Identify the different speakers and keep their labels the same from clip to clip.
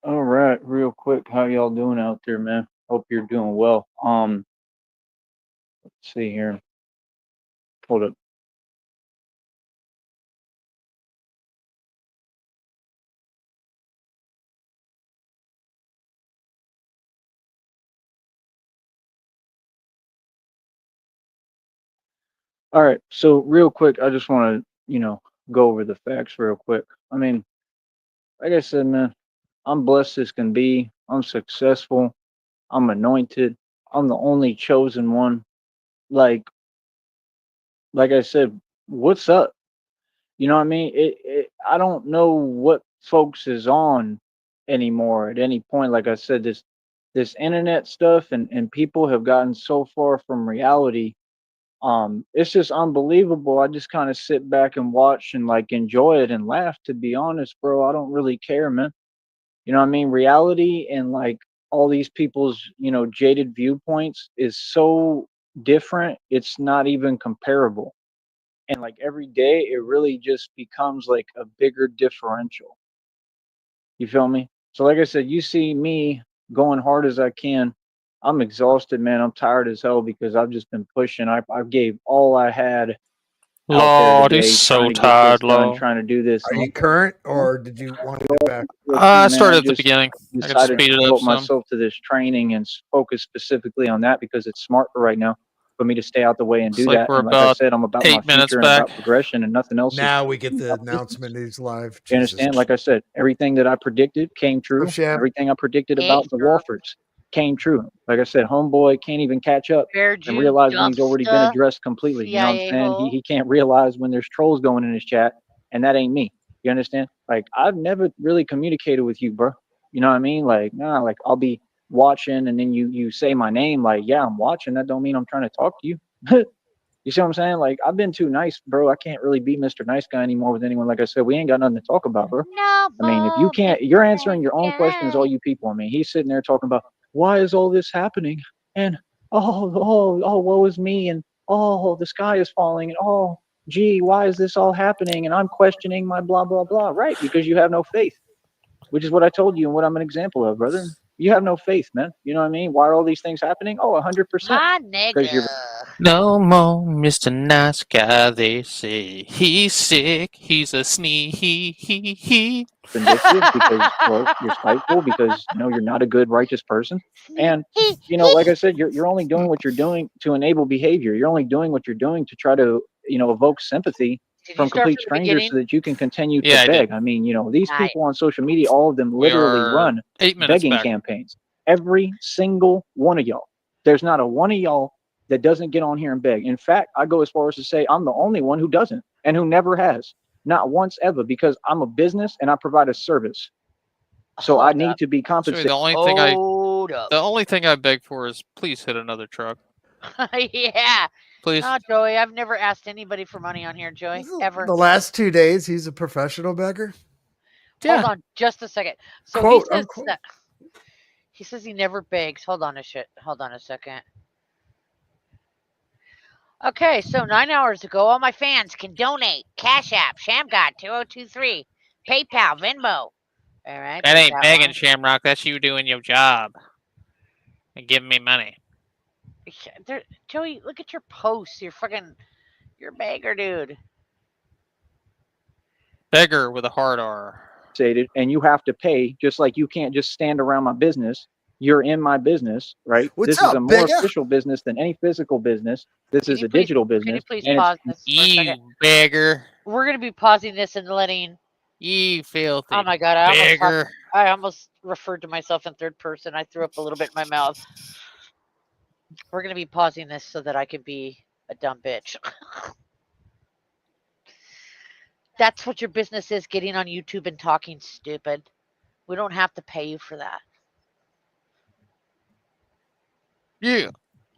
Speaker 1: All right, real quick, how y'all doing out there, man? Hope you're doing well. Let's see here. Hold up. All right, so real quick, I just want to, go over the facts real quick. I mean, like I said, man, I'm blessed as can be. I'm successful. I'm anointed. I'm the only chosen one. Like, like I said, what's up? You know what I mean? I don't know what folks is on anymore at any point. Like I said, this internet stuff and people have gotten so far from reality. It's just unbelievable. I just kind of sit back and watch and like enjoy it and laugh, to be honest, bro. I don't really care, man. You know what I mean? Reality and like all these people's, jaded viewpoints is so different. It's not even comparable. And like every day it really just becomes like a bigger differential. You feel me? So like I said, you see me going hard as I can. I'm exhausted, man. I'm tired as hell because I've just been pushing. I gave all I had out there
Speaker 2: Lord, he's
Speaker 1: today trying
Speaker 2: so
Speaker 1: to get this
Speaker 2: tired,
Speaker 1: done,
Speaker 2: Lord.
Speaker 1: trying to do this.
Speaker 3: Are you current, or did you want to get back?
Speaker 1: With you,
Speaker 2: I
Speaker 1: man,
Speaker 2: started
Speaker 1: I
Speaker 2: at the
Speaker 1: just
Speaker 2: beginning. I can
Speaker 1: decided
Speaker 2: speed
Speaker 1: to
Speaker 2: it up
Speaker 1: devote
Speaker 2: some.
Speaker 1: myself to this training and focus specifically on that because it's smart for right now for me to stay out the way and
Speaker 2: Looks
Speaker 1: do
Speaker 2: like
Speaker 1: that.
Speaker 2: we're
Speaker 1: And like I
Speaker 2: about
Speaker 1: said, I'm about my
Speaker 2: 8 minutes
Speaker 1: future and
Speaker 2: back.
Speaker 1: about progression, and nothing else is
Speaker 3: Now we get the
Speaker 1: about business.
Speaker 3: announcement. He's live.
Speaker 1: You
Speaker 3: Jesus.
Speaker 1: understand? Like I said, everything that I predicted came
Speaker 3: Oh,
Speaker 1: true.
Speaker 3: Sham.
Speaker 1: Everything I predicted
Speaker 4: Hey,
Speaker 1: about the Walfords came true. Like I said, homeboy can't even catch up
Speaker 4: where'd
Speaker 1: and
Speaker 4: you
Speaker 1: realize when he's already been
Speaker 4: dumpster?
Speaker 1: addressed completely. You know what I'm
Speaker 4: CIA
Speaker 1: saying? He
Speaker 4: hole.
Speaker 1: he can't realize when there's trolls going in his chat, and that ain't me. You understand? Like I've never really communicated with you, bro. You know what I mean? Like nah, like I'll be watching, and then you say my name, like yeah, I'm watching. That don't mean I'm trying to talk to you. You see what I'm saying? Like I've been too nice, bro. I can't really be Mr. Nice Guy anymore with anyone. Like I said, we ain't got nothing to talk about, bro.
Speaker 4: No
Speaker 1: I mean, if you
Speaker 4: more
Speaker 1: can't, you're
Speaker 4: Mr.
Speaker 1: answering
Speaker 4: Nice
Speaker 1: your own questions, all
Speaker 4: Guy.
Speaker 1: you people. I mean, he's sitting there talking about why is all this happening, and woe is me, and oh, the sky is falling, and oh, gee, why is this all happening? And I'm questioning my blah blah blah. Right, because you have no faith, which is what I told you and what I'm an example of, brother. You have no faith, man. You know what I mean? Why are all these things happening? Oh, 100%.
Speaker 4: My
Speaker 1: Because
Speaker 4: nigga.
Speaker 1: you're
Speaker 2: No more Mr. Nice Guy, they say. He's sick, he's a he.
Speaker 1: vindictive, because well, you're spiteful, because you're not a good righteous person.
Speaker 4: Sneak.
Speaker 1: And like I said, you're only doing what you're doing to enable behavior. You're only doing what you're doing to try to evoke sympathy
Speaker 4: Did you
Speaker 1: from
Speaker 4: start
Speaker 1: complete
Speaker 4: from the
Speaker 1: strangers so
Speaker 4: beginning?
Speaker 1: that you can continue to
Speaker 2: Yeah, I did.
Speaker 1: beg. I mean, these
Speaker 4: Nice.
Speaker 1: people on social media, all of them
Speaker 2: We
Speaker 1: literally
Speaker 2: are
Speaker 1: run
Speaker 2: 8 minutes
Speaker 1: begging
Speaker 2: back.
Speaker 1: campaigns. Every single one of y'all. There's not a one of y'all that doesn't get on here and beg. In fact, I go as far as to say I'm the only one who doesn't and who never has. Not once ever, because I'm a business and I provide a service. So I
Speaker 4: Hold
Speaker 1: need
Speaker 4: up.
Speaker 1: to be
Speaker 2: Actually,
Speaker 1: compensated.
Speaker 4: Hold up.
Speaker 2: the only thing I beg for is please hit another truck.
Speaker 4: Yeah.
Speaker 2: Please.
Speaker 4: No, Joey, I've never asked anybody for money on here, Joey. Ever.
Speaker 3: The last 2 days, he's a professional beggar,
Speaker 4: Hold
Speaker 2: Yeah.
Speaker 4: on just a second. So he
Speaker 3: quote
Speaker 4: says
Speaker 3: unquote.
Speaker 4: that he never begs. Hold on a shit. Hold on a second. Okay, so 9 hours ago, all my fans can donate. Cash App, ShamGod 2023, PayPal, Venmo. All right,
Speaker 2: That
Speaker 4: there's
Speaker 2: ain't
Speaker 4: that
Speaker 2: begging,
Speaker 4: one.
Speaker 2: Shamrock. That's you doing your job and giving me money.
Speaker 4: There, Joey, look at your posts. You're a beggar, dude.
Speaker 2: Beggar with a hard R.
Speaker 1: And you have to pay, just like you can't just stand around my business. You're in my business, right?
Speaker 3: What's
Speaker 1: This is a
Speaker 3: up,
Speaker 1: more
Speaker 3: beggar?
Speaker 1: official business than any physical business. This
Speaker 4: Can
Speaker 1: is
Speaker 4: you
Speaker 1: a
Speaker 4: please
Speaker 1: digital
Speaker 4: can you
Speaker 1: business,
Speaker 4: please
Speaker 1: and it's
Speaker 4: pause this for a second?
Speaker 2: You beggar.
Speaker 4: We're gonna be pausing this and letting.
Speaker 2: You
Speaker 4: Oh
Speaker 2: filthy
Speaker 4: my god,
Speaker 2: beggar.
Speaker 4: I almost referred to myself in third person. I threw up a little bit in my mouth. We're gonna be pausing this so that I can be a dumb bitch. That's what your business is, getting on YouTube and talking stupid. We don't have to pay you for that.
Speaker 2: Yeah.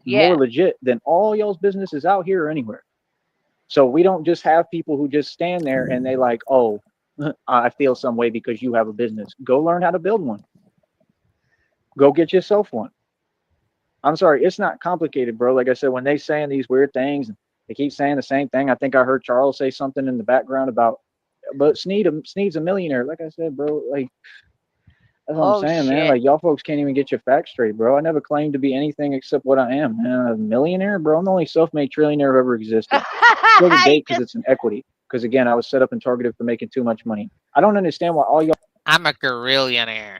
Speaker 4: Yeah.
Speaker 1: more legit than all y'all's businesses out here or anywhere. So we don't just have people who just stand there and they like, oh, I feel some way because you have a business. Go learn how to build one. Go get yourself one. I'm sorry, it's not complicated, bro. Like I said, when they saying these weird things, they keep saying the same thing. I think I heard Charles say something in the background about, but Sneed's a millionaire. Like I said, bro, like That's what I'm
Speaker 4: Oh
Speaker 1: saying, man.
Speaker 4: shit.
Speaker 1: Like y'all folks can't even get your facts straight, bro. I never claimed to be anything except what I am, man. A millionaire, bro. I'm the only self-made trillionaire who ever existed. Still to
Speaker 4: I
Speaker 1: date, because it's an equity. Because again, I was set up and targeted for making too much money. I don't understand why all y'all
Speaker 2: I'm a gorillionaire.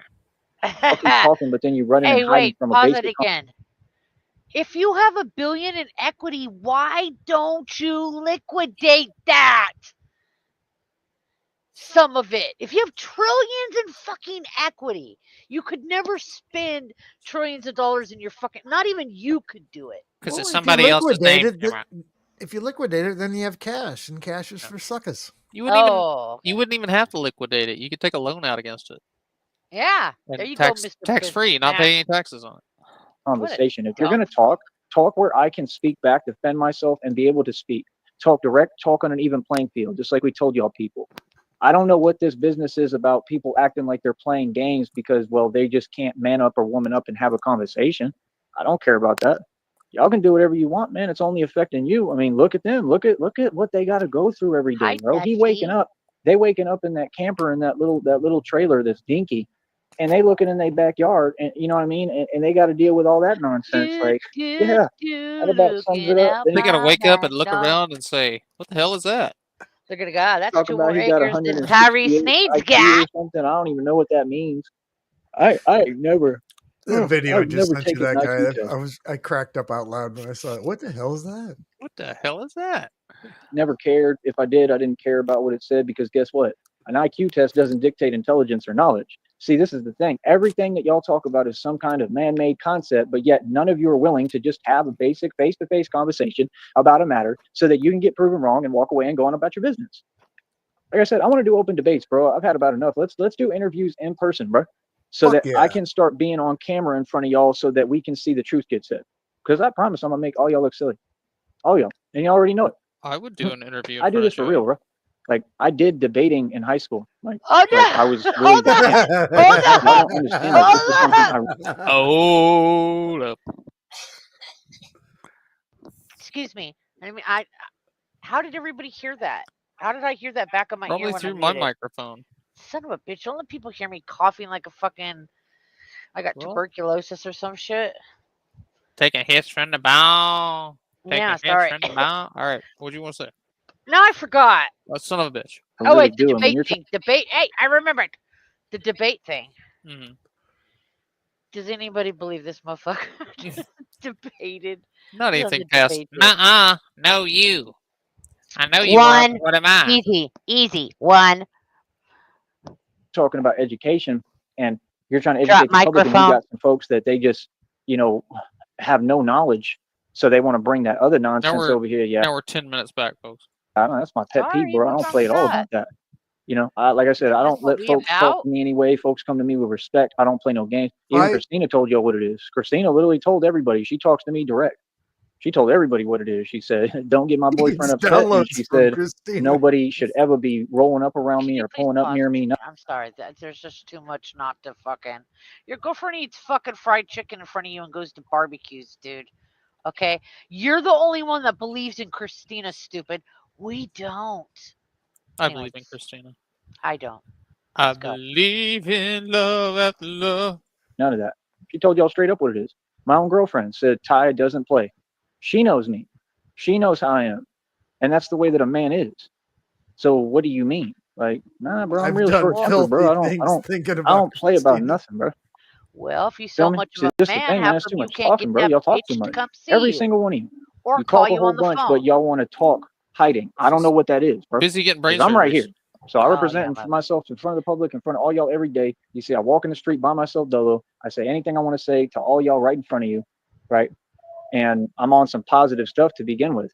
Speaker 1: keep talking, but then you running
Speaker 4: Hey,
Speaker 1: and hiding
Speaker 4: wait,
Speaker 1: from a
Speaker 4: pause
Speaker 1: basic.
Speaker 4: it again. If you have $1 billion in equity, why don't you liquidate that? Some of it. If you have trillions in fucking equity, you could never spend trillions of dollars in your fucking. Not even you could do it.
Speaker 2: Because it's
Speaker 3: Well,
Speaker 2: somebody else's name.
Speaker 3: if you liquidate it, then you have cash, and cash is for suckers.
Speaker 2: You wouldn't even
Speaker 4: Oh, okay.
Speaker 2: you wouldn't even have to liquidate it. You could take a loan out against it.
Speaker 4: Yeah,
Speaker 2: And
Speaker 4: there you go, Mr.
Speaker 2: tax free, not pay any taxes on it.
Speaker 1: Conversation. If you're
Speaker 4: dumb
Speaker 1: gonna talk where I can speak back, defend myself, and be able to speak. Talk direct, talk on an even playing field, just like we told y'all people. I don't know what this business is about people acting like they're playing games because, well, they just can't man up or woman up and have a conversation. I don't care about that. Y'all can do whatever you want, man. It's only affecting you. I mean, look at them. Look at what they got to go through every day,
Speaker 4: Hi,
Speaker 1: bro. He waking
Speaker 4: Bessie.
Speaker 1: up. They waking up in that camper in that little trailer that's dinky, and they looking in their backyard, and you know what I mean. And they got to deal with all that nonsense. Like, yeah, that about sums it
Speaker 4: Looking
Speaker 1: up.
Speaker 4: out
Speaker 2: They gotta
Speaker 4: my
Speaker 2: wake up
Speaker 4: back
Speaker 2: and look
Speaker 4: door.
Speaker 2: around and say, "What the hell is that?"
Speaker 4: They're gonna go, "Ah, that's
Speaker 1: Talk
Speaker 4: 2
Speaker 1: about
Speaker 4: more
Speaker 1: he got
Speaker 4: acres than Tyree
Speaker 1: 168
Speaker 4: Sneed's
Speaker 1: IQ or
Speaker 4: got."
Speaker 1: something. I don't even know what that means. I never
Speaker 3: The video I
Speaker 1: I've
Speaker 3: just
Speaker 1: never
Speaker 3: sent you,
Speaker 1: taken
Speaker 3: that
Speaker 1: an
Speaker 3: guy.
Speaker 1: IQ test.
Speaker 3: I cracked up out loud when I saw it. What the hell is that?
Speaker 2: What the hell is that?
Speaker 1: Never cared. If I did, I didn't care about what it said because guess what? An IQ test doesn't dictate intelligence or knowledge. See, this is the thing. Everything that y'all talk about is some kind of man-made concept, but yet none of you are willing to just have a basic face-to-face conversation about a matter so that you can get proven wrong and walk away and go on about your business. Like I said, I want to do open debates, bro. I've had about enough. Let's do interviews in person, bro, so
Speaker 3: Fuck
Speaker 1: that I
Speaker 3: yeah.
Speaker 1: can start being on camera in front of y'all so that we can see the truth get said. Because I promise I'm gonna make all y'all look silly, all y'all, and y'all already know it.
Speaker 2: I would do an interview.
Speaker 1: I do this for real, bro. Like I did debating in high school. Like
Speaker 4: Oh no!
Speaker 1: I was really
Speaker 4: Hold up! Hold
Speaker 1: y'all
Speaker 4: up!
Speaker 1: don't understand that this is something I
Speaker 2: Hold up.
Speaker 4: Excuse me. I mean, How did everybody hear that? How did I hear that back on my ear
Speaker 2: Probably
Speaker 4: when I
Speaker 2: through my
Speaker 4: muted?
Speaker 2: microphone.
Speaker 4: Son of a bitch! Don't let people hear me coughing like a fucking. I got
Speaker 2: Well,
Speaker 4: tuberculosis or some shit.
Speaker 2: taking hits from the ball. Taking
Speaker 4: Yeah,
Speaker 2: hits
Speaker 4: sorry.
Speaker 2: from the ball. All right. What do you want to say?
Speaker 4: No, I forgot.
Speaker 2: Oh, son of a bitch.
Speaker 1: I
Speaker 4: Oh
Speaker 1: really
Speaker 4: wait, the
Speaker 1: do. I mean,
Speaker 4: debate
Speaker 1: you're
Speaker 4: thing. Debate. Hey, I remembered. The debate thing.
Speaker 2: Mm-hmm.
Speaker 4: Does anybody believe this motherfucker debated?
Speaker 2: Not
Speaker 4: He's on
Speaker 2: anything
Speaker 4: the
Speaker 2: past.
Speaker 4: debate thing.
Speaker 2: Nuh-uh. No, you. I know you are.
Speaker 4: One.
Speaker 2: But what am I?
Speaker 4: Easy. One.
Speaker 1: talking about education, and you're trying to
Speaker 4: Drop
Speaker 1: educate the public, and you
Speaker 4: microphone.
Speaker 1: got some folks that they just, you know, have no knowledge, so they want to bring that other nonsense over here. Yeah,
Speaker 2: Now we're 10 minutes back, folks.
Speaker 1: I don't know, that's my pet peeve,
Speaker 4: Sorry,
Speaker 1: bro. I
Speaker 4: what's
Speaker 1: don't
Speaker 4: wrong
Speaker 1: play
Speaker 4: with
Speaker 1: at all
Speaker 4: that?
Speaker 1: about that. You know, like I said, I
Speaker 4: That's
Speaker 1: don't
Speaker 4: what
Speaker 1: let
Speaker 4: we
Speaker 1: folks talk
Speaker 4: about.
Speaker 1: to me anyway. Folks come to me with respect. I don't play no games. Even
Speaker 3: I-
Speaker 1: Christina told y'all what it is. Christina literally told everybody. She talks to me direct. She told everybody what it is. She said, "Don't get my boyfriend
Speaker 3: It's
Speaker 1: upset," and
Speaker 3: downloads
Speaker 1: she
Speaker 3: from
Speaker 1: said,
Speaker 3: Christina.
Speaker 1: "Nobody should ever be rolling up around
Speaker 4: Can
Speaker 1: me
Speaker 4: you
Speaker 1: or
Speaker 4: please
Speaker 1: pulling up
Speaker 4: pause
Speaker 1: near
Speaker 4: it?
Speaker 1: me."
Speaker 4: I'm sorry. There's just too much not to fucking. Your girlfriend eats fucking fried chicken in front of you and goes to barbecues, dude. Okay? You're the only one that believes in Christina, stupid. We don't.
Speaker 2: I
Speaker 4: Anyways,
Speaker 2: believe in Christina.
Speaker 4: I don't.
Speaker 2: I
Speaker 4: Let's go.
Speaker 2: believe in love after love.
Speaker 1: None of that. She told y'all straight up what it is. My own girlfriend said Ty doesn't play. She knows me. She knows how I am. And that's the way that a man is. So what do you mean? Like, nah, bro, I'm
Speaker 3: I've
Speaker 1: real
Speaker 3: done
Speaker 1: short tempered,
Speaker 3: filthy
Speaker 1: bro.
Speaker 3: things thinking
Speaker 1: I
Speaker 3: about
Speaker 1: don't play about
Speaker 3: Christina.
Speaker 1: nothing, bro.
Speaker 4: Well, if you
Speaker 1: Feel
Speaker 4: so
Speaker 1: me?
Speaker 4: much
Speaker 1: See,
Speaker 4: of a
Speaker 1: this is the
Speaker 4: man,
Speaker 1: thing,
Speaker 4: how
Speaker 1: man. It's
Speaker 4: come
Speaker 1: too
Speaker 4: you
Speaker 1: much
Speaker 4: can't get
Speaker 1: talking, bro.
Speaker 4: that
Speaker 1: Y'all talk too
Speaker 4: bitch to
Speaker 1: much.
Speaker 4: come see
Speaker 1: Every
Speaker 4: you
Speaker 1: single one of you.
Speaker 4: or
Speaker 1: You
Speaker 4: call
Speaker 1: talk a
Speaker 4: you
Speaker 1: whole
Speaker 4: on the
Speaker 1: bunch,
Speaker 4: phone?
Speaker 1: but y'all want to talk hiding. I don't know what that is, bro.
Speaker 2: Busy getting brain
Speaker 1: Because I'm right here.
Speaker 2: surgeries.
Speaker 1: So I
Speaker 4: Oh,
Speaker 1: represent
Speaker 4: yeah,
Speaker 1: myself in front of the public, in front of all y'all every day. You see, I walk in the street by myself, dolo. I say anything I want to say to all y'all right in front of you, right? And I'm on some positive stuff to begin with.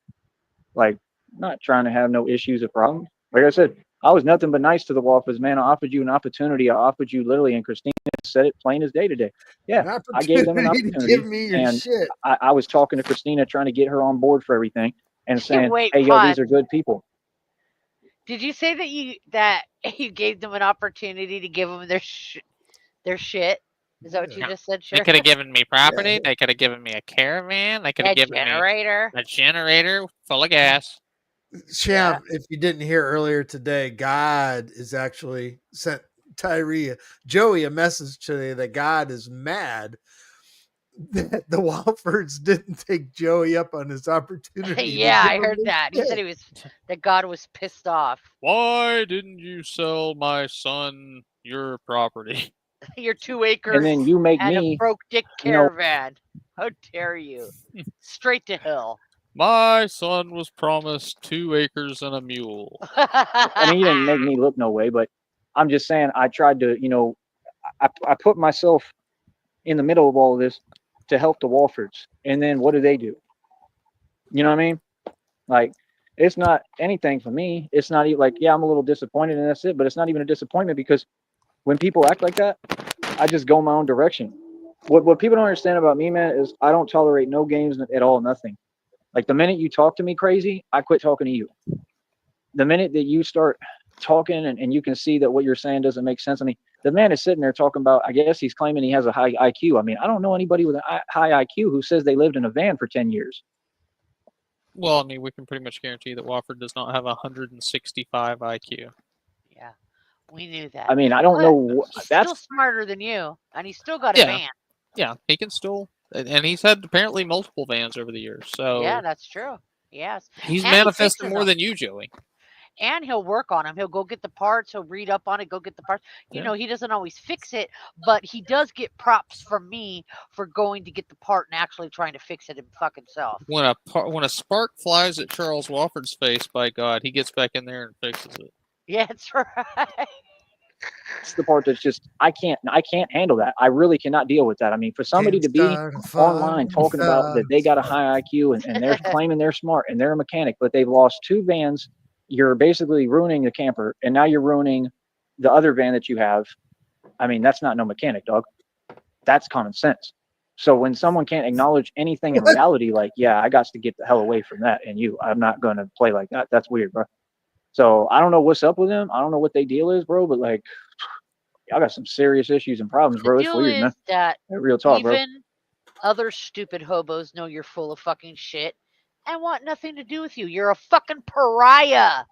Speaker 1: Like, not trying to have no issues or problems. Like I said, I was nothing but nice to the Waffles, man. I offered you an opportunity. I offered you literally, and Christina said it plain as day today. Yeah, I gave them an
Speaker 3: to
Speaker 1: opportunity.
Speaker 3: give me your
Speaker 1: And
Speaker 3: shit.
Speaker 1: I was talking to Christina, trying to get her on board for everything and saying,
Speaker 4: Wait,
Speaker 1: hey, yo,
Speaker 4: pause.
Speaker 1: these are good people.
Speaker 4: Did you say that you gave them an opportunity to give them their shit? Is that what you
Speaker 2: Yeah.
Speaker 4: just said?
Speaker 2: They
Speaker 4: Sure.
Speaker 2: could have given me property. They could have given me a caravan. They could have
Speaker 4: A
Speaker 2: given me
Speaker 4: generator.
Speaker 2: a generator full of gas.
Speaker 3: Sham, if you didn't hear earlier today, God is actually sent Joey a message today that God is mad that the Walfords didn't take Joey up on his opportunity.
Speaker 4: Yeah, I heard that. He said that God was pissed off.
Speaker 2: Why didn't you sell my son your property?
Speaker 4: Your 2 acres
Speaker 1: And then you make
Speaker 4: and a
Speaker 1: me,
Speaker 4: broke dick
Speaker 1: you know,
Speaker 4: caravan. How dare you? Straight to hell.
Speaker 2: My son was promised 2 acres and a mule.
Speaker 1: I mean, you didn't make me look no way, but I'm just saying I tried to, I put myself in the middle of all of this to help the Walfords. And then what do? You know what I mean? Like, it's not anything for me. It's not even like, yeah, I'm a little disappointed and that's it, but it's not even a disappointment because when people act like that, I just go my own direction. What people don't understand about me, man, is I don't tolerate no games at all, nothing. Like the minute you talk to me crazy, I quit talking to you. The minute that you start talking and you can see that what you're saying doesn't make sense. I mean, the man is sitting there talking about, I guess he's claiming he has a high IQ. I mean, I don't know anybody with a high IQ who says they lived in a van for 10 years.
Speaker 2: Well, I mean, we can pretty much guarantee that Wofford does not have 165 IQ.
Speaker 4: Yeah, we knew that.
Speaker 1: I mean, I don't know.
Speaker 4: He's
Speaker 1: That's
Speaker 4: still smarter than you, and he's still got a
Speaker 2: Yeah.
Speaker 4: van.
Speaker 2: Yeah, he can still, and he's had apparently multiple vans over the years. So
Speaker 4: Yeah, that's true. Yes.
Speaker 2: he's
Speaker 4: And he
Speaker 2: manifested
Speaker 4: fixes
Speaker 2: more
Speaker 4: them.
Speaker 2: than you, Joey.
Speaker 4: And he'll work on them. He'll go get the parts. He'll read up on it. Go get the parts. You
Speaker 2: Yeah.
Speaker 4: know, he doesn't always fix it, but he does get props from me for going to get the part and actually trying to fix it himself.
Speaker 2: When a spark flies at Charles Wofford's face, by God, he gets back in there and fixes it.
Speaker 4: Yeah, that's right.
Speaker 1: It's the part that's just I can't handle that. I really cannot deal with that. I mean, for somebody to be online talking about that they got a high IQ and they're claiming they're smart and they're a mechanic, but they've lost 2 vans, you're basically ruining the camper, and now you're ruining the other van that you have. I mean, that's not no mechanic, dog. That's common sense. So when someone can't acknowledge anything in reality, like, yeah, I got to get the hell away from that, and I'm not gonna play like that. That's weird, bro. So I don't know what's up with them. I don't know what their deal is, bro. But like, I got some serious issues and problems, bro.
Speaker 4: The
Speaker 1: It's
Speaker 4: deal
Speaker 1: weird,
Speaker 4: is
Speaker 1: man.
Speaker 4: that
Speaker 1: Real talk, bro.
Speaker 4: even other stupid hobos know you're full of fucking shit and want nothing to do with you. You're a fucking pariah.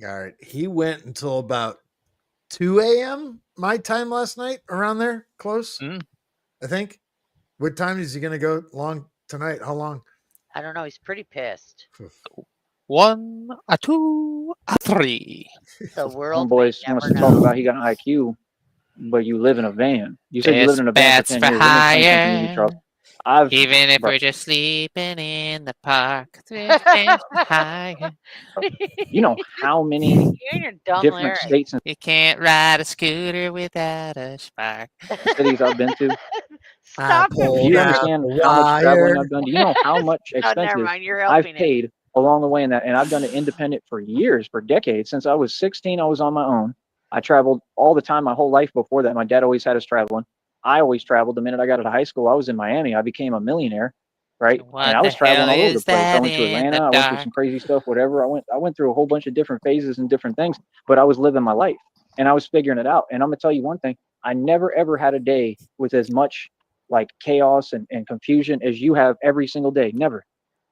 Speaker 3: All right. He went until about 2 a.m. my time last night, around there, close. I think. What time is he going to go long tonight? How long?
Speaker 4: I don't know. He's pretty pissed.
Speaker 2: 1, a 2, a 3.
Speaker 4: The world
Speaker 1: Homeboy
Speaker 4: may
Speaker 1: wants
Speaker 4: never
Speaker 1: to talk
Speaker 4: know.
Speaker 1: about he got an IQ, but you live in a van. You said you lived in a van
Speaker 2: Bats
Speaker 1: for
Speaker 2: for
Speaker 1: 10 years. Let me explain something to you, Charles.
Speaker 2: higher. Even if
Speaker 1: bro,
Speaker 2: we're just sleeping in the park, thrifting for higher.
Speaker 1: you know how many
Speaker 4: You and your dumb
Speaker 1: different
Speaker 4: lyrics.
Speaker 1: states and
Speaker 2: You can't ride a scooter without a spark.
Speaker 1: cities I've been to?
Speaker 4: Stop
Speaker 3: pulled
Speaker 1: Do
Speaker 4: it.
Speaker 1: you
Speaker 3: out
Speaker 1: understand
Speaker 3: the
Speaker 1: how much traveling
Speaker 3: wire.
Speaker 1: I've done? Do you know how much
Speaker 4: Oh, never
Speaker 1: expenses
Speaker 4: mind. You're
Speaker 1: I've
Speaker 4: helping it.
Speaker 1: paid along the way in that? And I've done it independent for years, for decades. Since I was 16, I was on my own. I traveled all the time my whole life before that. My dad always had us traveling. I always traveled. The minute I got out of high school, I was in Miami. I became a millionaire, right?
Speaker 2: What
Speaker 1: And I was
Speaker 2: the
Speaker 1: traveling
Speaker 2: hell
Speaker 1: all over the
Speaker 2: is
Speaker 1: place. I
Speaker 2: that
Speaker 1: went to
Speaker 2: in the
Speaker 1: Atlanta. I went through
Speaker 2: dark?
Speaker 1: some crazy stuff, whatever. I went through a whole bunch of different phases and different things, but I was living my life and I was figuring it out. And I'm gonna tell you one thing: I never ever had a day with as much like chaos and confusion as you have every single day. Never.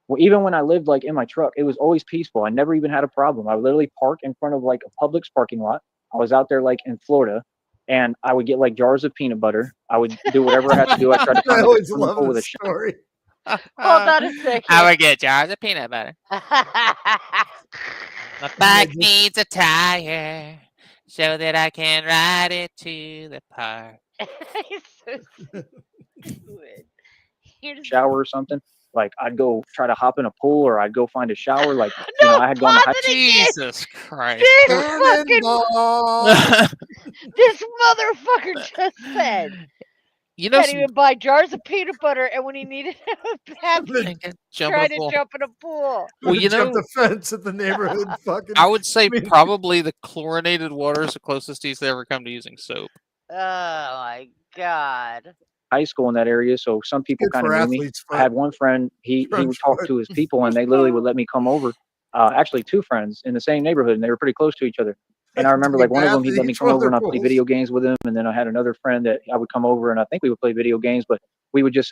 Speaker 1: Well, even when I lived like in my truck, it was always peaceful. I never even had a problem. I would literally park in front of like a Publix parking lot. I was out there like in Florida, and I would get like jars of peanut butter. I would do whatever I had to do. I tried to
Speaker 3: I
Speaker 1: find like a
Speaker 3: always
Speaker 1: swimming
Speaker 3: love
Speaker 1: pool with a
Speaker 3: this story.
Speaker 4: Hold on a second.
Speaker 2: I would get jars of peanut butter. My bike needs a tire so that I can ride it to the park.
Speaker 4: He's so stupid.
Speaker 1: shower or something. Like I'd go try to hop in a pool or I'd go find a shower. Like, you know, I had gone to high
Speaker 2: Jesus Christ.
Speaker 4: This fucking this motherfucker just said
Speaker 2: You know,
Speaker 4: can't even buy jars of peanut butter, and when he needed a bath, he tried to jump in a pool.
Speaker 2: Well, you
Speaker 3: jump
Speaker 2: know,
Speaker 3: the fence at the neighborhood fucking.
Speaker 2: I would say probably the chlorinated water is the closest he's ever come to using soap.
Speaker 4: Oh my god.
Speaker 1: high school in that area, so some people
Speaker 3: Good
Speaker 1: kind of
Speaker 3: for
Speaker 1: knew me.
Speaker 3: athlete's
Speaker 1: I had one friend, he would talk to his people and they literally would let me come over. Actually 2 friends in the same neighborhood and they were pretty close to each other. And I remember like one of them, he'd let me come over and I'd play video games with him. And then I had another friend that I would come over and I think we would play video games, but we would just,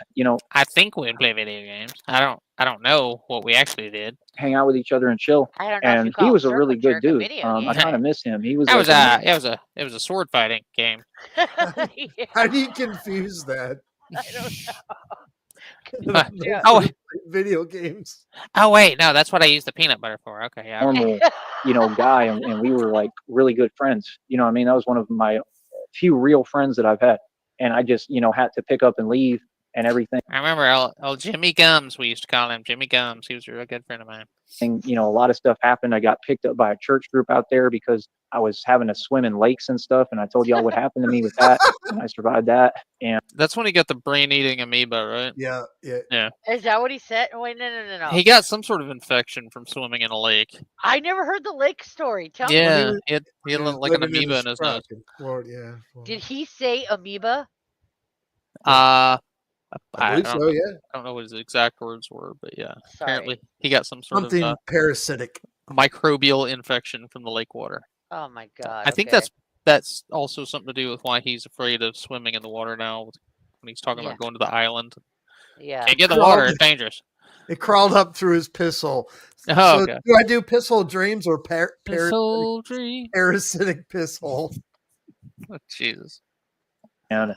Speaker 2: I think we'd play video games. I don't know what we actually did.
Speaker 1: hang out with each other and chill.
Speaker 4: I don't know if you
Speaker 1: And
Speaker 4: call
Speaker 1: he
Speaker 4: it
Speaker 1: was a
Speaker 4: circle
Speaker 1: really good
Speaker 4: jerk a
Speaker 1: dude.
Speaker 4: video
Speaker 1: I
Speaker 4: game.
Speaker 1: kind of miss him. He was
Speaker 2: That was
Speaker 1: like
Speaker 2: it was a sword fighting game.
Speaker 4: Yeah,
Speaker 3: How do you confuse that?
Speaker 4: I don't
Speaker 3: No,
Speaker 2: Oh,
Speaker 3: video games.
Speaker 2: oh wait, no, that's what I used the peanut butter for. Okay, yeah.
Speaker 1: normal, guy, and we were like really good friends. You know what I mean? That was one of my few real friends that I've had. And I just, had to pick up and leave and everything.
Speaker 2: I remember old Jimmy Gums, we used to call him Jimmy Gums. He was a real good friend of mine.
Speaker 1: A lot of stuff happened. I got picked up by a church group out there because I was having to swim in lakes and stuff. And I told y'all what happened to me with that. And I survived that. And
Speaker 2: That's when he got the brain-eating amoeba, right?
Speaker 3: Yeah.
Speaker 4: Is that what he said? Wait, no.
Speaker 2: He got some sort of infection from swimming in a lake.
Speaker 4: I never heard the lake story. Tell me.
Speaker 2: Yeah, he had
Speaker 3: He was
Speaker 2: like an
Speaker 3: living
Speaker 2: amoeba in his nose.
Speaker 3: truck in Florida, yeah.
Speaker 4: Did he say amoeba?
Speaker 3: I
Speaker 2: I
Speaker 3: believe
Speaker 2: don't
Speaker 3: so,
Speaker 2: know.
Speaker 3: yeah.
Speaker 2: I don't know what his exact words were, but yeah.
Speaker 4: Sorry.
Speaker 2: Apparently, he got some sort
Speaker 3: Something
Speaker 2: of
Speaker 3: parasitic.
Speaker 2: microbial infection from the lake water.
Speaker 4: Oh my god.
Speaker 2: I think
Speaker 4: okay.
Speaker 2: that's also something to do with why he's afraid of swimming in the water now. When he's talking about going to the island,
Speaker 4: Yeah.
Speaker 2: can't get in the water; it's dangerous.
Speaker 3: It crawled up through his piss hole.
Speaker 2: Oh,
Speaker 3: So
Speaker 2: okay.
Speaker 3: do I do piss hole dreams or
Speaker 2: Soldry.
Speaker 3: parasitic piss hole?
Speaker 2: Oh, Jesus.
Speaker 1: and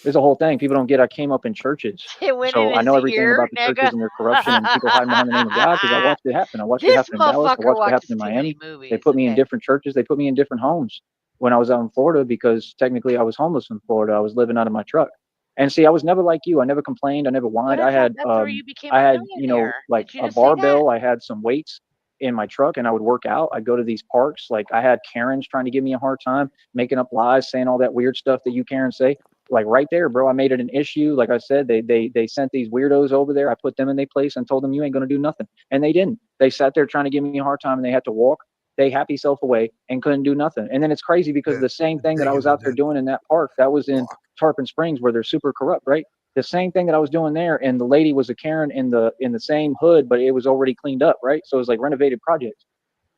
Speaker 1: there's a whole thing people don't get. I came up in churches.
Speaker 4: It went
Speaker 1: So
Speaker 4: in
Speaker 1: I
Speaker 4: his
Speaker 1: know everything
Speaker 4: ear,
Speaker 1: about the churches and their corruption and people hiding behind the name of God because I watched it happen. I watched it
Speaker 4: This
Speaker 1: happen in Dallas. I
Speaker 4: motherfucker
Speaker 1: watched it
Speaker 4: watches
Speaker 1: happen in
Speaker 4: too
Speaker 1: Miami.
Speaker 4: many movies.
Speaker 1: They put me in
Speaker 4: okay.
Speaker 1: different churches. They put me in different homes when I was out in Florida because technically I was homeless in Florida. I was living out of my truck. And see, I was never like you. I never complained. I never whined.
Speaker 4: But
Speaker 1: I had,
Speaker 4: that's where you became
Speaker 1: I
Speaker 4: a
Speaker 1: had,
Speaker 4: millionaire.
Speaker 1: like
Speaker 4: Did you
Speaker 1: a
Speaker 4: just say that?
Speaker 1: barbell. I had some weights in my truck and I would work out. I'd go to these parks. Like I had Karens trying to give me a hard time, making up lies, saying all that weird stuff that you Karens say. Like right there, bro. I made it an issue. Like I said, they sent these weirdos over there. I put them in their place and told them you ain't gonna do nothing, and they didn't. They sat there trying to give me a hard time, and they had to walk they happy self away and couldn't do nothing. And then it's crazy because the same thing that I was out there doing in that park, that was in Tarpon Springs where they're super corrupt, right? The same thing that I was doing there, and the lady was a Karen in the same hood, but it was already cleaned up, right? So it was like renovated projects,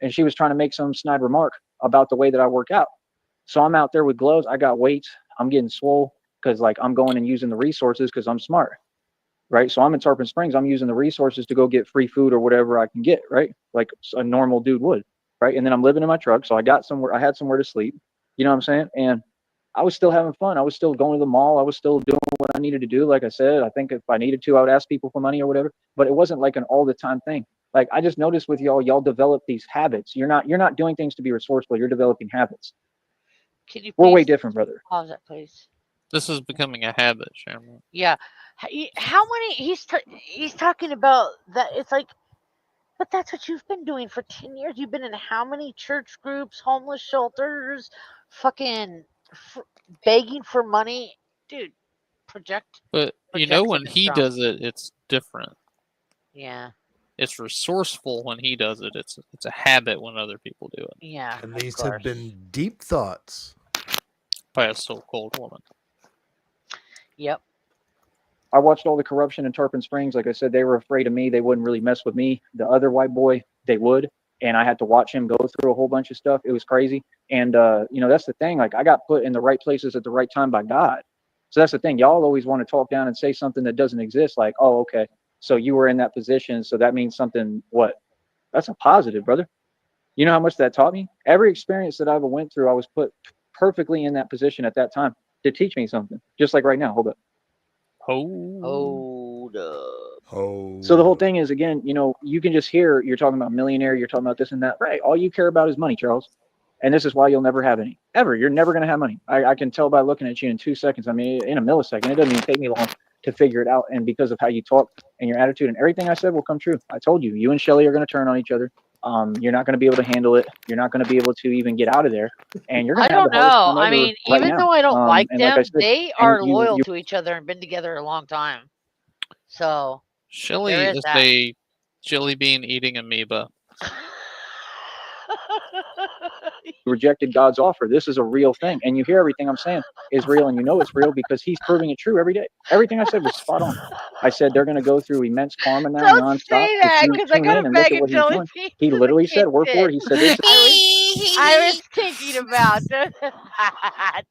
Speaker 1: and she was trying to make some snide remark about the way that I work out. So I'm out there with gloves. I got weights. I'm getting swole because like I'm going and using the resources because I'm smart, right? So I'm in Tarpon Springs. I'm using the resources to go get free food or whatever I can get, right? Like a normal dude would, right? And then I'm living in my truck, so I got somewhere. I had somewhere to sleep. You know what I'm saying? And I was still having fun. I was still going to the mall. I was still doing what I needed to do. Like I said, I think if I needed to, I would ask people for money or whatever. But it wasn't like an all the time thing. Like I just noticed with y'all develop these habits. You're not doing things to be resourceful. You're developing habits.
Speaker 4: Can you
Speaker 1: We're way
Speaker 4: please
Speaker 1: different, brother.
Speaker 4: pause that, please?
Speaker 2: This is becoming a habit, Shamrock.
Speaker 4: Yeah. How many? He's talking about that. It's like, but that's what you've been doing for 10 years. You've been in how many church groups, homeless shelters, fucking begging for money, dude.
Speaker 2: But you know, when he does it, it's different.
Speaker 4: Yeah.
Speaker 2: It's resourceful when he does it. It's a habit when other people do it.
Speaker 4: Yeah.
Speaker 3: And these have been deep thoughts
Speaker 2: by a so-called woman.
Speaker 4: Yep.
Speaker 1: I watched all the corruption in Tarpon Springs. Like I said, they were afraid of me. They wouldn't really mess with me. The other white boy, they would. And I had to watch him go through a whole bunch of stuff. It was crazy. And, that's the thing. Like, I got put in the right places at the right time by God. So that's the thing. Y'all always want to talk down and say something that doesn't exist. Like, oh, okay, so you were in that position. So that means something. What? That's a positive, brother. You know how much that taught me? Every experience that I ever went through, I was put perfectly in that position at that time to teach me something. Just like right now. Hold up.
Speaker 4: Hold up.
Speaker 1: So the whole thing is, again, you can just hear you're talking about millionaire, you're talking about this and that, right? All you care about is money, Charles. And this is why you'll never have any. Ever. You're never going to have money. I can tell by looking at you in 2 seconds. I mean, in a millisecond. It doesn't even take me long to figure it out. And because of how you talk and your attitude and everything I said will come true. I told you, you and Shelly are going to turn on each other. You're not going to be able to handle it. You're not going to be able to even get out of there. And you're going to
Speaker 4: I don't know. I mean, even though I don't like them, they are loyal to each other and been together a long time. So
Speaker 2: Shelly is a jelly bean eating amoeba.
Speaker 1: Rejected God's offer. This is a real thing. And you hear everything I'm saying is real, and you know it's real because he's proving it true every day. Everything I said was spot on. I said they're going to go through immense karma now nonstop.
Speaker 4: Don't say that because I got a bag of jelly beans.
Speaker 1: He literally said, word for word, he said this.
Speaker 4: I was thinking about.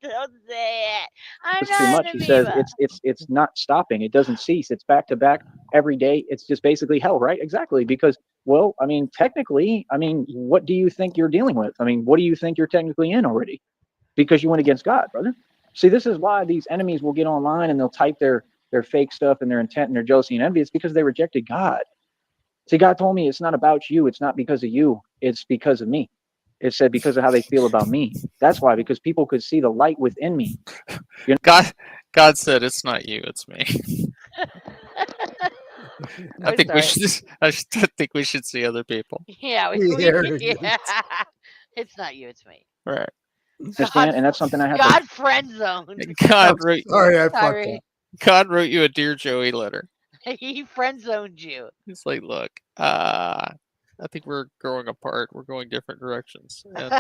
Speaker 4: Don't say it. I'm
Speaker 1: It's too
Speaker 4: not
Speaker 1: much.
Speaker 4: an
Speaker 1: He says
Speaker 4: amoeba.
Speaker 1: it's not stopping. It doesn't cease. It's back to back every day. It's just basically hell, right? Exactly. Because, well, I mean, technically, I mean, what do you think you're dealing with? I mean, what do you think you're technically in already? Because you went against God, brother. See, this is why these enemies will get online and they'll type their fake stuff and their intent and their jealousy and envy. It's because they rejected God. See, God told me it's not about you. It's not because of you. It's because of me. It said because of how they feel about me. That's why, because people could see the light within me.
Speaker 2: God said it's not you, it's me. I
Speaker 4: I'm
Speaker 2: think we
Speaker 4: sorry.
Speaker 2: should. I think we should see other people.
Speaker 4: Yeah,
Speaker 3: The arrogance.
Speaker 4: yeah. It's not you, it's me.
Speaker 2: Right.
Speaker 4: God,
Speaker 1: Understand? And that's something I have to.
Speaker 4: God friend zoned.
Speaker 2: God
Speaker 3: I'm
Speaker 2: wrote.
Speaker 3: sorry, I fucked
Speaker 4: Sorry,
Speaker 3: up.
Speaker 2: God wrote you a Dear Joey letter.
Speaker 4: he friend zoned you.
Speaker 2: He's like, look, I think we're growing apart. We're going different directions, and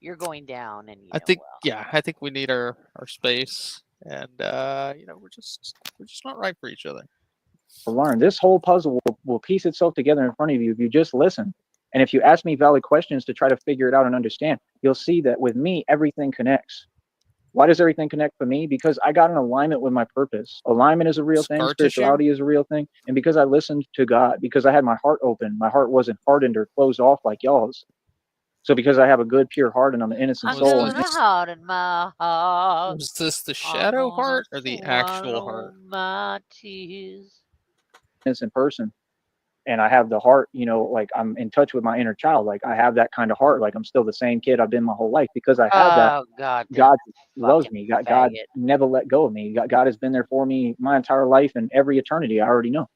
Speaker 4: You're going down, and you
Speaker 2: I
Speaker 4: know
Speaker 2: think,
Speaker 4: well.
Speaker 2: yeah, I think we need our space, and we're just not right for each other.
Speaker 1: Learn. This whole puzzle will piece itself together in front of you if you just listen. And if you ask me valid questions to try to figure it out and understand, you'll see that with me, everything connects. Why does everything connect for me? Because I got an alignment with my purpose. Alignment is a real thing.
Speaker 2: Scar tissue?
Speaker 1: Spirituality is a real thing. And because I listened to God, because I had my heart open, my heart wasn't hardened or closed off like y'all's. So because I have a good, pure heart and I'm an innocent
Speaker 4: I'm
Speaker 1: soul,
Speaker 4: gonna
Speaker 1: and
Speaker 4: harden my heart.
Speaker 2: Was this the
Speaker 4: I'm
Speaker 2: shadow
Speaker 4: gonna
Speaker 2: heart or the actual
Speaker 4: swallow
Speaker 2: heart?
Speaker 4: my tears.
Speaker 1: innocent person, and I have the heart, like I'm in touch with my inner child. Like I have that kind of heart. Like I'm still the same kid I've been my whole life because I have that.
Speaker 4: Oh God, this
Speaker 1: God loves
Speaker 4: fucking
Speaker 1: me. God
Speaker 4: faggot.
Speaker 1: never let go of me. God has been there for me my entire life and every eternity. I already know.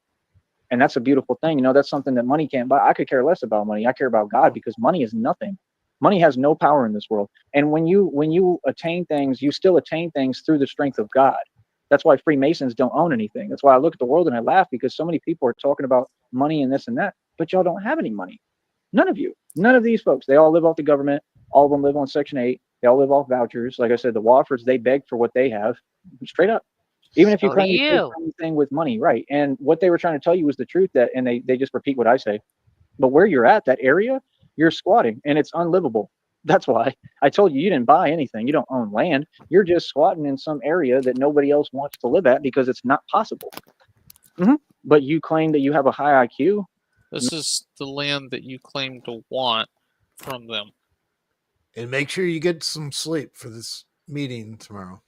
Speaker 1: And that's a beautiful thing. That's something that money can't buy. I could care less about money. I care about God because money is nothing. Money has no power in this world. And when you attain things, you still attain things through the strength of God. That's why Freemasons don't own anything. That's why I look at the world and I laugh because so many people are talking about money and this and that, but y'all don't have any money. None of you. None of these folks. They all live off the government. All of them live on Section 8. They all live off vouchers. Like I said, the Wofford's, they beg for what they have. Straight up. Even if you
Speaker 4: So do
Speaker 1: claim you pay
Speaker 4: you.
Speaker 1: for anything with money, right? And what they were trying to tell you was the truth and they just repeat what I say. But where you're at, that area, you're squatting and it's unlivable. That's why I told you didn't buy anything. You don't own land. You're just squatting in some area that nobody else wants to live at because it's not possible. But you claim that you have a high IQ.
Speaker 2: This is the land that you claim to want from them.
Speaker 3: And make sure you get some sleep for this meeting tomorrow.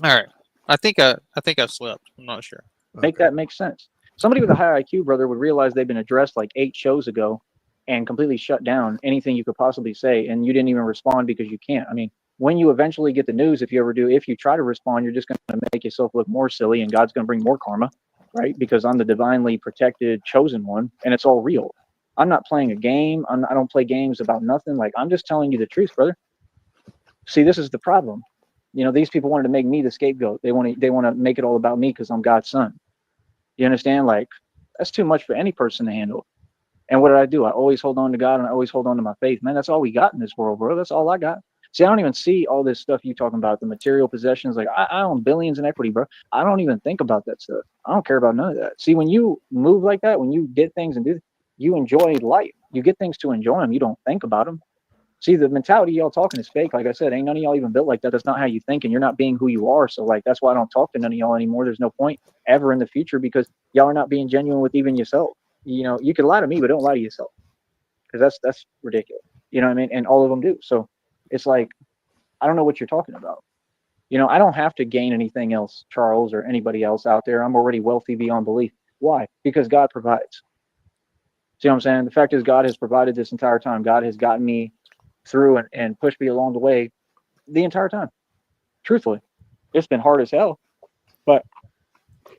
Speaker 2: All right. I think I've slept. I'm not sure.
Speaker 1: Make that make sense. Somebody with a high IQ, brother, would realize they've been addressed like 8 shows ago and completely shut down anything you could possibly say, and you didn't even respond because you can't. I mean, when you eventually get the news, if you try to respond, you're just going to make yourself look more silly, and God's going to bring more karma, right? Because I'm the divinely protected, chosen one, and it's all real. I'm not playing a game. I don't play games about nothing. Like, I'm just telling you the truth, brother. See, this is the problem. These people wanted to make me the scapegoat. They want to make it all about me because I'm God's son. You understand? Like, that's too much for any person to handle. And what did I do? I always hold on to God and I always hold on to my faith. Man, that's all we got in this world, bro. That's all I got. See, I don't even see all this stuff you talking about, the material possessions. Like, I own billions in equity, bro. I don't even think about that stuff. I don't care about none of that. See, when you move like that, when you get things and you enjoy life. You get things to enjoy them. You don't think about them. See, the mentality y'all talking is fake. Like I said, ain't none of y'all even built like that. That's not how you think, and you're not being who you are. So, like, that's why I don't talk to none of y'all anymore. There's no point ever in the future because y'all are not being genuine with even yourself. You can lie to me, but don't lie to yourself because that's ridiculous. You know what I mean? And all of them do. So it's like, I don't know what you're talking about. I don't have to gain anything else, Charles, or anybody else out there. I'm already wealthy beyond belief. Why? Because God provides. See what I'm saying? The fact is, God has provided this entire time. God has gotten me through and pushed me along the way the entire time. Truthfully, it's been hard as hell, but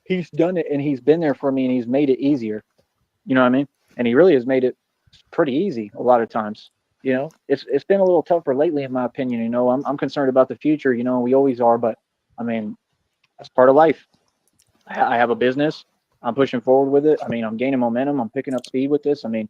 Speaker 1: he's done it and he's been there for me and he's made it easier. You know what I mean? And he really has made it pretty easy a lot of times. It's been a little tougher lately, in my opinion. I'm concerned about the future. We always are, but I mean, that's part of life. I have a business. I'm pushing forward with it. I mean, I'm gaining momentum. I'm picking up speed with this. I mean,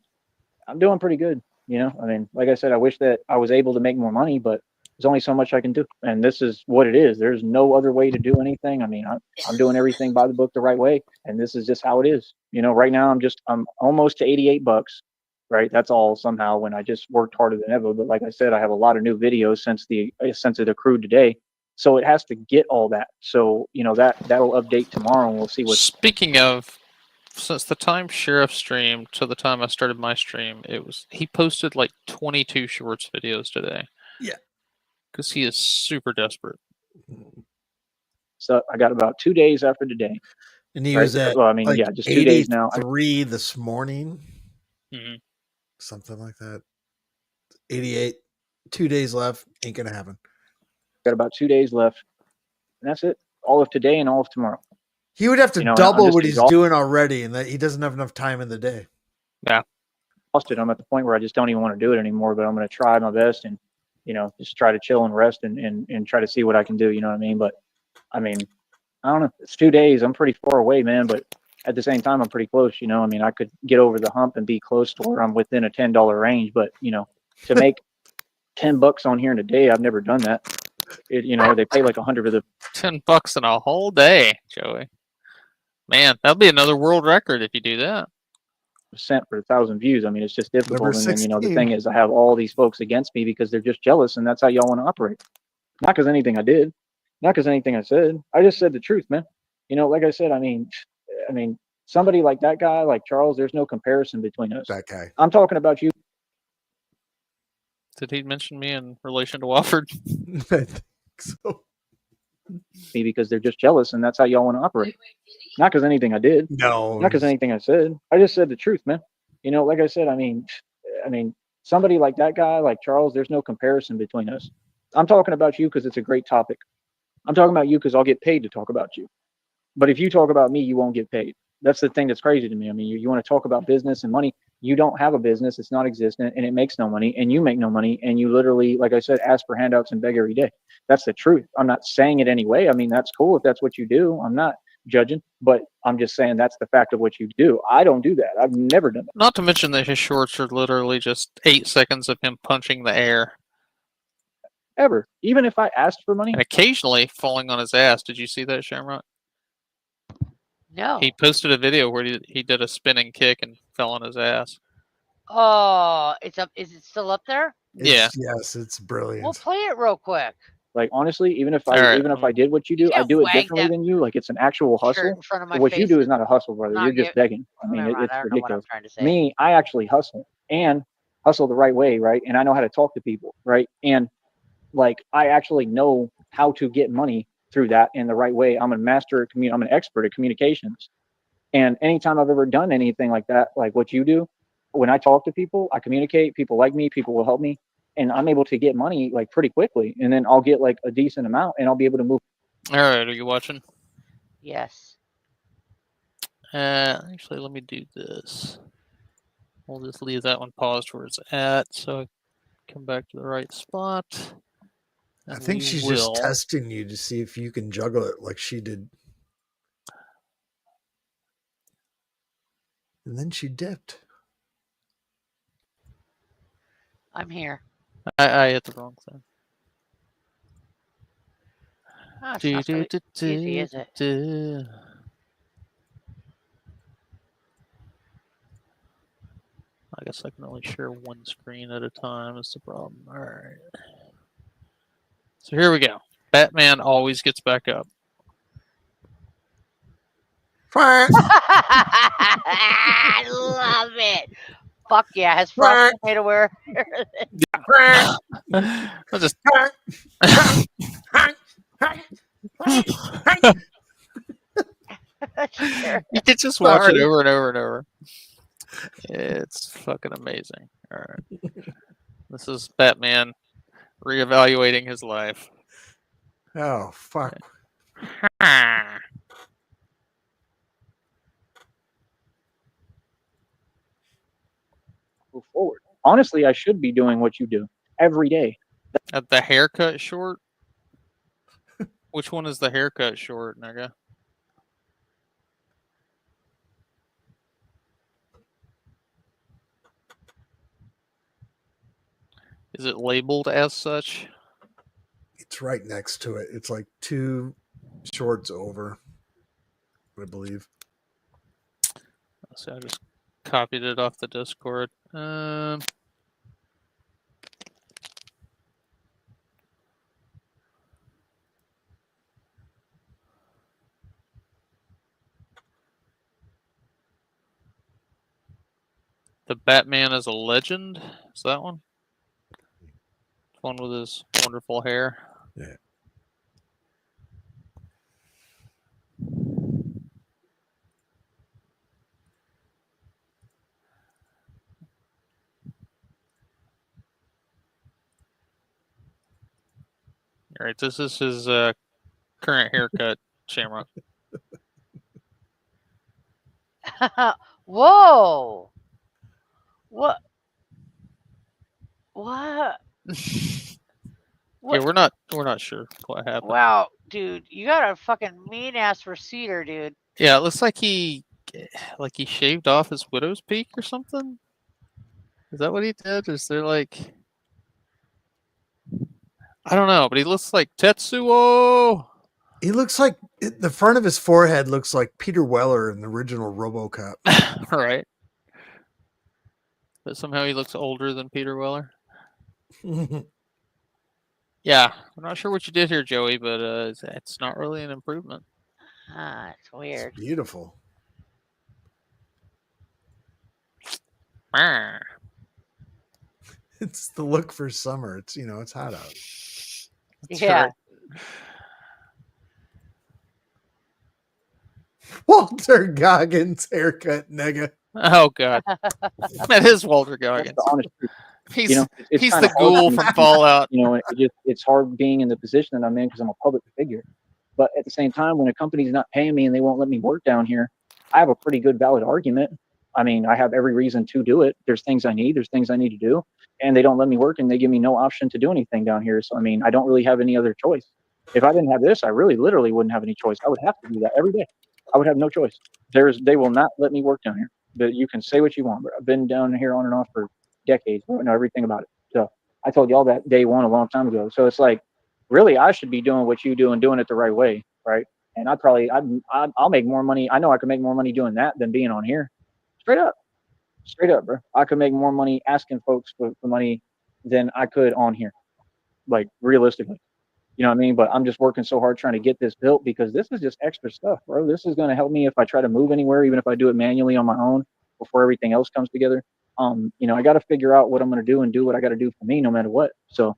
Speaker 1: I'm doing pretty good. I mean, like I said, I wish that I was able to make more money, but there's only so much I can do. And this is what it is. There's no other way to do anything. I mean, I'm doing everything by the book the right way. And this is just how it is. Right now I'm almost to $88, right? That's all somehow when I just worked harder than ever. But like I said, I have a lot of new videos since it accrued today. So it has to get all that. So, that'll update tomorrow and we'll see what's
Speaker 2: Speaking of, since the time Sheriff streamed to the time I started my stream, he posted like 22 shorts videos today.
Speaker 3: Yeah.
Speaker 2: Because he is super desperate.
Speaker 1: So I got about 2 days after today.
Speaker 3: And he
Speaker 1: right?
Speaker 3: was at
Speaker 1: Just 2 days now.
Speaker 3: 83 this morning.
Speaker 2: Mm-hmm.
Speaker 3: Something like that. 88. 2 days left. Ain't gonna happen.
Speaker 1: Got about 2 days left. And that's it. All of today and all of tomorrow.
Speaker 3: He would have to double what he's doing already, and that he doesn't have enough time in the day.
Speaker 2: Yeah.
Speaker 1: I'm at the point where I just don't even want to do it anymore, but I'm going to try my best and, just try to chill and rest and try to see what I can do. You know what I mean? But I mean, I don't know. It's 2 days. I'm pretty far away, man. But at the same time, I'm pretty close. I mean, I could get over the hump and be close to where I'm within a $10 range. But, to make $10 on here in a day, I've never done that. They pay like 100 for the
Speaker 2: $10 in a whole day, Joey. Man, that'll be another world record if you do that.
Speaker 1: % for 1,000 views. I mean, it's just difficult. And then, the thing is, I have all these folks against me because they're just jealous, and that's how y'all want to operate. Not because anything I did, not because anything I said. I just said the truth, man. Like I said, I mean, somebody like that guy, like Charles, there's no comparison between us.
Speaker 3: That guy.
Speaker 1: I'm talking about you.
Speaker 2: Did he mention me in relation to Wofford?
Speaker 3: I think so.
Speaker 1: Because they're just jealous, and that's how y'all want to operate. Not because anything I did.
Speaker 3: No.
Speaker 1: Not because anything I said. I just said the truth, man. Like I said, I mean, somebody like that guy, like Charles, there's no comparison between us. I'm talking about you because it's a great topic. I'm talking about you because I'll get paid to talk about you. But if you talk about me, you won't get paid. That's the thing that's crazy to me. I mean, you want to talk about business and money. You don't have a business. It's not existent, and it makes no money, and you make no money, and you literally, like I said, ask for handouts and beg every day. That's the truth. I'm not saying it anyway. I mean, that's cool if that's what you do. I'm not judging, but I'm just saying that's the fact of what you do. I don't do that. I've never done that.
Speaker 2: Not to mention that his shorts are literally just 8 seconds of him punching the air.
Speaker 1: Ever. Even if I asked for money.
Speaker 2: And occasionally falling on his ass. Did you see that, Shamrock?
Speaker 4: No.
Speaker 2: He posted a video where he did a spinning kick and fell on his ass.
Speaker 4: Oh, it's up. Is it still up there?
Speaker 3: Yes, it's brilliant.
Speaker 4: We'll play it real quick.
Speaker 1: Like, honestly, even if I did what you do, I do it differently than you. Like, it's an actual hustle.
Speaker 4: In front of my
Speaker 1: what
Speaker 4: face
Speaker 1: you do is not a hustle, brother.
Speaker 4: not
Speaker 1: You're just begging. I mean,
Speaker 4: Never mind,
Speaker 1: it's
Speaker 4: I don't know what I'm
Speaker 1: ridiculous.
Speaker 4: trying to say.
Speaker 1: Me, I actually hustle and hustle the right way, right? And I know how to talk to people, right? And like, I actually know how to get money through that in the right way. I'm a master at I'm an expert at communications. And anytime I've ever done anything like that, like what you do, when I talk to people, I communicate, people like me, people will help me, and I'm able to get money like pretty quickly. And then I'll get like a decent amount and I'll be able to move.
Speaker 2: All right, are you watching?
Speaker 4: Yes.
Speaker 2: Actually, let me do this. We'll just leave that one paused where it's at, so I come back to the right spot.
Speaker 3: I think she's just testing you to see if you can juggle it like she did. And then she dipped.
Speaker 4: I'm here.
Speaker 2: I hit the wrong thing.
Speaker 4: Oh, it's not so easy, is it?
Speaker 2: I guess I can only share one screen at a time is the problem. All right. So here we go. Batman always gets back up.
Speaker 4: I love it. Fuck yeah. Has Frost made aware?
Speaker 2: I'll just... You can just watch it over and over and over. It's fucking amazing. All right. This is Batman reevaluating his life.
Speaker 3: Oh, fuck.
Speaker 1: Move forward. Honestly, I should be doing what you do every day.
Speaker 2: The haircut short? Which one is the haircut short, nigga? Is it labeled as such?
Speaker 3: It's right next to it. It's like 2 shorts over, I believe.
Speaker 2: So I just copied it off the Discord. The Batman is a Legend. Is that one? One with his wonderful hair.
Speaker 3: Yeah.
Speaker 2: All right, this is his current haircut, Shamrock.
Speaker 4: Whoa. What? What?
Speaker 2: Yeah, we're not sure what happened.
Speaker 4: Wow, dude, you got a fucking mean ass receiver, dude.
Speaker 2: Yeah, it looks like he shaved off his widow's peak or something. Is that what he did? Is there like, I don't know, but he looks like Tetsuo.
Speaker 3: He looks like the front of his forehead looks like Peter Weller in the original RoboCop.
Speaker 2: Right. But somehow he looks older than Peter Weller. Yeah, I'm not sure what you did here, Joey, but it's not really an improvement.
Speaker 4: It's weird.
Speaker 3: It's beautiful. It's the look for summer. It's it's hot out.
Speaker 2: That's
Speaker 4: Yeah.
Speaker 2: right.
Speaker 3: Walter Goggins haircut, nigga.
Speaker 2: Oh God, that is Walter Goggins.
Speaker 1: That's the honest truth.
Speaker 2: He's
Speaker 1: it's
Speaker 2: he's
Speaker 1: kinda
Speaker 2: the
Speaker 1: hard
Speaker 2: ghoul
Speaker 1: for me
Speaker 2: from
Speaker 1: to-
Speaker 2: Fallout.
Speaker 1: It's hard being in the position that I'm in because I'm a public figure. But at the same time, when a company's not paying me and they won't let me work down here, I have a pretty good valid argument. I mean, I have every reason to do it. There's things I need to do, and they don't let me work and they give me no option to do anything down here. So I mean, I don't really have any other choice. If I didn't have this, I really literally wouldn't have any choice. I would have to do that every day. I would have no choice. They will not let me work down here. But you can say what you want, but I've been down here on and off for decades. I know everything about it. So I told y'all that day one a long time ago. So it's like, really, I should be doing what you do and doing it the right way, right? And I'll make more money. I know I can make more money doing that than being on here. Straight up, bro. I could make more money asking folks for money than I could on here, like realistically. You know what I mean? But I'm just working so hard trying to get this built because this is just extra stuff, bro. This is going to help me if I try to move anywhere, even if I do it manually on my own before everything else comes together. I got to figure out what I'm going to do and do what I got to do for me, no matter what. So,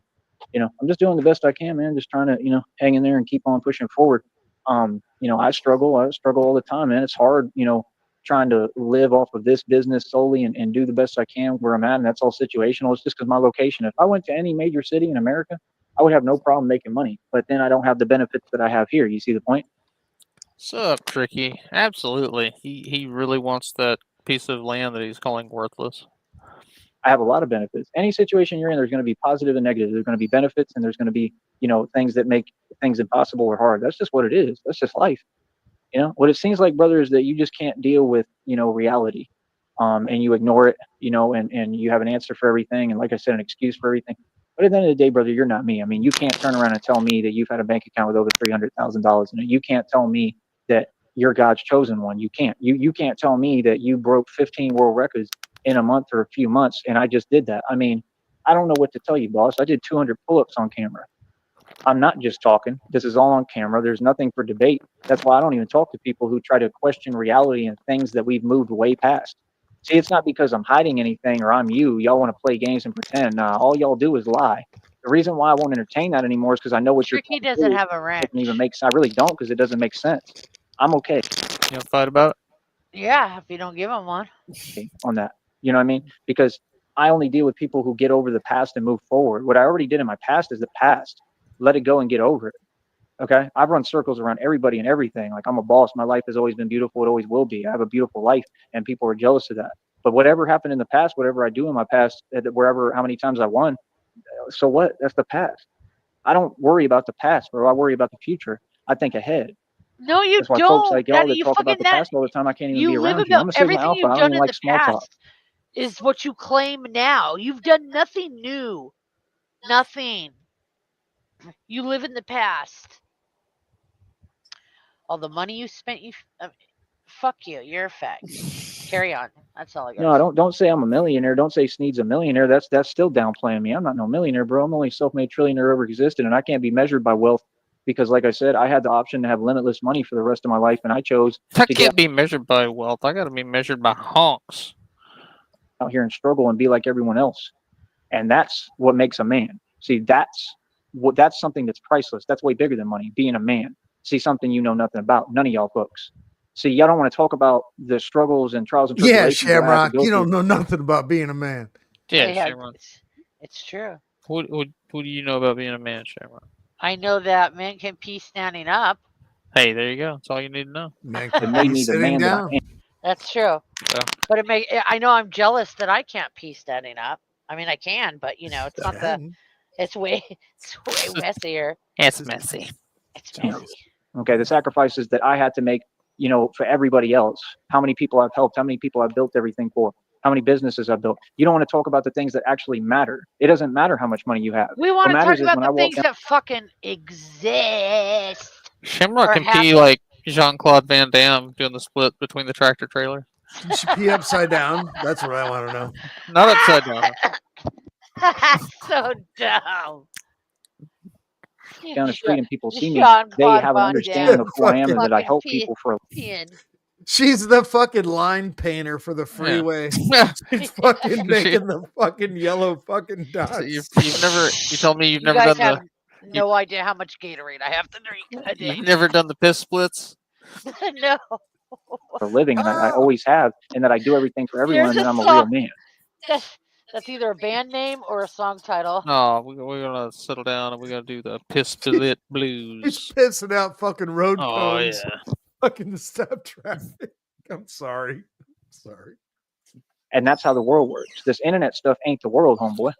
Speaker 1: I'm just doing the best I can, man. Just trying to, hang in there and keep on pushing forward. I struggle all the time, man. It's hard, trying to live off of this business solely and do the best I can where I'm at. And that's all situational. It's just because my location, if I went to any major city in America, I would have no problem making money, but then I don't have the benefits that I have here. You see the point?
Speaker 2: Sup, Tricky? Absolutely. He really wants that piece of land that he's calling worthless.
Speaker 1: I have a lot of benefits. Any situation you're in, there's going to be positive and negative. There's going to be benefits and there's going to be, things that make things impossible or hard. That's just what it is. That's just life. What it seems like, brother, is that you just can't deal with, reality. And you ignore it, and you have an answer for everything. And like I said, an excuse for everything. But at the end of the day, brother, you're not me. I mean, you can't turn around and tell me that you've had a bank account with over $300,000 in it. You can't tell me that you're God's chosen one. You can't. You can't tell me that you broke 15 world records in a month or a few months, and I just did that. I mean, I don't know what to tell you, boss. I did 200 pull-ups on camera. I'm not just talking. This is all on camera. There's nothing for debate. That's why I don't even talk to people who try to question reality and things that we've moved way past. See, it's not because I'm hiding anything or I'm you. Y'all want to play games and pretend. Nah, all y'all do is lie. The reason why I won't entertain that anymore is because I know what
Speaker 4: Tricky
Speaker 1: you're
Speaker 4: doesn't have a wrench.
Speaker 1: doesn't even make sense. I really don't because it doesn't make sense. I'm okay.
Speaker 2: You want to fight about it?
Speaker 4: Yeah, if you don't give him one.
Speaker 1: On that. You know what I mean? Because I only deal with people who get over the past and move forward. What I already did in my past is the past. Let it go and get over it. Okay. I've run circles around everybody and everything. Like, I'm a boss. My life has always been beautiful. It always will be. I have a beautiful life and people are jealous of that. But whatever happened in the past, whatever I do in my past, wherever, how many times I won, so what? That's the past. I don't worry about the past, bro. I worry about the future. I think ahead.
Speaker 4: No, you
Speaker 1: That's why
Speaker 4: don't.
Speaker 1: folks like y'all
Speaker 4: Daddy,
Speaker 1: that
Speaker 4: you
Speaker 1: talk about
Speaker 4: fucking
Speaker 1: the past all the time, I can't even be
Speaker 4: you live
Speaker 1: around you. I'm
Speaker 4: about
Speaker 1: a Sigma
Speaker 4: everything
Speaker 1: Alpha.
Speaker 4: you've
Speaker 1: I don't
Speaker 4: done
Speaker 1: even
Speaker 4: in
Speaker 1: like
Speaker 4: the
Speaker 1: small talk.
Speaker 4: past is what you claim now. You've done nothing new. Nothing. You live in the past. All the money you spent, fuck you. You're a fag. Carry on. That's all I got.
Speaker 1: No, don't say I'm a millionaire. Don't say Sneed's a millionaire. That's still downplaying me. I'm not no millionaire, bro. I'm only self-made trillionaire ever existed, and I can't be measured by wealth because, like I said, I had the option to have limitless money for the rest of my life, and I chose
Speaker 2: I
Speaker 1: to
Speaker 2: can't be measured by wealth. I got to be measured by honks.
Speaker 1: out here and struggle and be like everyone else, and that's what makes a man. See, that's something that's priceless. That's way bigger than money. Being a man. See, something you know nothing about. None of y'all folks. See, y'all don't want to talk about the struggles and trials and
Speaker 3: Yeah,
Speaker 1: tribulations that I have to
Speaker 3: Shamrock,
Speaker 1: go
Speaker 3: you don't
Speaker 1: through.
Speaker 3: know nothing about being a man.
Speaker 2: Yeah,
Speaker 4: Yeah,
Speaker 2: Shamrock.
Speaker 4: it's true.
Speaker 2: What do you know about being a man, Shamrock?
Speaker 4: I know that men can pee standing up.
Speaker 2: Hey, there you go. That's all you need to know.
Speaker 3: Man
Speaker 1: It
Speaker 3: can
Speaker 1: made
Speaker 3: be
Speaker 1: me the
Speaker 3: sitting
Speaker 1: man that I
Speaker 3: down.
Speaker 1: am.
Speaker 4: That's true.
Speaker 2: Yeah.
Speaker 4: But I know I'm jealous that I can't pee standing up. I mean, I can, but you know, it's not the. It's way messier.
Speaker 2: It's messy.
Speaker 4: It's
Speaker 1: You know,
Speaker 4: messy.
Speaker 1: okay, the sacrifices that I had to make, you know, for everybody else. How many people I've helped? How many people I've built everything for? How many businesses I've built? You don't want to talk about the things that actually matter. It doesn't matter how much money you have.
Speaker 4: We
Speaker 1: What
Speaker 4: want to talk
Speaker 1: matters is
Speaker 4: about
Speaker 1: when
Speaker 4: the
Speaker 1: I walk
Speaker 4: things
Speaker 1: down.
Speaker 4: that fucking exist.
Speaker 2: Shamrock
Speaker 4: Or
Speaker 2: can pee
Speaker 4: happen.
Speaker 2: like Jean-Claude Van Damme doing the split between the tractor trailer.
Speaker 3: You should pee upside down. That's what I want to know.
Speaker 2: Not upside down.
Speaker 4: That's so dumb.
Speaker 1: Down the street and people see me,
Speaker 4: Jean-Claude
Speaker 1: they have an
Speaker 4: Van
Speaker 1: understanding
Speaker 4: Damme
Speaker 1: of who I am and that I
Speaker 4: fucking
Speaker 1: help people for.
Speaker 4: peeing.
Speaker 3: She's the fucking line painter for the freeway. She's fucking making the fucking yellow fucking dots.
Speaker 2: So you told me you've
Speaker 4: You
Speaker 2: never
Speaker 4: guys
Speaker 2: done
Speaker 4: have no idea how much Gatorade I have to drink a day.
Speaker 2: you've never done the piss splits.
Speaker 4: No.
Speaker 1: For a living, and I always have, and that I do everything for everyone, and
Speaker 4: There's
Speaker 1: that
Speaker 4: a
Speaker 1: I'm a real
Speaker 4: song.
Speaker 1: man.
Speaker 4: That's either a band name or a song title.
Speaker 2: No, we're gonna settle down and we're gonna do the piss split
Speaker 3: He's
Speaker 2: blues.
Speaker 3: pissing out fucking road
Speaker 2: Oh
Speaker 3: cones.
Speaker 2: yeah.
Speaker 3: Fucking to stop traffic. I'm sorry.
Speaker 1: And that's how the world works. This internet stuff ain't the world, homeboy.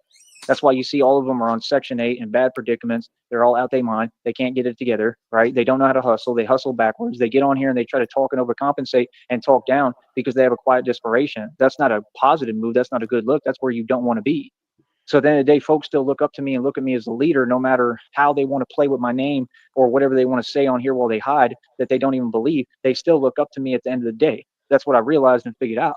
Speaker 1: That's why you see all of them are on Section 8 in bad predicaments. They're all out their mind. They can't get it together, right? They don't know how to hustle. They hustle backwards. They get on here and they try to talk and overcompensate and talk down because they have a quiet desperation. That's not a positive move. That's not a good look. That's where you don't want to be. So at the end of the day, folks still look up to me and look at me as a leader, no matter how they want to play with my name or whatever they want to say on here while they hide that they don't even believe. They still look up to me at the end of the day. That's what I realized and figured out.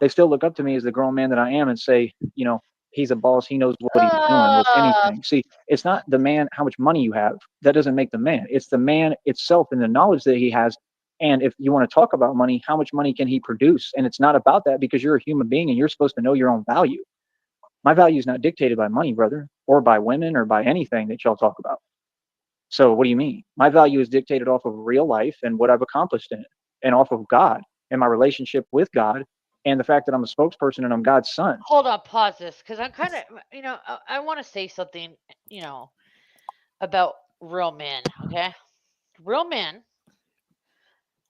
Speaker 1: They still look up to me as the grown man that I am and say, you know, he's a boss. He knows what he's doing with anything. See, it's not the man, how much money you have. That doesn't make the man. It's the man itself and the knowledge that he has. And if you want to talk about money, how much money can he produce? And it's not about that because you're a human being and you're supposed to know your own value. My value is not dictated by money, brother, or by women or by anything that y'all talk about. So what do you mean? My value is dictated off of real life and what I've accomplished in it and off of God and my relationship with God and the fact that I'm a spokesperson and I'm God's son.
Speaker 4: Hold on, pause this, because I'm kind of, you know, I want to say something, you know, about real men, okay? Real men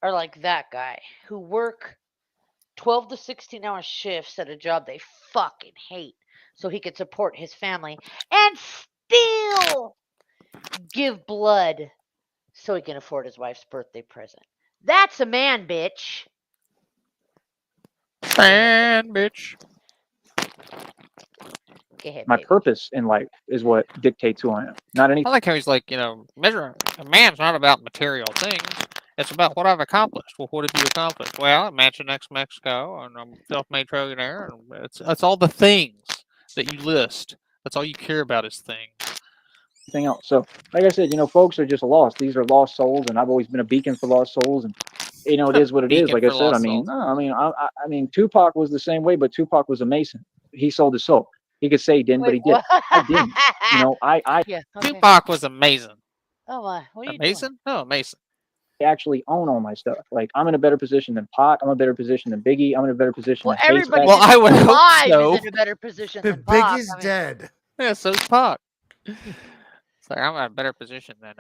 Speaker 4: are like that guy who work 12 to 16-hour shifts at a job they fucking hate so he could support his family and still give blood so he can afford his wife's birthday present. That's a man, bitch.
Speaker 2: Man, bitch.
Speaker 4: Go ahead,
Speaker 1: My
Speaker 4: baby.
Speaker 1: purpose in life is what dictates who I am, not
Speaker 2: I
Speaker 1: anything.
Speaker 2: like how he's like, measure a man's not about material things. It's about what I've accomplished. Well, what have you accomplished? Well, I mansion next Mexico, and I'm self-made trillionaire, and it's all the things that you list. That's all you care about is things.
Speaker 1: Anything else. So, like I said, you know, folks are just lost. These are lost souls, and I've always been a beacon for lost souls. And you know, it is what it is.
Speaker 2: Beacon
Speaker 1: Like I
Speaker 2: for
Speaker 1: said, I
Speaker 2: lost
Speaker 1: mean,
Speaker 2: souls.
Speaker 1: no, I mean, Tupac was the same way, but Tupac was a Mason. He sold his soul. He could say he didn't, but he did. I didn't. You know, I
Speaker 4: Yeah, okay.
Speaker 2: Tupac was amazing.
Speaker 4: Oh my, what are
Speaker 2: A
Speaker 4: you doing?
Speaker 2: Mason? No, a Mason.
Speaker 1: actually own all my stuff. Like I'm in a better position than Pac. I'm in a better position than Biggie. I'm in a better position
Speaker 4: Well,
Speaker 1: than
Speaker 4: everybody
Speaker 1: Haystack.
Speaker 2: Well, I would hope
Speaker 4: alive
Speaker 2: so.
Speaker 4: is in a better position
Speaker 3: The
Speaker 4: than Pac.
Speaker 3: Biggie's dead.
Speaker 2: Yeah, so's Pac. It's like I'm in a better position than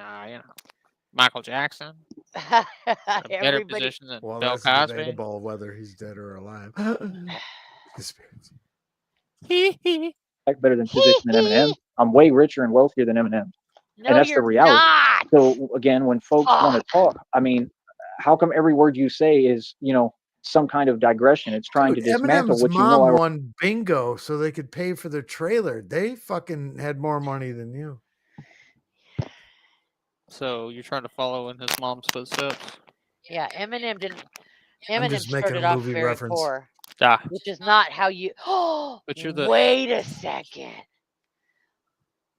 Speaker 2: Michael Jackson. A better
Speaker 4: Everybody.
Speaker 2: position than
Speaker 3: Well,
Speaker 2: Bill
Speaker 3: that's
Speaker 2: Cosby.
Speaker 3: debatable whether he's dead or alive. Conspiracy.
Speaker 1: Better than position than Eminem. I'm way richer and wealthier than Eminem.
Speaker 4: No,
Speaker 1: And that's the
Speaker 4: you're
Speaker 1: reality.
Speaker 4: not.
Speaker 1: So again, when folks want to talk, I mean, how come every word you say is, you know, some kind of digression? It's trying
Speaker 3: Dude,
Speaker 1: to dismantle
Speaker 3: Eminem's
Speaker 1: what you
Speaker 3: mom
Speaker 1: know.
Speaker 3: won bingo so they could pay for their trailer. They fucking had more money than you.
Speaker 2: So you're trying to follow in his mom's footsteps?
Speaker 4: Yeah, Eminem didn't.
Speaker 3: I'm
Speaker 4: Eminem
Speaker 3: just making
Speaker 4: started
Speaker 3: a
Speaker 4: off
Speaker 3: movie
Speaker 4: very
Speaker 3: reference.
Speaker 4: poor. which is not how you. Oh,
Speaker 2: But you're the
Speaker 4: wait a second.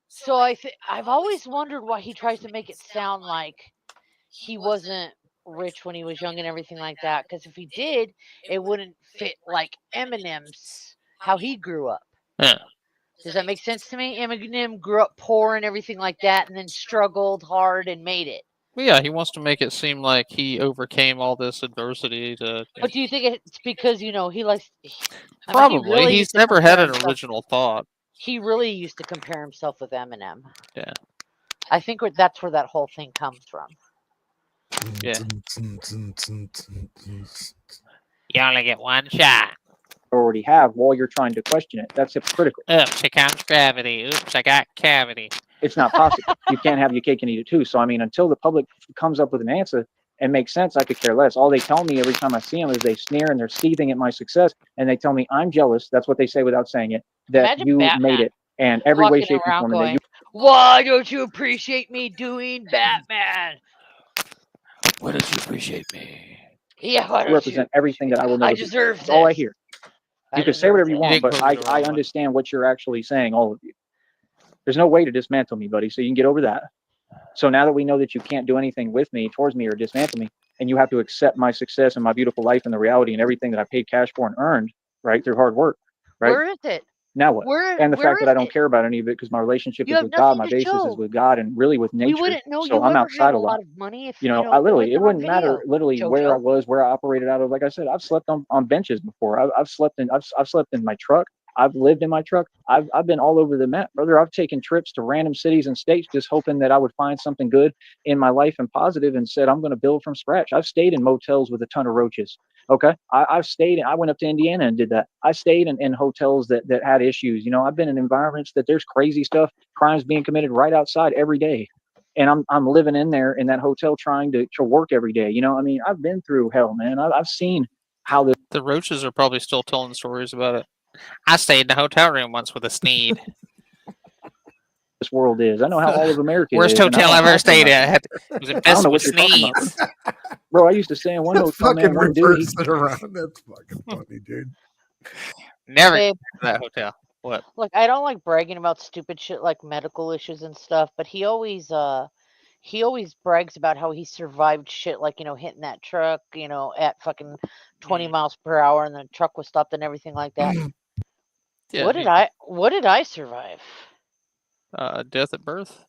Speaker 4: So I've always wondered why he tries to make it sound like he wasn't rich when he was young and everything like that. Because if he did, it wouldn't fit like Eminem's how he grew up.
Speaker 2: yeah.
Speaker 4: Does that make sense to me? Eminem grew up poor and everything like that, and then struggled hard and made it.
Speaker 2: Well, yeah, he wants to make it seem like he overcame all this adversity to.
Speaker 4: But do you think it's because he likes?
Speaker 2: Probably. He's never had an original thought.
Speaker 4: He really used to compare himself with Eminem.
Speaker 2: Yeah.
Speaker 4: I think that's where that whole thing comes from.
Speaker 2: Yeah. You only get one shot.
Speaker 1: Already have while you're trying to question it. That's hypocritical.
Speaker 2: Oops, here comes gravity. Oops, I got cavity.
Speaker 1: It's not possible. You can't have your cake and eat it too. So I mean, until the public comes up with an answer and makes sense, I could care less. All they tell me every time I see them is they sneer and they're seething at my success, and they tell me I'm jealous. That's what they say without saying it. That
Speaker 4: Imagine
Speaker 1: you
Speaker 4: Batman
Speaker 1: made it, and every way,
Speaker 4: walking
Speaker 1: shape, and
Speaker 4: around
Speaker 1: form. And
Speaker 4: going, "Why don't you appreciate me doing Batman?
Speaker 2: Why don't you appreciate me?
Speaker 4: Yeah, why
Speaker 1: you
Speaker 4: don't
Speaker 1: represent everything that I will never
Speaker 4: I
Speaker 1: do.
Speaker 4: deserve
Speaker 1: That's all I
Speaker 4: this.
Speaker 1: hear.
Speaker 4: I
Speaker 1: You can say
Speaker 4: deserve
Speaker 1: whatever you
Speaker 4: this."
Speaker 1: want,
Speaker 2: think
Speaker 1: but
Speaker 2: Cody's the wrong
Speaker 1: I
Speaker 2: one.
Speaker 1: understand what you're actually saying, all of you. There's no way to dismantle me, buddy. So you can get over that. So now that we know that you can't do anything with me, towards me, or dismantle me, and you have to accept my success and my beautiful life and the reality and everything that I paid cash for and earned, right, through hard work, right?
Speaker 4: Where is it?
Speaker 1: Now what? And the fact that I don't care about any of it because my relationship
Speaker 4: You
Speaker 1: is
Speaker 4: have
Speaker 1: with God,
Speaker 4: nothing
Speaker 1: my
Speaker 4: to
Speaker 1: basis
Speaker 4: show.
Speaker 1: is with God, and really with
Speaker 4: We
Speaker 1: nature.
Speaker 4: wouldn't know
Speaker 1: So
Speaker 4: you
Speaker 1: I'm
Speaker 4: ever
Speaker 1: outside
Speaker 4: had
Speaker 1: a
Speaker 4: a
Speaker 1: lot.
Speaker 4: lot of money if
Speaker 1: You know, I literally, it
Speaker 4: wasn't on
Speaker 1: wouldn't matter
Speaker 4: video,
Speaker 1: literally where I
Speaker 4: JoJo.
Speaker 1: was, where I operated out of. Like I said, I've slept on benches before. I've slept in my truck. I've lived in my truck. I've been all over the map, brother. I've taken trips to random cities and states just hoping that I would find something good in my life and positive, and said I'm going to build from scratch. I've stayed in motels with a ton of roaches. Okay, I've stayed. I went up to Indiana and did that. I stayed in hotels that had issues. You know, I've been in environments that there's crazy stuff, crimes being committed right outside every day, and I'm living in there in that hotel trying to work every day. You know, I mean, I've been through hell, man. I've seen how
Speaker 2: The roaches are probably still telling stories about it. I stayed in a hotel room once with a sneed.
Speaker 1: this world is. I know how all of America
Speaker 2: Worst
Speaker 1: is. and I
Speaker 2: hotel
Speaker 1: don't
Speaker 2: I ever
Speaker 1: talk
Speaker 2: stayed
Speaker 1: about it.
Speaker 2: at. It was
Speaker 1: I don't
Speaker 2: infested
Speaker 1: know
Speaker 2: with
Speaker 1: what you're talking about,
Speaker 2: sneeds.
Speaker 1: bro. I used to stay in one hotel, man.
Speaker 3: Fucking
Speaker 1: One dude,
Speaker 3: reverse it around. That's fucking funny, dude.
Speaker 2: Never
Speaker 4: Babe,
Speaker 2: to that hotel. What?
Speaker 4: look, I don't like bragging about stupid shit like medical issues and stuff, but he always brags about how he survived shit like, hitting that truck, at fucking 20 miles per hour, and the truck was stopped and everything like that.
Speaker 2: Yeah,
Speaker 4: What did I survive?
Speaker 2: death at birth.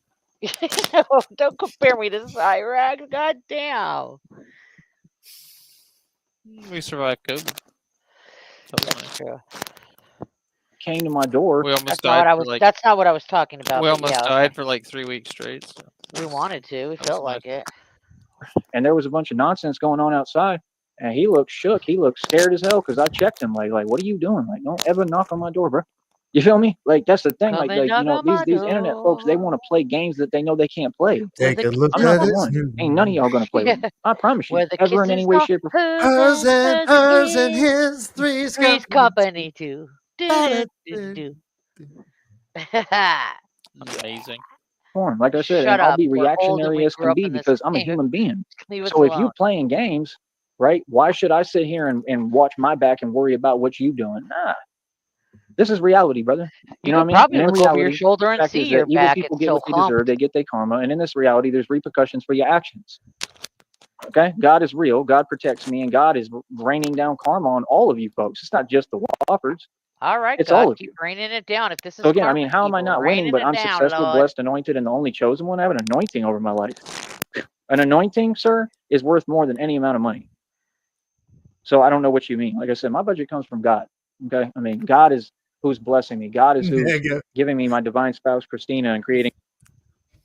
Speaker 4: No, don't compare me to Cyrax. God damn.
Speaker 2: We survived COVID. That was nice.
Speaker 4: True.
Speaker 1: came to my door.
Speaker 2: We almost
Speaker 4: That's
Speaker 2: died.
Speaker 4: That's not what I was talking about.
Speaker 2: We
Speaker 4: but
Speaker 2: almost
Speaker 4: yeah,
Speaker 2: died for like 3 weeks straight. So.
Speaker 4: we wanted to. We
Speaker 2: That
Speaker 4: felt
Speaker 2: was
Speaker 4: like it.
Speaker 1: And there was a bunch of nonsense going on outside. And he looked shook. He looked scared as hell because I checked him like, what are you doing? Like, don't ever knock on my door, bro. You feel me? Like, that's the thing.
Speaker 4: Come
Speaker 1: Like
Speaker 4: and
Speaker 1: you
Speaker 4: knock
Speaker 1: know,
Speaker 4: on my
Speaker 1: these internet folks, they want to play games that they know they can't play.
Speaker 3: Take a look
Speaker 1: I'm not
Speaker 3: at
Speaker 1: the
Speaker 3: this.
Speaker 1: one. Ain't none of y'all gonna play with me. I promise you.
Speaker 4: Where the
Speaker 1: Ever in any way, shape, or form.
Speaker 3: Hers and his three's
Speaker 4: Three's company too.
Speaker 3: Ba-da-da.
Speaker 4: Do.
Speaker 2: Amazing.
Speaker 1: Like I said,
Speaker 4: Shut
Speaker 1: and I'll
Speaker 4: up.
Speaker 1: be
Speaker 4: We're old and
Speaker 1: reactionary
Speaker 4: we
Speaker 1: as
Speaker 4: grew
Speaker 1: can
Speaker 4: up
Speaker 1: be
Speaker 4: in this
Speaker 1: because I'm a
Speaker 4: game.
Speaker 1: human being.
Speaker 4: Leave us
Speaker 1: So if
Speaker 4: alone.
Speaker 1: you playing games, right, why should I sit here and watch my back and worry about what you doing? Nah. This is reality, brother. You know what I mean?
Speaker 4: Probably
Speaker 1: And in
Speaker 4: look over your
Speaker 1: reality,
Speaker 4: shoulder
Speaker 1: the
Speaker 4: and
Speaker 1: fact
Speaker 4: see
Speaker 1: is
Speaker 4: your
Speaker 1: that evil
Speaker 4: back.
Speaker 1: people
Speaker 4: It's
Speaker 1: get
Speaker 4: so
Speaker 1: what they deserve. They get their karma. And in this reality, there's repercussions for your actions. Okay? God is real. God protects me. And God is raining down karma on all of you folks. It's not just the Whoppers.
Speaker 4: All right,
Speaker 1: It's
Speaker 4: God,
Speaker 1: all of
Speaker 4: keep
Speaker 1: you.
Speaker 4: raining it down. If this is
Speaker 1: So again, I
Speaker 4: karma,
Speaker 1: mean, how am I
Speaker 4: keep
Speaker 1: not winning?
Speaker 4: raining
Speaker 1: But
Speaker 4: it
Speaker 1: I'm
Speaker 4: down,
Speaker 1: successful,
Speaker 4: Lord.
Speaker 1: blessed, anointed, and the only chosen one. I have an anointing over my life. An anointing, sir, is worth more than any amount of money. So I don't know what you mean. Like I said, my budget comes from God. Okay? I mean, God is who's blessing me. God is who's giving me my divine spouse, Christina, and creating.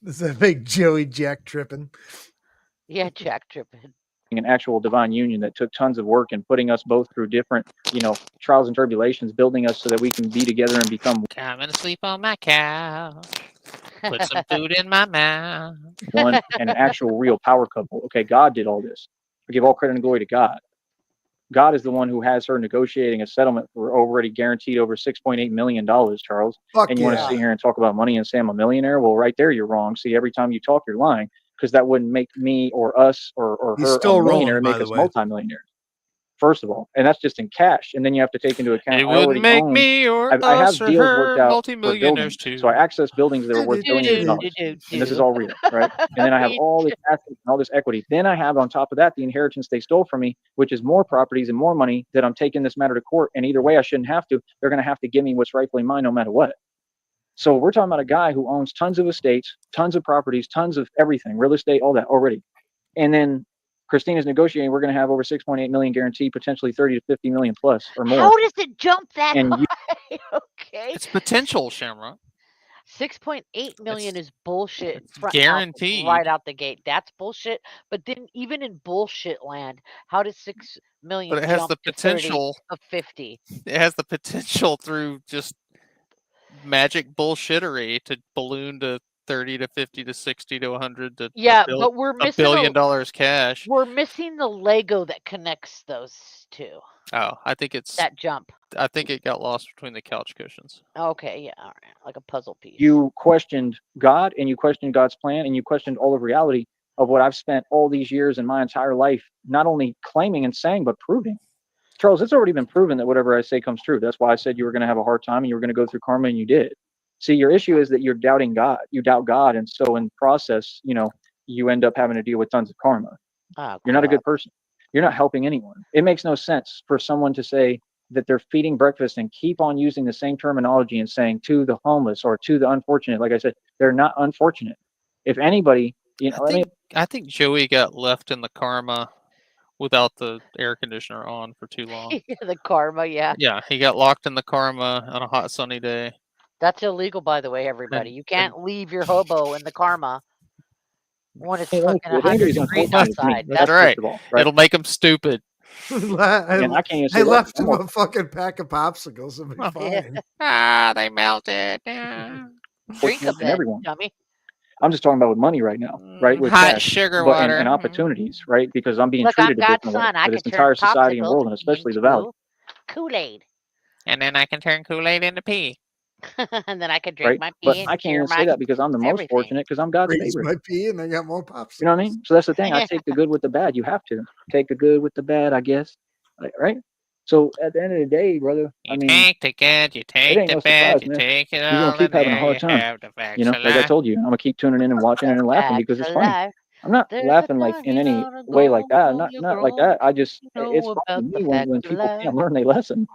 Speaker 3: This is a big Joey Jack tripping.
Speaker 4: Yeah, Jack tripping.
Speaker 1: An actual divine union that took tons of work and putting us both through different, trials and tribulations, building us so that we can be together and become
Speaker 2: Come and sleep on my couch. Put some food in my mouth.
Speaker 1: one and an actual real power couple. Okay, God did all this. I give all credit and glory to God. God is the one who has her negotiating a settlement for already guaranteed over $6.8 million, Charles.
Speaker 3: Fuck
Speaker 1: And you want to sit here and talk about money and say I'm a millionaire? Well, right there, you're wrong. See, every time you talk, you're lying, because that wouldn't make me or us or
Speaker 3: He's
Speaker 1: her
Speaker 3: still
Speaker 1: a millionaire,
Speaker 3: rolling, by
Speaker 1: make
Speaker 3: the
Speaker 1: us
Speaker 3: way.
Speaker 1: multimillionaires. first of all, and that's just in cash. And then you have to take into account
Speaker 2: It
Speaker 1: I
Speaker 2: wouldn't
Speaker 1: already
Speaker 2: make
Speaker 1: own.
Speaker 2: me or
Speaker 1: I have
Speaker 2: us or
Speaker 1: deals worked
Speaker 2: her
Speaker 1: out for
Speaker 2: multimillionaires
Speaker 1: buildings,
Speaker 2: too.
Speaker 1: so I access buildings that are worth billions of dollars, and this is all real, right? And then I have all this assets and all this equity. Then I have on top of that the inheritance they stole from me, which is more properties and more money that I'm taking this matter to court. And either way, I shouldn't have to. They're going to have to give me what's rightfully mine, no matter what. So we're talking about a guy who owns tons of estates, tons of properties, tons of everything, real estate, all that already. And then Christina's negotiating. We're going to have over 6.8 million guaranteed, potentially 30 to 50 million plus or more.
Speaker 4: How does it jump that
Speaker 1: And you-
Speaker 4: high? Okay.
Speaker 2: It's potential, Shamrock.
Speaker 4: 6.8 million is bullshit.
Speaker 2: It's
Speaker 4: guaranteed
Speaker 2: guaranteed.
Speaker 4: right out the gate. That's bullshit. But then even in bullshit land, how does 6 million
Speaker 2: But it has
Speaker 4: jump
Speaker 2: the
Speaker 4: to 30
Speaker 2: potential.
Speaker 4: of 50?
Speaker 2: It has the potential through just magic bullshittery to balloon to 30 to 50 to 60 to 100 to
Speaker 4: Yeah,
Speaker 2: $1
Speaker 4: but we're missing
Speaker 2: billion cash.
Speaker 4: we're missing the Lego that connects those two.
Speaker 2: Oh, I think it's.
Speaker 4: That jump.
Speaker 2: I think it got lost between the couch cushions.
Speaker 4: Okay, yeah, all right, like a puzzle piece.
Speaker 1: you questioned God, and you questioned God's plan, and you questioned all of reality of what I've spent all these years in my entire life, not only claiming and saying, but proving. Charles, it's already been proven that whatever I say comes true. That's why I said you were going to have a hard time and you were going to go through karma, and you did. See, your issue is that you're doubting God. You doubt God, and so in process, you end up having to deal with tons of karma.
Speaker 4: Oh,
Speaker 1: You're not a
Speaker 4: crap.
Speaker 1: good person. You're not helping anyone. It makes no sense for someone to say that they're feeding breakfast and keep on using the same terminology and saying to the homeless or to the unfortunate. Like I said, they're not unfortunate. If anybody,
Speaker 2: I think Joey got left in the karma without the air conditioner on for too long.
Speaker 4: Yeah, the karma, yeah.
Speaker 2: Yeah, he got locked in the karma on a hot sunny day.
Speaker 4: That's illegal, by the way, everybody. You can't leave your hobo in the karma when it's fucking
Speaker 1: if
Speaker 4: 100
Speaker 1: anybody's
Speaker 4: degrees
Speaker 1: unfortunate, it's me.
Speaker 4: outside.
Speaker 2: That's right.
Speaker 1: First of all, right?
Speaker 2: It'll make him stupid.
Speaker 1: And I can't even say
Speaker 3: I
Speaker 1: that.
Speaker 3: left
Speaker 1: I'm
Speaker 3: him
Speaker 1: more-
Speaker 3: a fucking pack of popsicles. It'll be
Speaker 2: Oh,
Speaker 3: fine.
Speaker 2: Ah, they melted. Yeah.
Speaker 4: Drink a
Speaker 1: than
Speaker 4: bit,
Speaker 1: everyone.
Speaker 4: dummy.
Speaker 1: I'm just talking about with money right now, right? With
Speaker 2: Hot
Speaker 1: cash,
Speaker 2: sugar
Speaker 1: but
Speaker 2: water.
Speaker 1: and opportunities, right? Because I'm being
Speaker 4: Look, I'm
Speaker 1: treated a
Speaker 4: God's
Speaker 1: different way
Speaker 4: son. I
Speaker 1: by
Speaker 4: can
Speaker 1: this
Speaker 4: turn
Speaker 1: entire society and
Speaker 4: popsicles
Speaker 1: world, and especially the valley,
Speaker 4: into Kool-Aid.
Speaker 2: And then I can turn Kool-Aid into pee.
Speaker 4: And then I could drink
Speaker 1: right?
Speaker 4: my pee
Speaker 1: But
Speaker 4: and
Speaker 1: I can't
Speaker 4: cure
Speaker 1: even say
Speaker 4: my
Speaker 1: that because I'm the most
Speaker 4: everything.
Speaker 1: fortunate because I'm God's
Speaker 3: Raised
Speaker 1: favorite.
Speaker 3: my pee and I got more popsicles.
Speaker 1: You know what I mean? So that's the thing. I take the good with the bad. You have to take the good with the bad, I guess. Right? So at the end of the day, brother,
Speaker 2: You
Speaker 1: I mean,
Speaker 2: take the good, you take
Speaker 1: ain't
Speaker 2: the
Speaker 1: no
Speaker 2: bad,
Speaker 1: surprise,
Speaker 2: you
Speaker 1: man.
Speaker 2: take it
Speaker 1: You're gonna
Speaker 2: all,
Speaker 1: keep
Speaker 2: and
Speaker 1: having a
Speaker 2: there
Speaker 1: hard
Speaker 2: you
Speaker 1: time.
Speaker 2: have the facts
Speaker 1: like I
Speaker 2: alive.
Speaker 1: told you, I'm gonna keep tuning in and watching it and laughing because it's funny.
Speaker 4: alive.
Speaker 1: I'm not
Speaker 4: There's a
Speaker 1: laughing like
Speaker 4: time
Speaker 1: in
Speaker 4: you
Speaker 1: any
Speaker 4: gotta
Speaker 1: way like
Speaker 4: go,
Speaker 1: that.
Speaker 4: you
Speaker 1: Not like
Speaker 4: grow,
Speaker 1: that. I just
Speaker 4: you know
Speaker 1: it's funny
Speaker 4: about
Speaker 1: to
Speaker 4: the
Speaker 1: me
Speaker 4: facts
Speaker 1: when
Speaker 4: of
Speaker 1: people
Speaker 4: life.
Speaker 1: can't learn their lesson.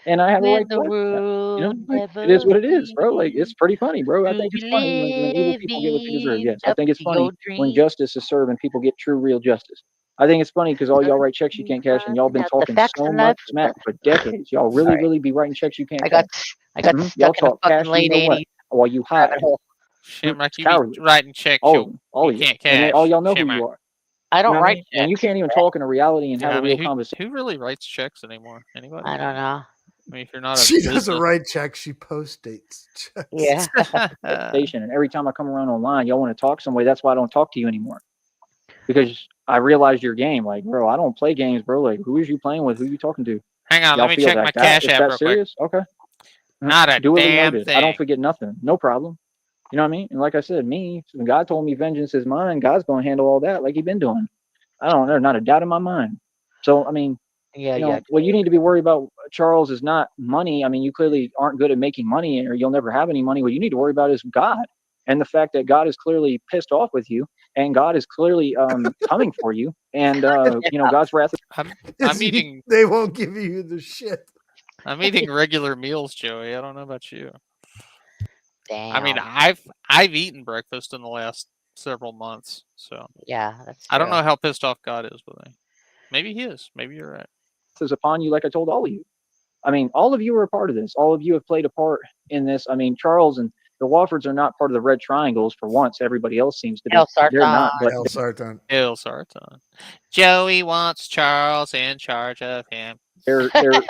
Speaker 1: And I have a
Speaker 4: When
Speaker 1: right
Speaker 4: the
Speaker 1: to laugh at that.
Speaker 4: world
Speaker 1: Like,
Speaker 4: never
Speaker 1: it is what it is, bro. Like it's
Speaker 4: seems
Speaker 1: pretty funny, bro. I
Speaker 4: to
Speaker 1: think
Speaker 4: be
Speaker 1: it's funny when evil people get what you deserve. Yes, I
Speaker 4: living
Speaker 1: think it's
Speaker 4: up to
Speaker 1: funny
Speaker 4: your
Speaker 1: when
Speaker 4: dreams.
Speaker 1: justice is served and people get true, real justice. I think it's funny because all y'all write checks you can't cash, and y'all been
Speaker 4: Out the
Speaker 1: talking
Speaker 4: facts
Speaker 1: so
Speaker 4: of
Speaker 1: much
Speaker 4: life.
Speaker 1: smack for decades. Y'all really,
Speaker 4: Sorry.
Speaker 1: really be writing checks you can't
Speaker 4: I
Speaker 1: cash.
Speaker 4: got
Speaker 1: Y'all
Speaker 4: stuck in a
Speaker 1: talk
Speaker 4: fucking
Speaker 1: cash, you
Speaker 4: late
Speaker 1: know what?
Speaker 4: 80s
Speaker 1: While you hide.
Speaker 4: rabbit hole.
Speaker 2: Shamrock,
Speaker 1: It's
Speaker 2: you be
Speaker 1: cowardly.
Speaker 2: writing checks
Speaker 1: All
Speaker 2: you,
Speaker 1: of them, all
Speaker 2: you
Speaker 1: of you,
Speaker 2: can't
Speaker 1: and
Speaker 2: cash.
Speaker 1: all y'all know who
Speaker 2: Shamrock.
Speaker 1: you are.
Speaker 4: I don't
Speaker 1: You know what I
Speaker 4: write
Speaker 1: mean? And you
Speaker 4: checks.
Speaker 1: can't even talk in a reality and
Speaker 2: Yeah,
Speaker 1: have
Speaker 2: I
Speaker 1: a
Speaker 2: mean,
Speaker 1: real conversation.
Speaker 2: who really writes checks anymore? Anybody?
Speaker 4: I don't know.
Speaker 2: I mean, if you're not a
Speaker 3: She doesn't
Speaker 2: business-
Speaker 3: write checks. She post dates checks.
Speaker 4: Yeah.
Speaker 1: And every time I come around online, y'all want to talk some way. That's why I don't talk to you anymore. Because I realized your game. Like, bro, I don't play games, bro. Like, who is you playing with? Who you talking to?
Speaker 2: Hang on,
Speaker 1: Y'all
Speaker 2: let me
Speaker 1: feel
Speaker 2: check
Speaker 1: like
Speaker 2: my
Speaker 1: that?
Speaker 2: cash
Speaker 1: It's
Speaker 2: app
Speaker 1: that
Speaker 2: real quick.
Speaker 1: serious? Okay.
Speaker 2: Not a
Speaker 1: Duly
Speaker 2: damn
Speaker 1: noted.
Speaker 2: thing.
Speaker 1: I don't forget nothing. No problem. You know what I mean? And like I said, when God told me vengeance is mine, God's going to handle all that like he been doing. There's not a doubt in my mind. So, I mean,
Speaker 4: Yeah.
Speaker 1: what you need to be worried about, Charles, is not money. I mean, you clearly aren't good at making money or you'll never have any money. What you need to worry about is God and the fact that God is clearly pissed off with you and God is clearly coming for you. And, God's wrath.
Speaker 2: I'm eating.
Speaker 3: They won't give you the shit.
Speaker 2: I'm eating regular meals, Joey. I don't know about you.
Speaker 4: Damn.
Speaker 2: I mean, I've eaten breakfast in the last several months, so
Speaker 4: yeah, that's
Speaker 2: I don't
Speaker 4: true.
Speaker 2: know how pissed off God is with me. Maybe he is. Maybe you're right.
Speaker 1: Is upon you, like I told all of you. I mean, all of you are a part of this. All of you have played a part in this. I mean, Charles and the Woffords are not part of the Red Triangles for once. Everybody else seems to be.
Speaker 4: El Sartan.
Speaker 1: They're not, but
Speaker 3: El Sartan.
Speaker 2: El Sartan. Joey wants Charles in charge of him.
Speaker 1: they're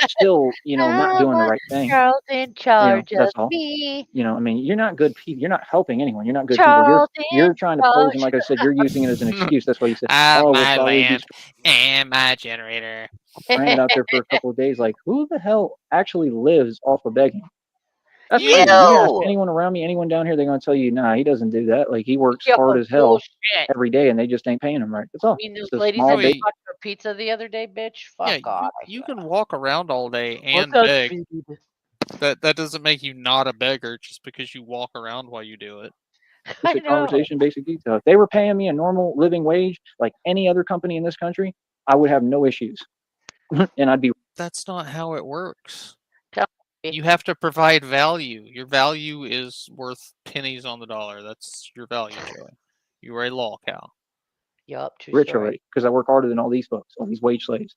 Speaker 1: still, not doing the right thing.
Speaker 4: Charles in charge
Speaker 1: that's
Speaker 4: of
Speaker 1: all.
Speaker 4: me.
Speaker 1: I mean, you're not good people. You're not helping anyone. You're not good
Speaker 4: Charles
Speaker 1: people. You're trying to pose, and like I said, you're using it as an excuse. That's why you said,
Speaker 2: Ah,
Speaker 1: "Oh,
Speaker 2: my
Speaker 1: we'll probably be
Speaker 2: land and my generator."
Speaker 1: stranded out there for a couple of days." Like, who the hell actually lives off of begging? That's
Speaker 2: You-
Speaker 1: crazy. You can ask
Speaker 4: You!
Speaker 1: anyone around me, anyone down here, they're gonna tell you, nah, he doesn't do that. Like he works
Speaker 4: Yeah,
Speaker 1: hard as hell
Speaker 4: bullshit.
Speaker 1: every day, and they just ain't paying him right. That's
Speaker 4: I
Speaker 1: all.
Speaker 4: mean,
Speaker 1: It's
Speaker 4: those
Speaker 1: a
Speaker 4: ladies
Speaker 1: small
Speaker 4: that
Speaker 2: Wait.
Speaker 1: bit.
Speaker 4: bought your pizza the other day, bitch.
Speaker 2: Yeah,
Speaker 4: Fuck off.
Speaker 2: you can walk around all day and
Speaker 4: What's up,
Speaker 2: beg.
Speaker 4: dude?
Speaker 2: That doesn't make you not a beggar just because you walk around while you do it.
Speaker 1: It's
Speaker 4: I
Speaker 1: a
Speaker 4: know.
Speaker 1: conversation, basic detail. If they were paying me a normal living wage, like any other company in this country, I would have no issues, and I'd be
Speaker 2: That's not how it works.
Speaker 4: Tell me.
Speaker 2: You have to provide value. Your value is worth pennies on the dollar. That's your value, Joey. You are a law cow.
Speaker 4: Yup, true
Speaker 1: rich
Speaker 4: story.
Speaker 1: already because I work harder than all these folks, all these wage slaves.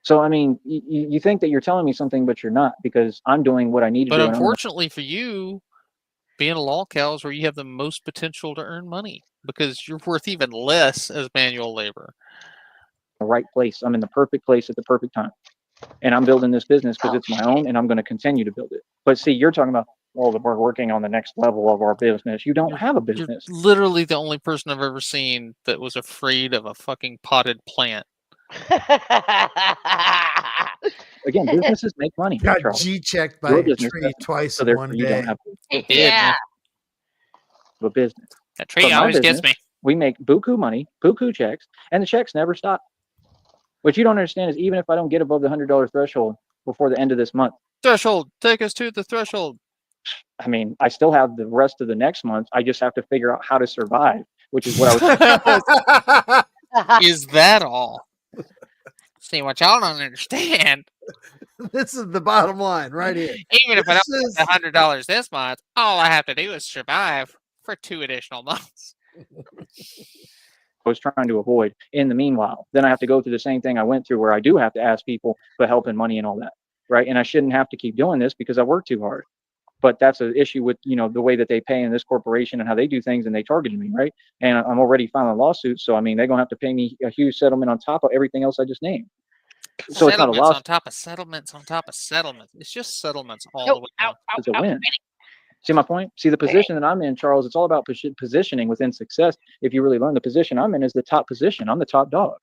Speaker 1: So I mean, you think that you're telling me something, but you're not, because I'm doing what I need to
Speaker 2: But
Speaker 1: do. And I'm
Speaker 2: unfortunately for you, being a law cow is where you have the most potential to earn money because you're worth even less as manual labor.
Speaker 1: in the right place. I'm in the perfect place at the perfect time, and I'm building this business because
Speaker 4: Oh,
Speaker 1: it's my own, and I'm going to continue to build it. But see, you're talking about, well, that we're working on the next level of our business. You don't have a
Speaker 2: You're
Speaker 1: business.
Speaker 2: literally the only person I've ever seen that was afraid of a fucking potted plant.
Speaker 1: Again, businesses make money,
Speaker 3: Got
Speaker 1: Charles.
Speaker 3: G-checked by
Speaker 1: Your
Speaker 3: a
Speaker 1: business
Speaker 3: tree
Speaker 1: doesn't.
Speaker 3: twice
Speaker 1: So
Speaker 3: in
Speaker 1: therefore,
Speaker 3: one
Speaker 1: you don't
Speaker 3: day.
Speaker 1: have
Speaker 4: yeah.
Speaker 1: a business.
Speaker 2: That tree
Speaker 1: But my
Speaker 2: always gets
Speaker 1: business,
Speaker 2: me.
Speaker 1: we make buku money, buku checks, and the checks never stop. What you don't understand is even if I don't get above the $100 threshold before the end of this month,
Speaker 2: Threshold, take us to the threshold.
Speaker 1: I mean, I still have the rest of the next month. I just have to figure out how to survive, which is what I was.
Speaker 2: Is that all? See, what y'all don't understand,
Speaker 3: This is the bottom line right here.
Speaker 2: even if I
Speaker 3: This
Speaker 2: don't
Speaker 3: is
Speaker 2: get $100 this month, all I have to do is survive for 2 additional months.
Speaker 1: I was trying to avoid. In the meanwhile, then I have to go through the same thing I went through, where I do have to ask people for help and money and all that, right? And I shouldn't have to keep doing this because I work too hard. But that's an issue with, the way that they pay in this corporation and how they do things, and they targeted me, right? And I'm already filing lawsuits, so I mean, they're gonna have to pay me a huge settlement on top of everything else I just named. So it's not a
Speaker 2: Settlements
Speaker 1: loss,
Speaker 2: on top of settlements on top of settlements. It's just settlements all
Speaker 4: Nope.
Speaker 2: the way
Speaker 4: Ow,
Speaker 2: down.
Speaker 4: ow,
Speaker 1: it's a
Speaker 4: ow.
Speaker 1: win. See my point? See the position that I'm in, Charles. It's all about positioning within success. If you really learn, the position I'm in is the top position. I'm the top dog.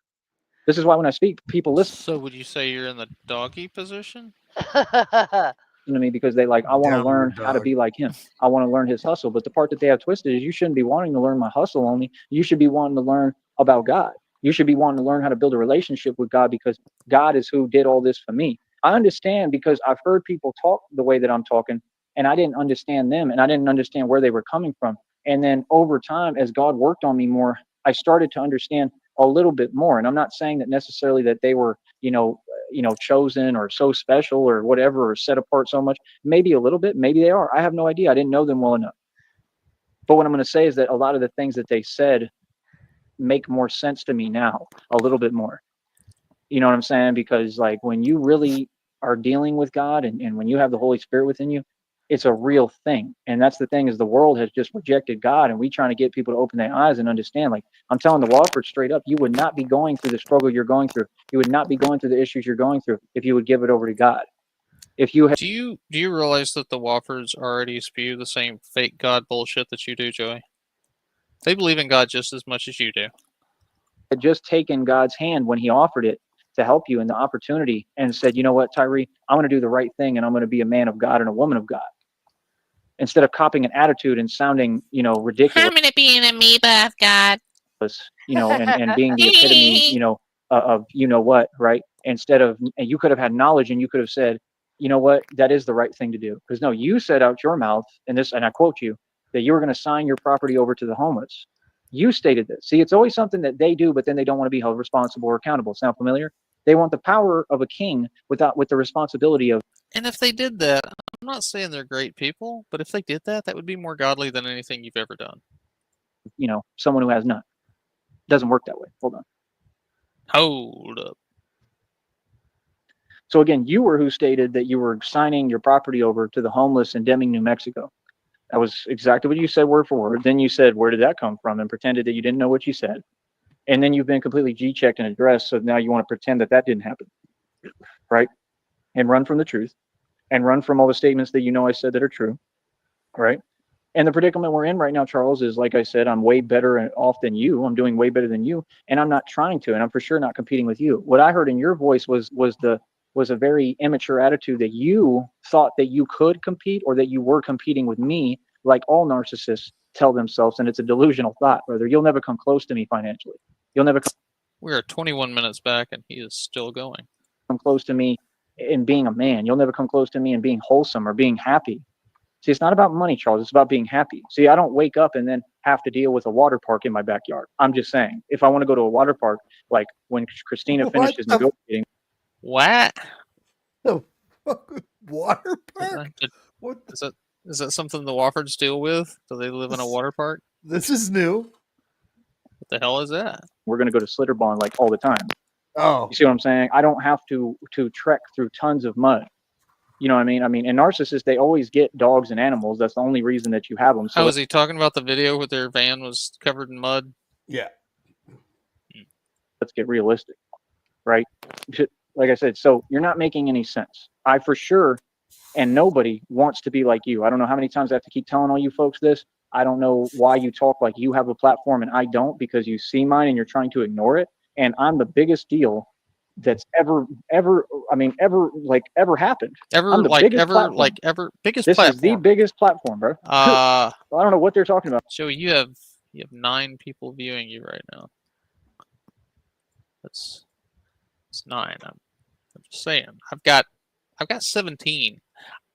Speaker 1: This is why when I speak, people listen
Speaker 2: So would you say you're in the doggy position?
Speaker 1: to me because they like, I want to learn
Speaker 3: Downward
Speaker 1: how to
Speaker 3: dog.
Speaker 1: be like him. I want to learn his hustle. But the part that they have twisted is you shouldn't be wanting to learn my hustle only. You should be wanting to learn about God. You should be wanting to learn how to build a relationship with God, because God is who did all this for me. I understand because I've heard people talk the way that I'm talking, and I didn't understand them, and I didn't understand where they were coming from. And then over time, as God worked on me more, I started to understand a little bit more. And I'm not saying that necessarily that they were, chosen or so special or whatever, or set apart so much. Maybe a little bit, maybe they are. I have no idea. I didn't know them well enough. But what I'm going to say is that a lot of the things that they said make more sense to me now, a little bit more. You know what I'm saying? Because like when you really are dealing with God, and when you have the Holy Spirit within you, it's a real thing. And that's the thing, is the world has just rejected God, and we trying to get people to open their eyes and understand. Like I'm telling the Wofford straight up, you would not be going through the struggle you're going through. You would not be going through the issues you're going through if you would give it over to God. If you had
Speaker 2: Do you realize that the Woffers already spew the same fake God bullshit that you do, Joey? They believe in God just as much as you do.
Speaker 1: just taken God's hand when he offered it to help you in the opportunity, and said, you know what, Tyree, I'm going to do the right thing, and I'm going to be a man of God and a woman of God, instead of copying an attitude and sounding, ridiculous,
Speaker 2: I'm gonna be an amoeba of God.
Speaker 1: and being the epitome, of what, right? Instead of, and you could have had knowledge, and you could have said, you know what, that is the right thing to do. Because no, you said out your mouth, and I quote you, that you were going to sign your property over to the homeless. You stated this. See, it's always something that they do, but then they don't want to be held responsible or accountable. Sound familiar? They want the power of a king with the responsibility of,
Speaker 2: And if they did that, I'm not saying they're great people, but if they did that, that would be more godly than anything you've ever done.
Speaker 1: someone who has none. Doesn't work that way. Hold on.
Speaker 2: Hold up.
Speaker 1: So again, you were who stated that you were signing your property over to the homeless in Deming, New Mexico. That was exactly what you said, word for word. Then you said, where did that come from? And pretended that you didn't know what you said. And then you've been completely G-checked and addressed. So now you want to pretend that didn't happen, right? And run from the truth, and run from all the statements that I said that are true, right? And the predicament we're in right now, Charles, is, like I said, I'm way better off than you. I'm doing way better than you, and I'm not trying to, and I'm for sure not competing with you. What I heard in your voice was the was a very immature attitude that you thought that you could compete or that you were competing with me, like all narcissists tell themselves. And it's a delusional thought, brother. You'll never come close to me financially. You'll never
Speaker 2: We are 21 minutes back, and he is still going.
Speaker 1: come close to me in being a man. You'll never come close to me in being wholesome or being happy. See, it's not about money, Charles. It's about being happy. See, I don't wake up and then have to deal with a water park in my backyard. I'm just saying, if I want to go to a water park, like when Christina finishes negotiating.
Speaker 2: What?
Speaker 3: The water park? What?
Speaker 2: Is that something the Woffords deal with? Do they live in a water park?
Speaker 3: This is new.
Speaker 2: What the hell is that?
Speaker 1: We're going to go to Slitterbond like all the time.
Speaker 3: Oh,
Speaker 1: You see what I'm saying? I don't have to trek through tons of mud. You know what I mean? And narcissists, they always get dogs and animals. That's the only reason that you have them. So
Speaker 2: Oh, is he talking about the video where their van was covered in mud?
Speaker 3: yeah.
Speaker 1: let's get realistic, right? Like I said, so you're not making any sense. I for sure, and nobody wants to be like you. I don't know how many times I have to keep telling all you folks this. I don't know why you talk like you have a platform and I don't, because you see mine and you're trying to ignore it. And I'm the biggest deal that's ever happened.
Speaker 2: Biggest
Speaker 1: This
Speaker 2: platform.
Speaker 1: is the biggest platform, bro. I don't know what they're talking about.
Speaker 2: Joey, you have 9 people viewing you right now. It's 9. I'm just saying. I've got 17.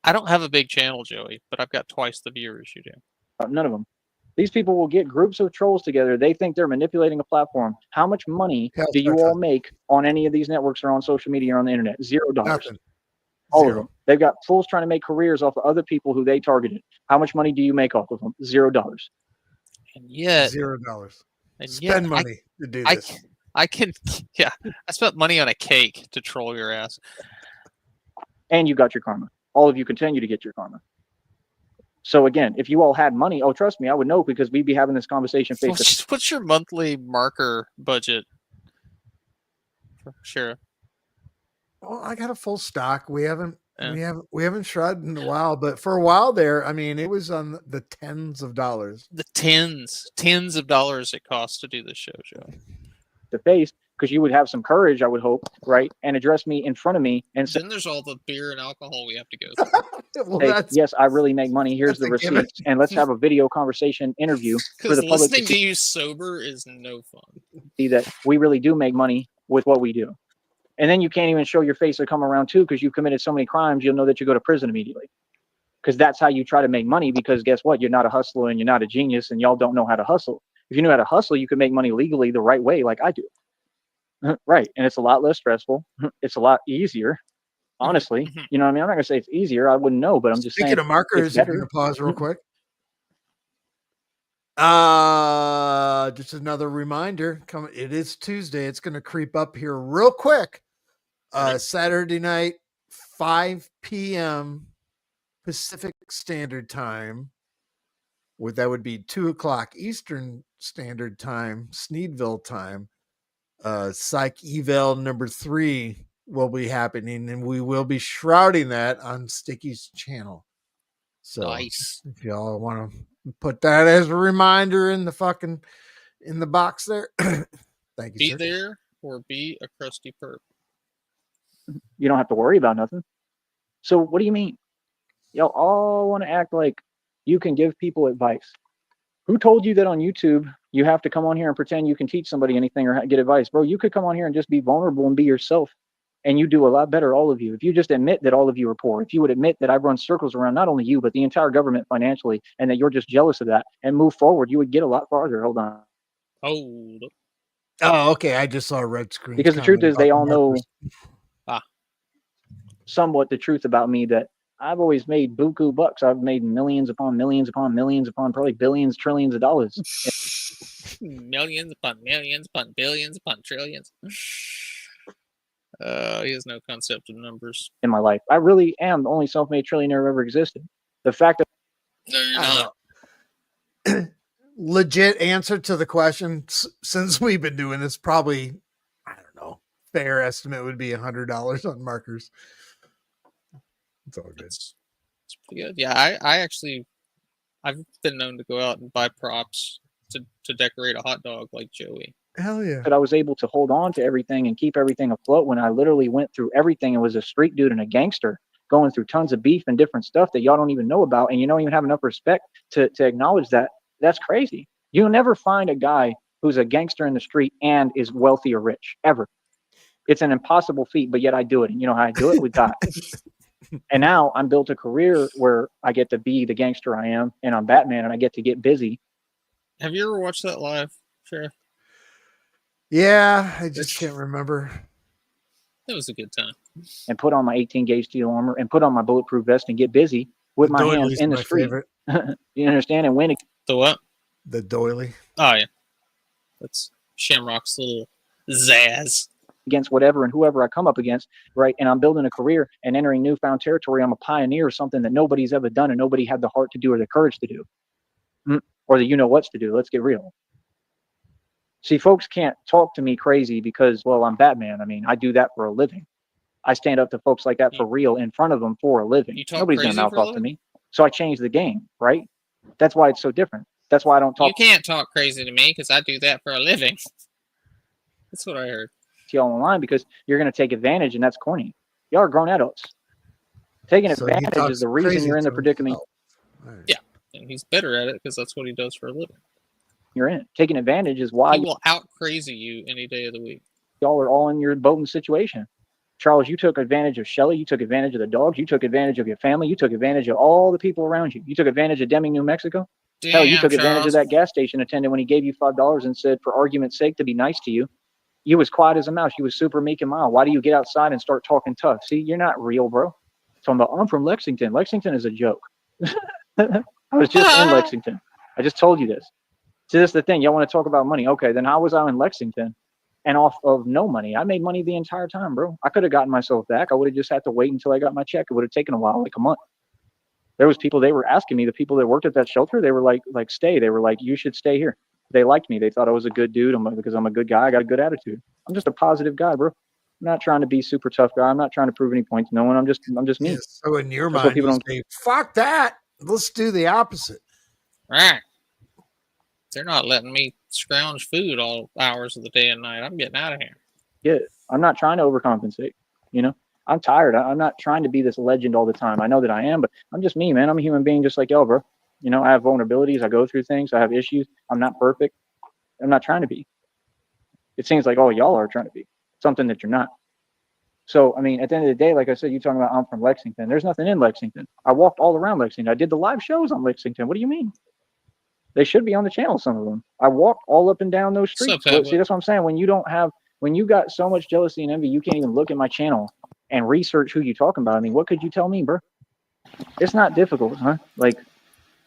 Speaker 2: I don't have a big channel, Joey, but I've got twice the viewers you do.
Speaker 1: None of them. These people will get groups of trolls together. They think they're manipulating a platform. How much money do you all make on any of these networks or on social media or on the internet? $0.
Speaker 3: Nothing.
Speaker 1: All of them. They've got fools trying to make careers off of other people who they targeted. How much money do you make off of them? $0.
Speaker 2: And yet,
Speaker 3: $0.
Speaker 2: And
Speaker 3: Spend
Speaker 2: yet,
Speaker 3: money to do this.
Speaker 2: I spent money on a cake to troll your ass.
Speaker 1: And you got your karma. All of you continue to get your karma. So again, if you all had money, oh, trust me, I would know, because we'd be having this conversation face to face.
Speaker 2: What's your monthly marker budget? Sure.
Speaker 3: Well, I got a full stock. We haven't shredded in a while, but for a while there, I mean, it was on the tens of dollars.
Speaker 2: The tens of dollars it costs to do this show, Joe.
Speaker 1: The face, because you would have some courage, I would hope, right, and address me in front of me and say,
Speaker 2: then there's all the beer and alcohol we have to go through.
Speaker 3: Well,
Speaker 1: hey, yes, I really make money. Here's the receipts, and let's have a video conversation interview for the public.
Speaker 2: Listening to you sober is no fun.
Speaker 1: See that we really do make money with what we do. And then you can't even show your face or come around too, because you've committed so many crimes, you'll know that you go to prison immediately. Because that's how you try to make money, because guess what? You're not a hustler and you're not a genius, and y'all don't know how to hustle. If you knew how to hustle, you could make money legally the right way, like I do. Right. And it's a lot less stressful. It's a lot easier. Honestly, you know what I mean? I'm not gonna say it's easier. I wouldn't know, but I'm just saying.
Speaker 3: Speaking of markers, I'm gonna pause real quick. Just another reminder. It is Tuesday. It's gonna creep up here real quick. Saturday night, 5 p.m. Pacific Standard Time. That would be 2 o'clock Eastern Standard Time, Sneedville time. Psych Eval number 3 will be happening, and we will be shrouding that on Sticky's channel. So
Speaker 2: nice.
Speaker 3: If y'all want to put that as a reminder in the box there. Thank you.
Speaker 2: Be
Speaker 3: sir.
Speaker 2: there or be a crusty perp.
Speaker 1: You don't have to worry about nothing. So what do you mean? Y'all all want to act like you can give people advice. Who told you that on YouTube you have to come on here and pretend you can teach somebody anything or get advice? Bro, you could come on here and just be vulnerable and be yourself, and you do a lot better, all of you. If you just admit that all of you are poor, if you would admit that I've run circles around not only you, but the entire government financially, and that you're just jealous of that, and move forward, you would get a lot farther. Hold on.
Speaker 2: Hold up.
Speaker 3: Oh, okay. I just saw a red screen.
Speaker 1: Because the truth is, they all know somewhat the truth about me, that I've always made buku bucks. I've made millions upon millions upon millions upon probably billions, trillions of dollars.
Speaker 2: Millions upon millions upon billions upon trillions. He has no concept of numbers.
Speaker 1: In my life, I really am the only self-made trillionaire who ever existed. The fact that
Speaker 2: No, you're not.
Speaker 3: Legit answer to the question, since we've been doing this, probably, I don't know, fair estimate would be $100 on markers. It's all good.
Speaker 2: It's pretty good. Yeah, I've been known to go out and buy props to decorate a hot dog like Joey.
Speaker 3: Hell yeah.
Speaker 1: that I was able to hold on to everything and keep everything afloat when I literally went through everything and was a street dude and a gangster going through tons of beef and different stuff that y'all don't even know about, and you don't even have enough respect to acknowledge that. That's crazy. You'll never find a guy who's a gangster in the street and is wealthy or rich ever. It's an impossible feat, but yet I do it. And you know how I do it? With God. And now I'm built a career where I get to be the gangster I am, and I'm Batman, and I get to get busy.
Speaker 2: Have you ever watched that live, Sheriff?
Speaker 3: Yeah, I just can't remember.
Speaker 2: It was a good time.
Speaker 1: And put on my 18 gauge steel armor and put on my bulletproof vest and get busy with my hands
Speaker 3: Doily's
Speaker 1: in the
Speaker 3: my
Speaker 1: street.
Speaker 3: favorite.
Speaker 1: You understand? And win
Speaker 2: The what?
Speaker 3: The doily.
Speaker 2: Oh, yeah. That's Shamrock's little zazz.
Speaker 1: against whatever and whoever I come up against, right? And I'm building a career and entering newfound territory. I'm a pioneer of something that nobody's ever done and nobody had the heart to do or the courage to do, or the you know what's to do. Let's get real. See, folks can't talk to me crazy because, well, I'm Batman. I mean, I do that for a living. I stand up to folks like that for real in front of them for a living.
Speaker 2: You talk
Speaker 1: Nobody's going to
Speaker 2: crazy
Speaker 1: mouth
Speaker 2: for a
Speaker 1: off to
Speaker 2: living?
Speaker 1: me. So I changed the game, right? That's why it's so different. That's why I don't talk
Speaker 2: You can't talk crazy to me because I do that for a living. That's what I heard.
Speaker 1: to y'all online because you're going to take advantage, and that's corny. Y'all are grown adults. Taking
Speaker 3: So he
Speaker 1: advantage
Speaker 3: talks
Speaker 1: is the reason
Speaker 3: crazy
Speaker 1: you're in the
Speaker 3: to
Speaker 1: predicament
Speaker 3: himself. All right.
Speaker 2: Yeah. And he's better at it because that's what he does for a living.
Speaker 1: you're in. Taking advantage is why
Speaker 2: He will out crazy you any day of the week.
Speaker 1: y'all are all in your boat and situation. Charles, you took advantage of Shelly. You took advantage of the dogs. You took advantage of your family. You took advantage of all the people around you. You took advantage of Deming, New Mexico.
Speaker 2: Damn,
Speaker 1: Hell, you took advantage
Speaker 2: Charles.
Speaker 1: of that gas station attendant when he gave you $5 and said, for argument's sake, to be nice to you. You was quiet as a mouse. You was super meek and mild. Why do you get outside and start talking tough? See, you're not real, bro. So I'm from Lexington. Lexington is a joke. I was just in Lexington. I just told you this. See, this is the thing. Y'all want to talk about money. Okay, then how was I in Lexington and off of no money? I made money the entire time, bro. I could have gotten myself back. I would have just had to wait until I got my check. It would have taken a while, like a month. There was people, they were asking me, the people that worked at that shelter, they were like stay. They were like, you should stay here. They liked me. They thought I was a good dude because I'm a good guy. I got a good attitude. I'm just a positive guy, bro. I'm not trying to be super tough guy. I'm not trying to prove any point to no one. I'm just me.
Speaker 3: Yeah, so in your
Speaker 1: That's what
Speaker 3: mind,
Speaker 1: people
Speaker 3: you
Speaker 1: don't-
Speaker 3: say, fuck that. Let's do the opposite.
Speaker 2: Right. They're not letting me scrounge food all hours of the day and night. I'm getting out of here.
Speaker 1: Yeah, I'm not trying to overcompensate. You know, I'm tired. I'm not trying to be this legend all the time. I know that I am, but I'm just me, man. I'm a human being just like y'all, bro. You know, I have vulnerabilities. I go through things. I have issues. I'm not perfect. I'm not trying to be. It seems like all y'all are trying to be something that you're not. So, I mean, at the end of the day, like I said, you talking about I'm from Lexington. There's nothing in Lexington. I walked all around Lexington. I did the live shows on Lexington. What do you mean? They should be on the channel, some of them. I walked all up and down those streets.
Speaker 2: Pat,
Speaker 1: See, that's what I'm saying. When you got so much jealousy and envy, you can't even look at my channel and research who you talking about. I mean, what could you tell me, bro? It's not difficult, huh? Like,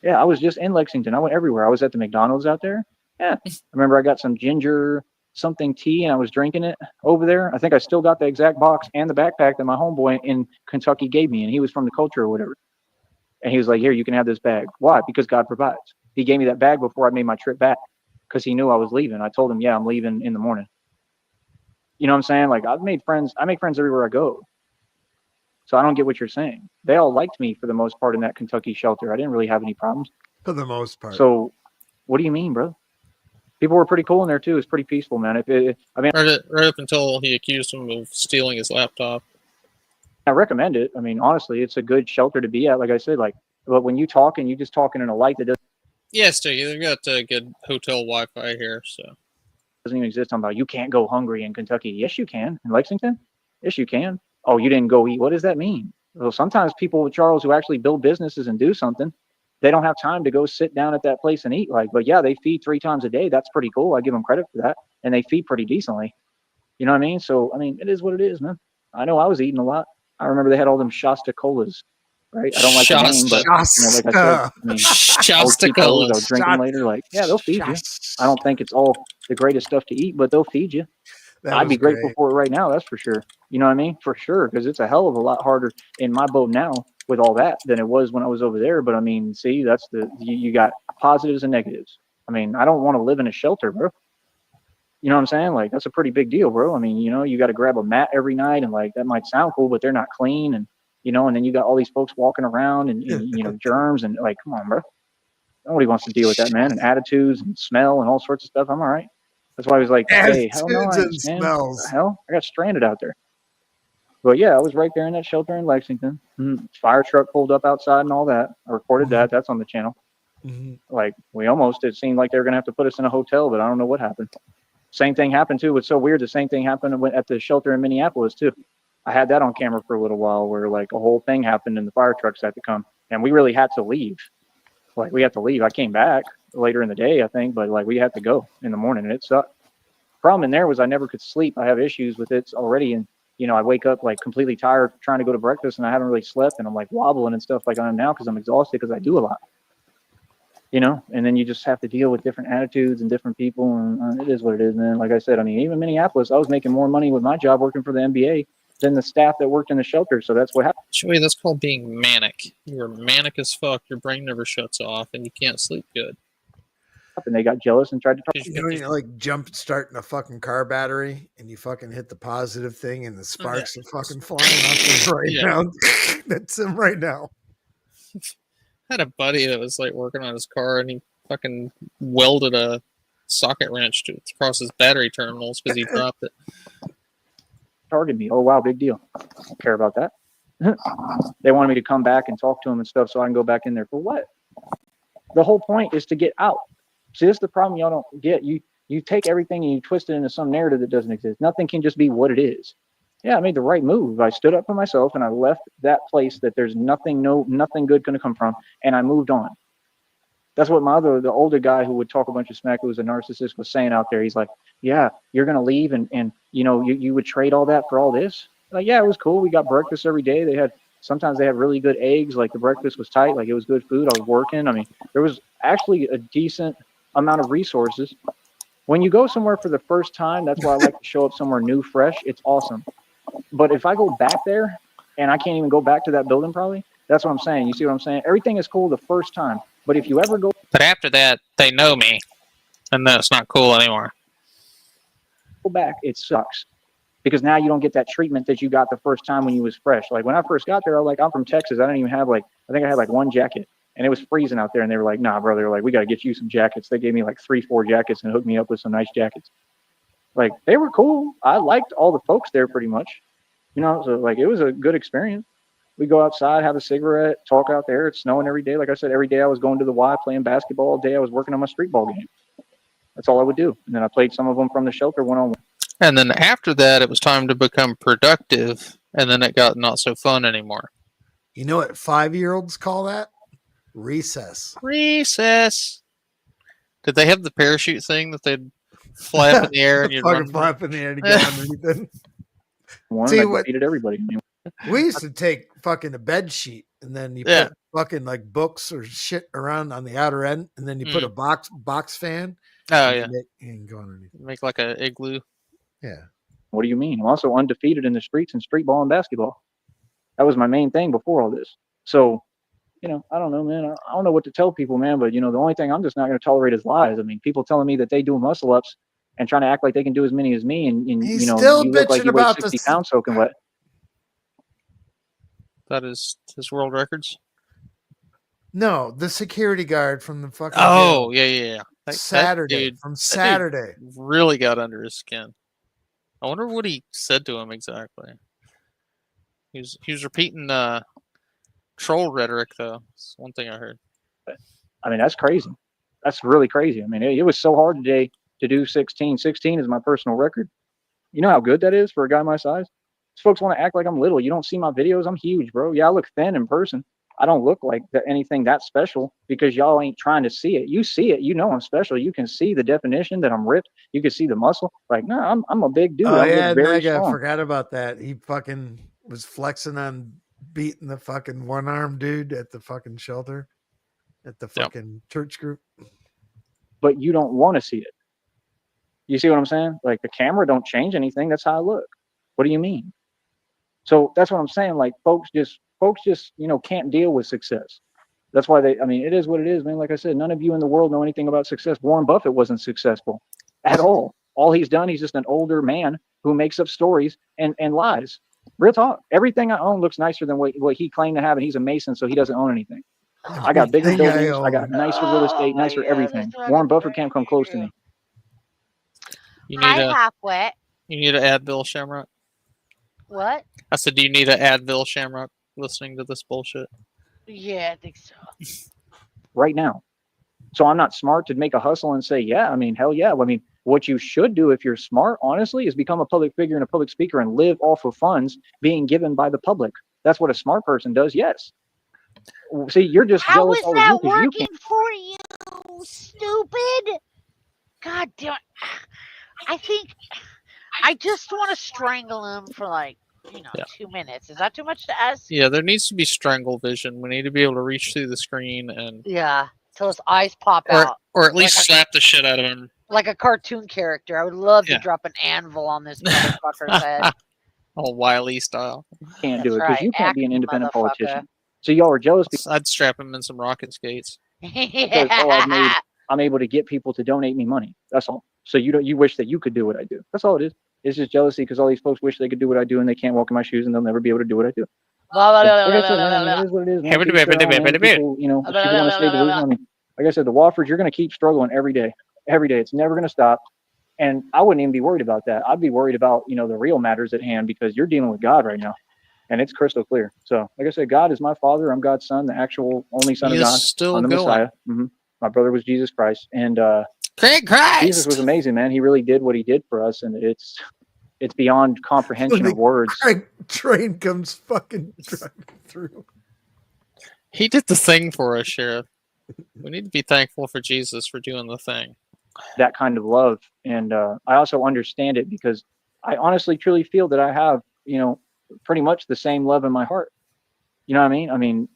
Speaker 1: yeah, I was just in Lexington. I went everywhere. I was at the McDonald's out there. Yeah. I remember I got some ginger something tea and I was drinking it over there. I think I still got the exact box and the backpack that my homeboy in Kentucky gave me. And he was from the culture or whatever. And he was like, here, you can have this bag. Why? Because God provides. He gave me that bag before I made my trip back because he knew I was leaving. I told him, yeah, I'm leaving in the morning. You know what I'm saying? Like, I make friends everywhere I go. So I don't get what you're saying. They all liked me for the most part in that Kentucky shelter. I didn't really have any problems.
Speaker 3: For the most part.
Speaker 1: So what do you mean, bro? People were pretty cool in there too. It's pretty peaceful, man.
Speaker 2: Right up until he accused him of stealing his laptop.
Speaker 1: I recommend it. I mean, honestly, it's a good shelter to be at. Like I said, but when you talk and you just talking in a light that
Speaker 2: Yes, they've got good hotel Wi-Fi here, so
Speaker 1: doesn't even exist. I'm about you can't go hungry in Kentucky. Yes, you can. In Lexington? Yes, you can. Oh, you didn't go eat. What does that mean? Well, sometimes people, Charles, who actually build businesses and do something, they don't have time to go sit down at that place and eat. But yeah, they feed 3 times a day. That's pretty cool. I give them credit for that. And they feed pretty decently. You know what I mean? So, I mean, it is what it is, man. I know I was eating a lot. I remember they had all them Shasta Colas, right? I don't like the name, but like I said, I mean, I would keep those. I would drink them later. Yeah, they'll feed you. I don't think it's all the greatest stuff to eat, but they'll feed you. I'd be grateful for it right now. That's for sure. You know what I mean? For sure. Because it's a hell of a lot harder in my boat now with all that than it was when I was over there. But I mean, see, that's you got positives and negatives. I mean, I don't want to live in a shelter, bro. You know what I'm saying? Like, that's a pretty big deal, bro. I mean, you got to grab a mat every night and that might sound cool, but they're not clean. And, and then you got all these folks walking around and germs and come on, bro. Nobody wants to deal with that, man. And attitudes and smell and all sorts of stuff. I'm all right. That's why I was like, hey, hell no,
Speaker 3: Attitudes
Speaker 1: I
Speaker 3: and
Speaker 1: ain't, man. What
Speaker 3: smells.
Speaker 1: the hell? I got stranded out there. But yeah, I was right there in that shelter in Lexington. Fire truck pulled up outside and all that. I recorded that. That's on the channel. Like, it seemed like they were going to have to put us in a hotel, but I don't know what happened. Same thing happened too. It's so weird. The same thing happened at the shelter in Minneapolis too. I had that on camera for a little while where like a whole thing happened and the fire trucks had to come and we really had to leave. Like we had to leave. I came back later in the day, I think, but like we had to go in the morning and it sucked. Problem in there was I never could sleep. I have issues with it already. And, I wake up like completely tired trying to go to breakfast and I haven't really slept and I'm like wobbling and stuff like I am now because I'm exhausted because I do a lot. And then you just have to deal with different attitudes and different people. And it is what it is, man. Like I said, I mean, even Minneapolis, I was making more money with my job working for the NBA than the staff that worked in the shelter. So that's what happened.
Speaker 2: Joey, that's called being manic. You are manic as fuck. Your brain never shuts off and you can't sleep good.
Speaker 1: And they got jealous and tried to talk.
Speaker 3: You like jump starting a fucking car battery and you fucking hit the positive thing and the sparks are fucking flying off right now. That's him right now.
Speaker 2: I had a buddy that was like working on his car and he fucking welded a socket wrench across his battery terminals because he dropped it.
Speaker 1: Targeted me. Oh wow, big deal. I don't care about that. They wanted me to come back and talk to him and stuff so I can go back in there. For what? The whole point is to get out. See, this is the problem y'all don't get. You take everything and you twist it into some narrative that doesn't exist. Nothing can just be what it is. Yeah, I made the right move. I stood up for myself and I left that place that there's nothing good going to come from, and I moved on. That's what the older guy who would talk a bunch of smack, who was a narcissist, was saying out there. He's like, yeah, you're going to leave and you would trade all that for all this? Like, yeah, it was cool. We got breakfast every day. Sometimes they had really good eggs. Like the breakfast was tight. Like it was good food. I was working. I mean, there was actually a decent amount of resources. When you go somewhere for the first time, that's why I like to show up somewhere new, fresh. It's awesome. But if I go back there and I can't even go back to that building, probably, that's what I'm saying. You see what I'm saying? Everything is cool the first time. But if you ever go...
Speaker 2: But after that, they know me. And then it's not cool anymore.
Speaker 1: Go back, it sucks. Because now you don't get that treatment that you got the first time when you was fresh. Like when I first got there, I'm from Texas. I didn't even have I think I had one jacket. And it was freezing out there. And they were like, nah, bro. They were like, we got to get you some jackets. They gave me 3-4 jackets and hooked me up with some nice jackets. Like, they were cool. I liked all the folks there pretty much. So it was a good experience. We go outside, have a cigarette, talk out there. It's snowing every day. Like I said, every day I was going to the Y playing basketball. All day I was working on my street ball game. That's all I would do. And then I played some of them from the shelter one-on-one.
Speaker 2: And then after that, it was time to become productive. And then it got not so fun anymore.
Speaker 3: You know what 5-year-olds call that? Recess.
Speaker 2: Recess. Did they have the parachute thing that they'd fly up in the air and you'd run?
Speaker 3: Fly up in the air to get underneath it.
Speaker 1: I defeated everybody.
Speaker 3: We used to take fucking a bed sheet and then you put fucking books or shit around on the outer end, and then you put a box fan.
Speaker 2: Oh yeah,
Speaker 3: and go underneath.
Speaker 2: Make like a igloo.
Speaker 3: Yeah.
Speaker 1: What do you mean? I'm also undefeated in the streets in street ball and basketball. That was my main thing before all this. So, I don't know, man. I don't know what to tell people, man. But the only thing I'm just not going to tolerate is lies. I mean, people telling me that they do muscle ups and trying to act like they can do as many as me, and
Speaker 3: he's still
Speaker 1: you look like you weigh
Speaker 3: about
Speaker 1: 60 pounds soaking wet.
Speaker 2: That is his world records.
Speaker 3: No, the security guard from the fucking.
Speaker 2: Oh yeah.
Speaker 3: Saturday.
Speaker 2: Really got under his skin. I wonder what he said to him exactly. He was repeating troll rhetoric though. That's one thing I heard.
Speaker 1: I mean, that's crazy. That's really crazy. I mean, it was so hard today to do 16. 16 is my personal record. You know how good that is for a guy my size? These folks want to act like I'm little. You don't see my videos. I'm huge, bro. Yeah, I look thin in person. I don't look like anything that special because y'all ain't trying to see it. You see it. You know I'm special. You can see the definition that I'm ripped. You can see the muscle. Like, no, I'm a big dude.
Speaker 3: Oh, yeah,
Speaker 1: very
Speaker 3: Mega. I
Speaker 1: strong.
Speaker 3: forgot about that. He fucking was flexing on beating the fucking one-armed dude at the fucking shelter at the fucking church group.
Speaker 1: But you don't want to see it. You see what I'm saying? Like, the camera don't change anything. That's how I look. What do you mean? So that's what I'm saying. Like, folks just can't deal with success. That's why it is what it is, man. Like I said, none of you in the world know anything about success. Warren Buffett wasn't successful at all. All he's done, he's just an older man who makes up stories and lies. Real talk. Everything I own looks nicer than what he claimed to have, and he's a Mason, so he doesn't own anything. I got bigger buildings. I got nicer real estate, nicer everything. Warren Buffett can't come close to me.
Speaker 2: You
Speaker 4: Hi,
Speaker 2: need a
Speaker 4: half wet.
Speaker 2: you need an Advil, Shamrock.
Speaker 4: What?
Speaker 2: I said, do you need an Advil, Shamrock? Listening to this bullshit.
Speaker 4: Yeah, I think so.
Speaker 1: right now. So I'm not smart to make a hustle and say, yeah, I mean, hell yeah. I mean, what you should do if you're smart, honestly, is become a public figure and a public speaker and live off of funds being given by the public. That's what a smart person does. Yes. See, you're just
Speaker 4: How
Speaker 1: jealous
Speaker 4: is
Speaker 1: all of you
Speaker 4: that
Speaker 1: because you
Speaker 4: working
Speaker 1: can't.
Speaker 4: for you, stupid? God damn it. I think I just want to strangle him for like,
Speaker 2: Yeah.
Speaker 4: 2 minutes. Is that too much to ask?
Speaker 2: Yeah, there needs to be strangle vision. We need to be able to reach through the screen and,
Speaker 4: Yeah. Till his eyes pop
Speaker 2: or
Speaker 4: out.
Speaker 2: or at least
Speaker 4: Like
Speaker 2: slap the shit out of him.
Speaker 4: Like a cartoon character. I would love
Speaker 2: Yeah.
Speaker 4: to drop an anvil on this motherfucker's head.
Speaker 2: All Wily style.
Speaker 1: Can't do
Speaker 4: That's
Speaker 1: it because
Speaker 4: right.
Speaker 1: you can't be an
Speaker 4: Acme,
Speaker 1: independent
Speaker 4: motherfucker.
Speaker 1: politician. So y'all are jealous because
Speaker 2: I'd strap him in some rocket skates.
Speaker 4: Yeah.
Speaker 1: I'm able to get people to donate me money. That's all. So you wish that you could do what I do. That's all it is. It's just jealousy because all these folks wish they could do what I do and they can't walk in my shoes and they'll never be able to do what I do. Like I said, man, I mean, it is what it is, man. Teach their own, man. People, people want to stay delusional. I mean, like I said, the Wofford, you're going to keep struggling every day. Every day. It's never going to stop. And I wouldn't even be worried about that. I'd be worried about, the real matters at hand because you're dealing with God right now. And it's crystal clear. So, like I said, God is my father. I'm God's son, the actual only son
Speaker 2: He
Speaker 1: of
Speaker 2: is
Speaker 1: God.
Speaker 2: still
Speaker 1: I'm the
Speaker 2: going.
Speaker 1: Messiah. My brother was Jesus Christ. And
Speaker 2: Great Christ!
Speaker 1: Jesus was amazing, man. He really did what he did for us. And it's beyond comprehension of words.
Speaker 3: Train comes fucking driving through.
Speaker 2: He did the thing for us, Sheriff. We need to be thankful for Jesus for doing the thing.
Speaker 1: That kind of love. And I also understand it because I honestly, truly feel that I have, pretty much the same love in my heart. You know what I mean?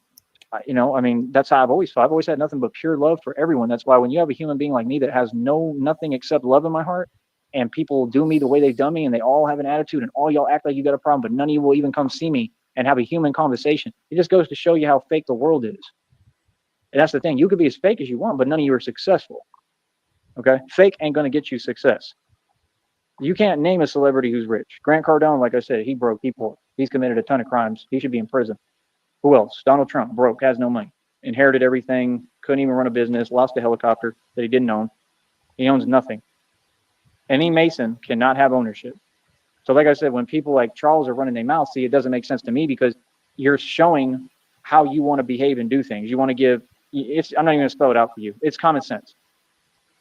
Speaker 1: I mean, that's how I've always felt. I've always had nothing but pure love for everyone. That's why when you have a human being like me that has nothing except love in my heart, and people do me the way they've done me, and they all have an attitude, and all y'all act like you got a problem, but none of you will even come see me and have a human conversation. It just goes to show you how fake the world is. And that's the thing. You could be as fake as you want, but none of you are successful. Okay? Fake ain't going to get you success. You can't name a celebrity who's rich. Grant Cardone, like I said, he broke, he poor. He's committed a ton of crimes. He should be in prison. Who else? Donald Trump, broke, has no money, inherited everything, couldn't even run a business, lost a helicopter that he didn't own. He owns nothing. Any Mason cannot have ownership. So like I said, when people like Charles are running their mouth, see, it doesn't make sense to me because you're showing how you want to behave and do things. You want to give, I'm not even going to spell it out for you. It's common sense.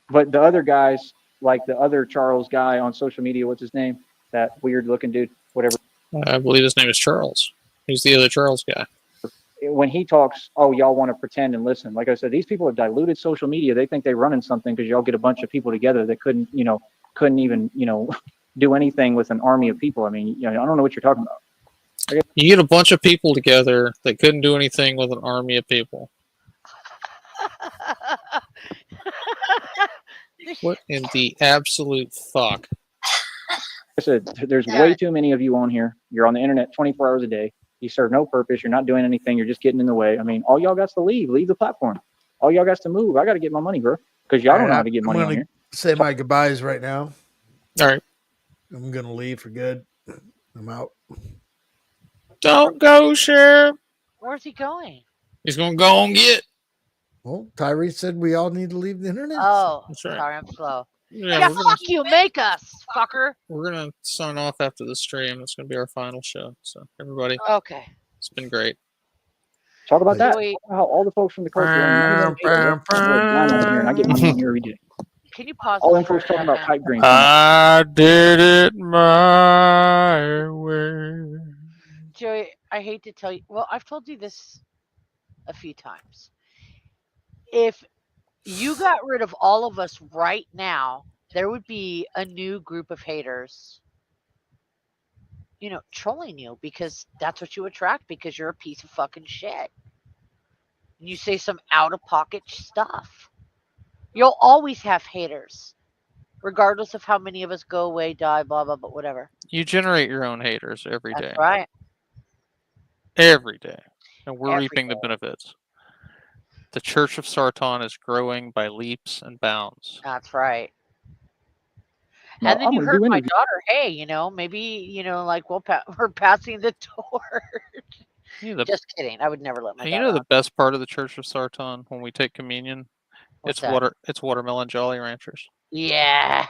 Speaker 1: But the other guys, like the other Charles guy on social media, what's his name? That weird looking dude, whatever.
Speaker 2: I believe his name is Charles. He's the other Charles guy.
Speaker 1: When he talks, oh, y'all want to pretend and listen. Like I said, these people have diluted social media. They think they're running something because y'all get a bunch of people together that couldn't even, do anything with an army of people. I mean, I don't know what you're talking about.
Speaker 2: You get a bunch of people together that couldn't do anything with an army of people. What in the absolute fuck?
Speaker 1: Like I said, there's way too many of you on here. You're on the internet 24 hours a day. You serve no purpose. You're not doing anything. You're just getting in the way. I mean, all y'all got to leave the platform. All y'all got to move. I got to get my money, bro, because y'all don't know how to get money on here.
Speaker 3: Say my goodbyes right now.
Speaker 2: All right.
Speaker 3: I'm going to leave for good. I'm out.
Speaker 2: Don't go, Sheriff.
Speaker 4: Where's he going?
Speaker 2: He's going to go and get.
Speaker 3: Well, Tyree said we all need to leave the internet.
Speaker 4: Oh,
Speaker 2: That's right.
Speaker 4: sorry, I'm slow.
Speaker 2: Yeah,
Speaker 4: Yeah, fuck you, make us, fucker.
Speaker 2: We're going to sign off after the stream. It's going to be our final show. So, everybody,
Speaker 4: Okay.
Speaker 2: it's been great.
Speaker 1: Talk about that.
Speaker 4: Joey,
Speaker 1: Talk about how all the folks from the culture and I get money on here every day.
Speaker 4: can you pause
Speaker 1: All
Speaker 4: this
Speaker 1: them
Speaker 4: for a
Speaker 1: folks talking about
Speaker 4: second?
Speaker 1: pipe dreams.
Speaker 2: I did it my way.
Speaker 4: Joey, I hate to tell you. Well, I've told you this a few times. If you got rid of all of us right now, there would be a new group of haters, trolling you because that's what you attract because you're a piece of fucking shit. And you say some out of pocket stuff. You'll always have haters, regardless of how many of us go away, die, blah, blah, but whatever.
Speaker 2: You generate your own haters every day.
Speaker 4: That's right.
Speaker 2: Every day. And we're
Speaker 4: Every
Speaker 2: reaping the
Speaker 4: day.
Speaker 2: benefits. The Church of Sartan is growing by leaps and bounds.
Speaker 4: That's right.
Speaker 1: No,
Speaker 4: And then
Speaker 1: I'm
Speaker 4: you
Speaker 1: gonna
Speaker 4: heard
Speaker 1: do
Speaker 4: my
Speaker 1: interviews.
Speaker 4: daughter, hey, maybe, like we're passing the torch. Just kidding. I would never let my
Speaker 2: And
Speaker 4: daughter
Speaker 2: you know
Speaker 4: on.
Speaker 2: the best part of the Church of Sartan when we take communion?
Speaker 4: What's
Speaker 2: It's
Speaker 4: that?
Speaker 2: watermelon Jolly Ranchers.
Speaker 4: Yeah.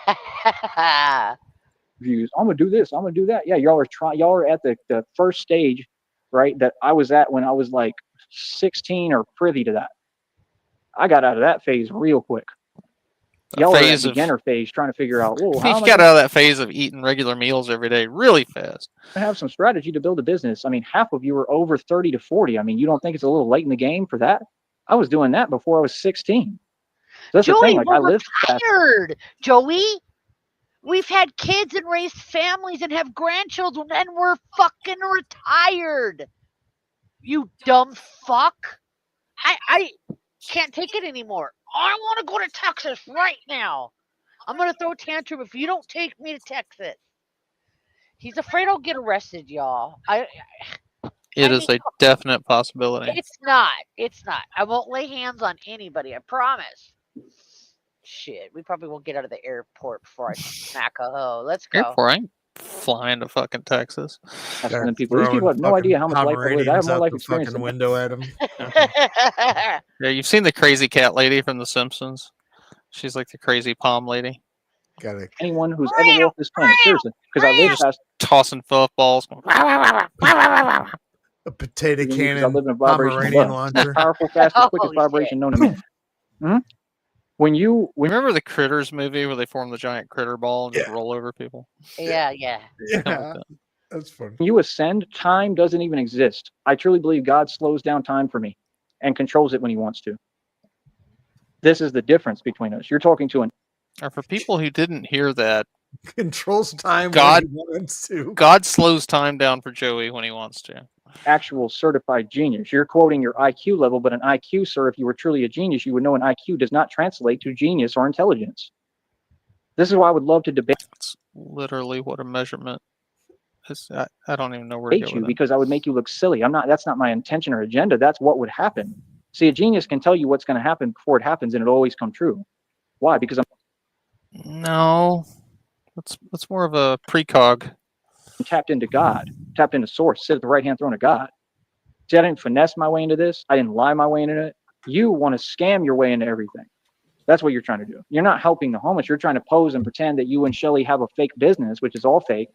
Speaker 1: Views. I'm gonna do this. I'm gonna do that. Yeah, y'all are trying. Y'all are at the first stage, right? That I was at when I was like 16 or privy to that. I got out of that phase real quick.
Speaker 2: A
Speaker 1: Y'all are at
Speaker 2: phase of
Speaker 1: beginner phase trying to figure out, whoa, how
Speaker 2: you
Speaker 1: am I
Speaker 2: got
Speaker 1: gonna
Speaker 2: out of that phase of eating regular meals every day really fast.
Speaker 1: have some strategy to build a business? I mean, half of you are over 30 to 40. I mean, you don't think it's a little late in the game for that? I was doing that before I was 16. So that's the thing.
Speaker 4: Joey,
Speaker 1: Like I
Speaker 4: we're
Speaker 1: lived past.
Speaker 4: retired. Joey, we've had kids and raised families and have grandchildren, and we're fucking retired. You dumb fuck. I can't take it anymore. I want to go to Texas right now. I'm gonna throw a tantrum if you don't take me to Texas. He's afraid I'll get arrested, y'all.
Speaker 2: It
Speaker 4: I
Speaker 2: is
Speaker 4: mean,
Speaker 2: a definite possibility.
Speaker 4: it's not. It's not. I won't lay hands on anybody. I promise. Shit, we probably won't get out of the airport before I smack a hoe. Let's go.
Speaker 2: Airport, I ain't flying to fucking Texas.
Speaker 1: Asking
Speaker 3: Start
Speaker 1: them people. These people have
Speaker 3: throwing
Speaker 1: no idea
Speaker 3: fucking
Speaker 1: how much life I lived. I have
Speaker 3: Pomeranians
Speaker 1: more
Speaker 3: out
Speaker 1: life
Speaker 3: the
Speaker 1: experience
Speaker 3: fucking
Speaker 1: than
Speaker 3: window at them.
Speaker 2: Yeah, you've seen the crazy cat lady from The Simpsons. She's like the crazy palm lady,
Speaker 3: Got it.
Speaker 1: anyone who's ever walked this planet. Seriously, because I lived
Speaker 2: just
Speaker 1: past.
Speaker 2: tossing footballs. Going, "Wah, wah, wah, wah, wah, wah, wah."
Speaker 3: A potato
Speaker 1: Because I
Speaker 3: cannon
Speaker 1: live in a vibrational
Speaker 3: Pomeranian
Speaker 1: love. Most
Speaker 3: launcher.
Speaker 1: powerful, fastest,
Speaker 4: Oh,
Speaker 1: quickest
Speaker 4: shit.
Speaker 1: vibration known to man. Mhm. When
Speaker 2: Remember the Critters movie where they form the giant critter ball and just
Speaker 3: Yeah.
Speaker 2: roll over people?
Speaker 4: Yeah.
Speaker 2: Kinda
Speaker 3: Yeah,
Speaker 2: like that.
Speaker 3: that's fun.
Speaker 1: you ascend, time doesn't even exist. I truly believe God slows down time for me and controls it when he wants to. This is the difference between us. You're talking to an
Speaker 2: Or for people who didn't hear that,
Speaker 3: Controls time
Speaker 2: God-
Speaker 3: when he wants to.
Speaker 2: God slows time down for Joey when he wants to.
Speaker 1: actual certified genius. You're quoting your IQ level, but an IQ, sir, if you were truly a genius, you would know an IQ does not translate to genius or intelligence. This is why I would love to debate
Speaker 2: That's literally what a measurement is. I don't even know where to go
Speaker 1: you
Speaker 2: with it.
Speaker 1: because I would make you look silly. That's not my intention or agenda. That's what would happen. See, a genius can tell you what's going to happen before it happens, and it'll always come true. Why? Because I'm
Speaker 2: No, that's more of a precog.
Speaker 1: tapped into God, tapped into source, sit at the right hand throne of God. See, I didn't finesse my way into this. I didn't lie my way into it. You want to scam your way into everything. That's what you're trying to do. You're not helping the homeless. You're trying to pose and pretend that you and Shelly have a fake business, which is all fake.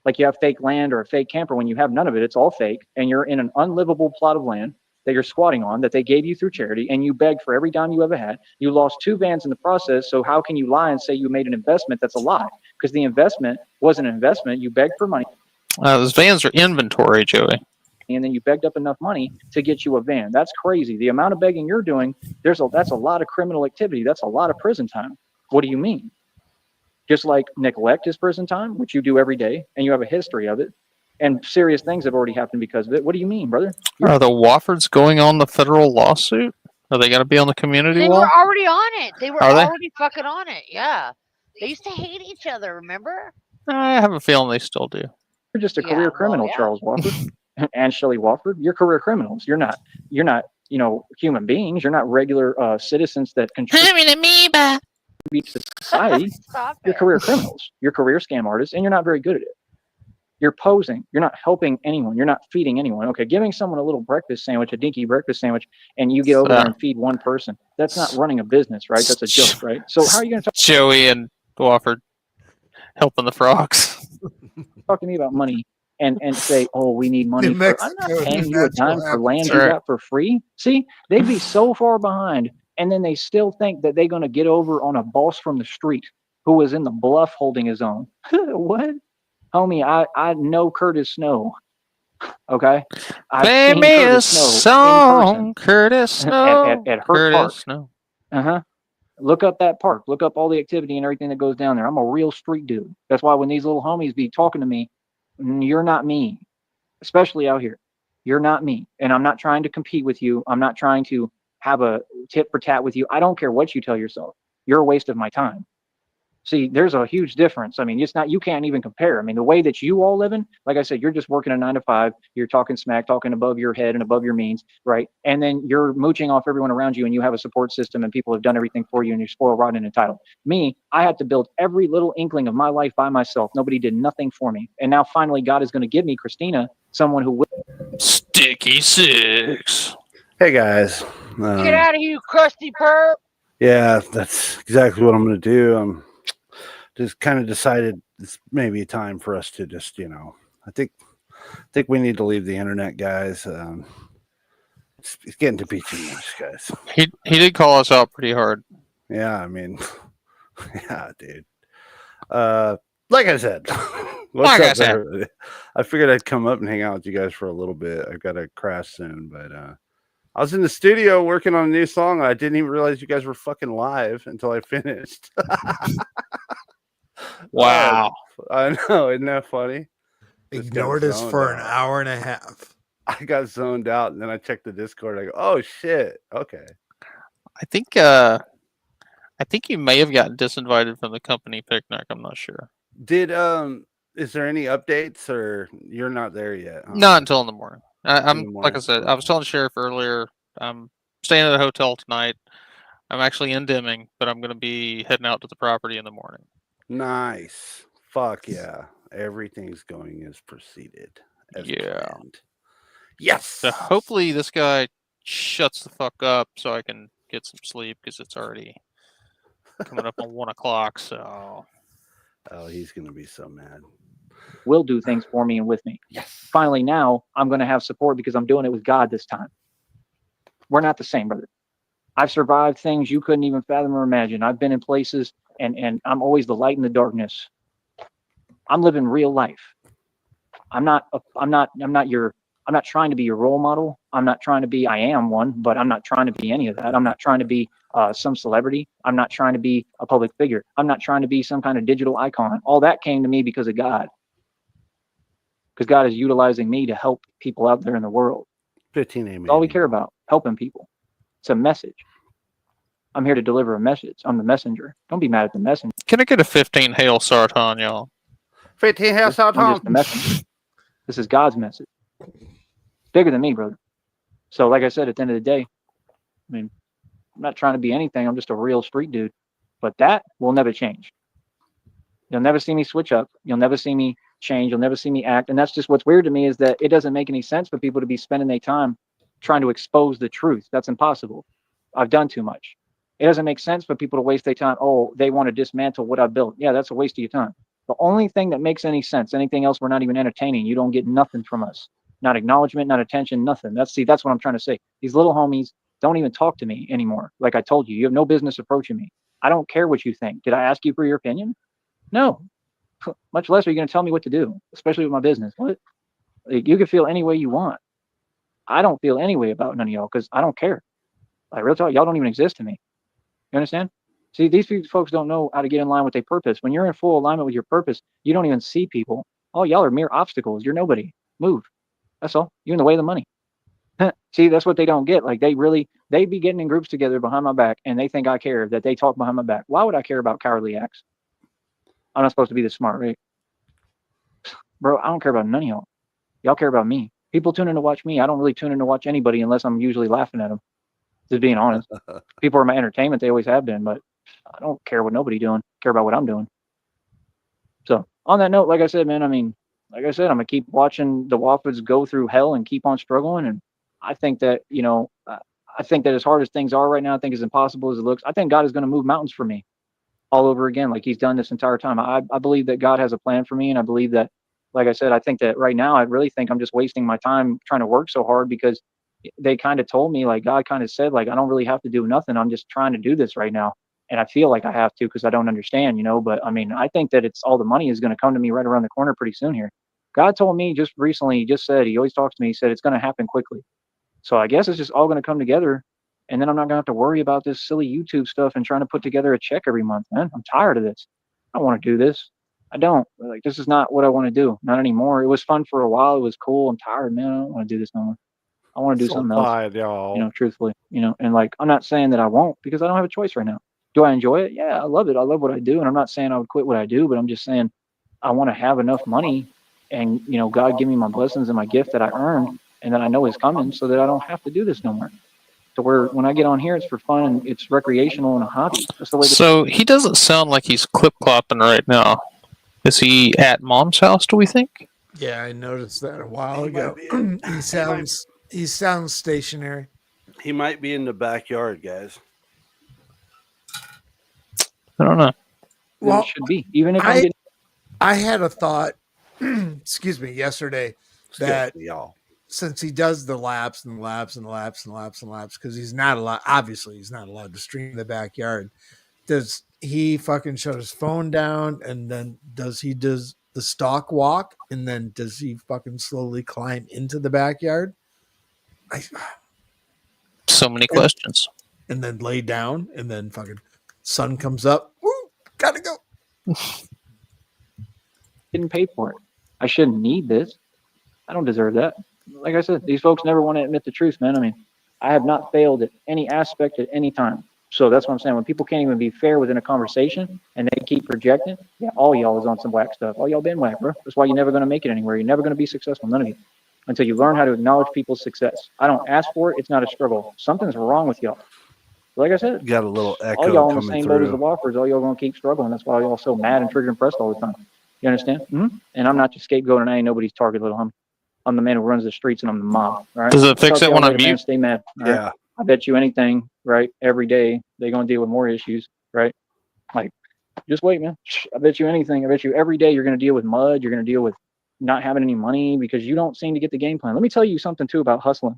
Speaker 1: Like you have fake land or a fake camper when you have none of it. It's all fake. And you're in an unlivable plot of land that you're squatting on that they gave you through charity, and you begged for every dime you ever had. You lost 2 vans in the process. So how can you lie and say you made an investment? That's a lie, because the investment wasn't an investment. You begged for money,
Speaker 2: Those vans are inventory, Joey.
Speaker 1: and then you begged up enough money to get you a van. That's crazy. The amount of begging you're doing, that's a lot of criminal activity. That's a lot of prison time. What do you mean? Just like neglect is prison time, which you do every day, and you have a history of it, and serious things have already happened because of it. What do you mean, brother?
Speaker 2: Are the Woffords going on the federal lawsuit? Are they going to be on the community
Speaker 4: They
Speaker 2: wall?
Speaker 4: were already on it. They were
Speaker 2: Are they?
Speaker 4: already fucking on it. Yeah. They used to hate each other, remember?
Speaker 2: I have a feeling they still do.
Speaker 1: You're just a
Speaker 4: Yeah,
Speaker 1: career
Speaker 4: well,
Speaker 1: criminal,
Speaker 4: yeah.
Speaker 1: Charles Wofford and Shelley Wofford. You're career criminals. You're not, human beings. You're not regular citizens that contribute
Speaker 2: I'm an amoeba.
Speaker 1: to society.
Speaker 4: Stop
Speaker 1: You're
Speaker 4: it.
Speaker 1: career criminals. You're career scam artists, and you're not very good at it. You're posing. You're not helping anyone. You're not feeding anyone. Okay, giving someone a little breakfast sandwich, a dinky breakfast sandwich, and you get over there and feed one person. That's not running a business, right? That's a joke, right? So how are you going to
Speaker 2: Joey and Wofford helping the frogs?
Speaker 1: talk to me about money and say, oh, we need money
Speaker 3: New
Speaker 1: for, I'm
Speaker 3: Mexico,
Speaker 1: not paying you a dime for land
Speaker 2: That's
Speaker 1: you
Speaker 2: right.
Speaker 1: got for free. See, they'd be so far behind, and then they still think that they're going to get over on a boss from the street who was in the bluff holding his own. What? Homie, I know Curtis Snow. Okay? I've
Speaker 2: Play
Speaker 1: seen
Speaker 2: me a
Speaker 1: Curtis Snow in
Speaker 2: song, Curtis Snow.
Speaker 1: at Hurt Park.
Speaker 2: Curtis Snow.
Speaker 1: Uh-huh. Look up that park. Look up all the activity and everything that goes down there. I'm a real street dude. That's why when these little homies be talking to me, you're not me, especially out here. You're not me. And I'm not trying to compete with you. I'm not trying to have a tit for tat with you. I don't care what you tell yourself. You're a waste of my time. See, there's a huge difference. I mean, it's not, you can't even compare. I mean, the way that you all living, like I said, you're just working a 9 to 5, you're talking smack, talking above your head and above your means, right? And then you're mooching off everyone around you, and you have a support system, and people have done everything for you, and you're spoiled, rotten, and entitled. Me, I had to build every little inkling of my life by myself. Nobody did nothing for me. And now finally God is going to give me Christina, someone who will.
Speaker 2: Sticky Six.
Speaker 5: Hey guys,
Speaker 4: Get out of here, you crusty perp.
Speaker 5: Yeah, that's exactly what I'm going to do. I'm just kind of decided it's maybe time for us to just, I think we need to leave the internet, guys. It's getting to be too much, guys.
Speaker 2: He did call us out pretty hard.
Speaker 5: Yeah, I mean, yeah, dude. Like I said, what's
Speaker 2: Like I
Speaker 5: up,
Speaker 2: said.
Speaker 5: everybody? I figured I'd come up and hang out with you guys for a little bit. I've got to crash soon, but I was in the studio working on a new song. And I didn't even realize you guys were fucking live until I finished.
Speaker 2: Wow.
Speaker 5: I know, isn't that funny? Just got
Speaker 3: Ignored us
Speaker 5: zoned
Speaker 3: for an
Speaker 5: out.
Speaker 3: hour and a half.
Speaker 5: I got zoned out, and then I checked the Discord. I go, "Oh shit, okay."
Speaker 2: I think you may have gotten disinvited from the company picnic. I'm not sure.
Speaker 5: Did is there any updates, or you're not there yet? Huh?
Speaker 2: Not until in the morning. I'm
Speaker 5: the
Speaker 2: like I
Speaker 5: morning?
Speaker 2: said. I was telling the sheriff earlier. I'm staying at a hotel tonight. I'm actually in Deming, but I'm going to be heading out to the property in the morning.
Speaker 5: Nice. Fuck yeah. Everything's going as proceeded. As
Speaker 2: Yeah.
Speaker 5: planned. Yes.
Speaker 2: So hopefully this guy shuts the fuck up so I can get some sleep because it's already coming up on 1 o'clock. So
Speaker 5: Oh, he's gonna be so mad.
Speaker 1: Will do things for me and with me.
Speaker 5: Yes.
Speaker 1: Finally, now I'm going to have support because I'm doing it with God this time. We're not the same, brother. I've survived things you couldn't even fathom or imagine. I've been in places, and I'm always the light in the darkness. I'm living real life. I'm not trying to be your role model. I'm not trying to be. I am one, but I'm not trying to be any of that. I'm not trying to be some celebrity. I'm not trying to be a public figure. I'm not trying to be some kind of digital icon. All that came to me because of God. Because God is utilizing me to help people out there in the world.
Speaker 5: 15 amen.
Speaker 1: That's all we care about, helping people. It's a message. I'm here to deliver a message. I'm the messenger. Don't be mad at the messenger.
Speaker 2: can I get a 15 Hail Sarton, y'all?
Speaker 5: 15 house out
Speaker 1: I'm
Speaker 5: home.
Speaker 1: just the messenger. This is God's message. It's bigger than me, brother. So, like I said, at the end of the day, I mean, I'm not trying to be anything. I'm just a real street dude. But that will never change. You'll never see me switch up. You'll never see me change. You'll never see me act. And that's just what's weird to me is that it doesn't make any sense for people to be spending their time trying to expose the truth. That's impossible. I've done too much. It doesn't make sense for people to waste their time. Oh, they want to dismantle what I built. Yeah, that's a waste of your time. The only thing that makes any sense, anything else, we're not even entertaining. You don't get nothing from us. Not acknowledgement, not attention, nothing. That's what I'm trying to say. These little homies don't even talk to me anymore. Like I told you, you have no business approaching me. I don't care what you think. Did I ask you for your opinion? No. Much less are you going to tell me what to do, especially with my business. What? Like, you can feel any way you want. I don't feel any way about none of y'all because I don't care. Like real talk, y'all don't even exist to me. You understand? See, these folks don't know how to get in line with their purpose. When you're in full alignment with your purpose, you don't even see people. Oh, y'all are mere obstacles. You're nobody. Move. That's all. You're in the way of the money. See, that's what they don't get. Like they be getting in groups together behind my back, and they think I care that they talk behind my back. Why would I care about cowardly acts? I'm not supposed to be this smart, right? Bro, I don't care about none of y'all. Y'all care about me. People tune in to watch me. I don't really tune in to watch anybody unless I'm usually laughing at them. Just being honest. People are my entertainment. They always have been, but I don't care what nobody doing. I care about what I'm doing. So on that note, like I said, man, I mean, like I said, I'm gonna keep watching the Woffords go through hell and keep on struggling. And I think that, I think that as hard as things are right now, I think as impossible as it looks, I think God is going to move mountains for me all over again, like he's done this entire time. I believe that God has a plan for me. And I believe that, like I said, I think that right now, I really think I'm just wasting my time trying to work so hard because they kind of told me, like God kind of said, like, I don't really have to do nothing. I'm just trying to do this right now. And I feel like I have to because I don't understand, but I mean, I think that it's all the money is going to come to me right around the corner pretty soon here. God told me just recently, he just said, he always talks to me. He said, it's going to happen quickly. So I guess it's just all going to come together. And then I'm not going to have to worry about this silly YouTube stuff and trying to put together a check every month, man. I'm tired of this. I don't want to do this. I don't. Like, this is not what I want to do. Not anymore. It was fun for a while. It was cool. I'm tired, man. I don't want to do this no more. I want to do something else,
Speaker 5: Fine, y'all.
Speaker 1: truthfully, and like, I'm not saying that I won't because I don't have a choice right now. Do I enjoy it? Yeah, I love it. I love what I do. And I'm not saying I would quit what I do, but I'm just saying I want to have enough money and, God give me my blessings and my gift that I earned and that I know is coming so that I don't have to do this no more. To where when I get on here, it's for fun and it's recreational and a hobby. That's the way.
Speaker 2: So he doesn't sound like he's clip clopping right now. Is he at mom's house? Do we think?
Speaker 3: Yeah, I noticed that a while ago. He sounds stationary.
Speaker 5: He might be in the backyard, guys.
Speaker 2: I don't know.
Speaker 3: Well,
Speaker 1: it should be. Even if I'm getting
Speaker 3: I had a thought, excuse me, yesterday that
Speaker 5: y'all.
Speaker 3: since he does the laps and laps and laps and laps and laps, because he's not allowed, obviously, he's not allowed to stream in the backyard. Does he fucking shut his phone down and then does the stalk walk and then does he fucking slowly climb into the backyard?
Speaker 2: So many questions.
Speaker 3: And then lay down and then fucking sun comes up. Woo, gotta go.
Speaker 1: getting paid for it. I shouldn't need this. I don't deserve that. Like I said, these folks never want to admit the truth, man. I mean, I have not failed at any aspect at any time. So that's what I'm saying. When people can't even be fair within a conversation and they keep projecting, yeah, all y'all is on some whack stuff. All y'all been whack, bro. That's why you're never going to make it anywhere. You're never going to be successful. None of you. Until you learn how to acknowledge people's success. I don't ask for it. It's not a struggle. Something's wrong with y'all. Like I said,
Speaker 5: Got a little echo
Speaker 1: all y'all in the
Speaker 5: coming
Speaker 1: same boat as the
Speaker 5: through.
Speaker 1: Whoppers. All y'all going to keep struggling. That's why y'all so mad and triggered and pressed all the time. You understand? Mm-hmm. And I'm not your scapegoat and I ain't nobody's target, little homie. I'm the man who runs the streets and I'm the mob. All right?
Speaker 2: Does it fix it when I'm
Speaker 1: Man,
Speaker 2: mute?
Speaker 1: stay mad. All right?
Speaker 5: Yeah.
Speaker 1: I bet you anything, right? Every day they're going to deal with more issues, right? Like, just wait, man. I bet you anything. I bet you every day you're going to deal with mud. You're going to deal with not having any money because you don't seem to get the game plan. Let me tell you something too about hustling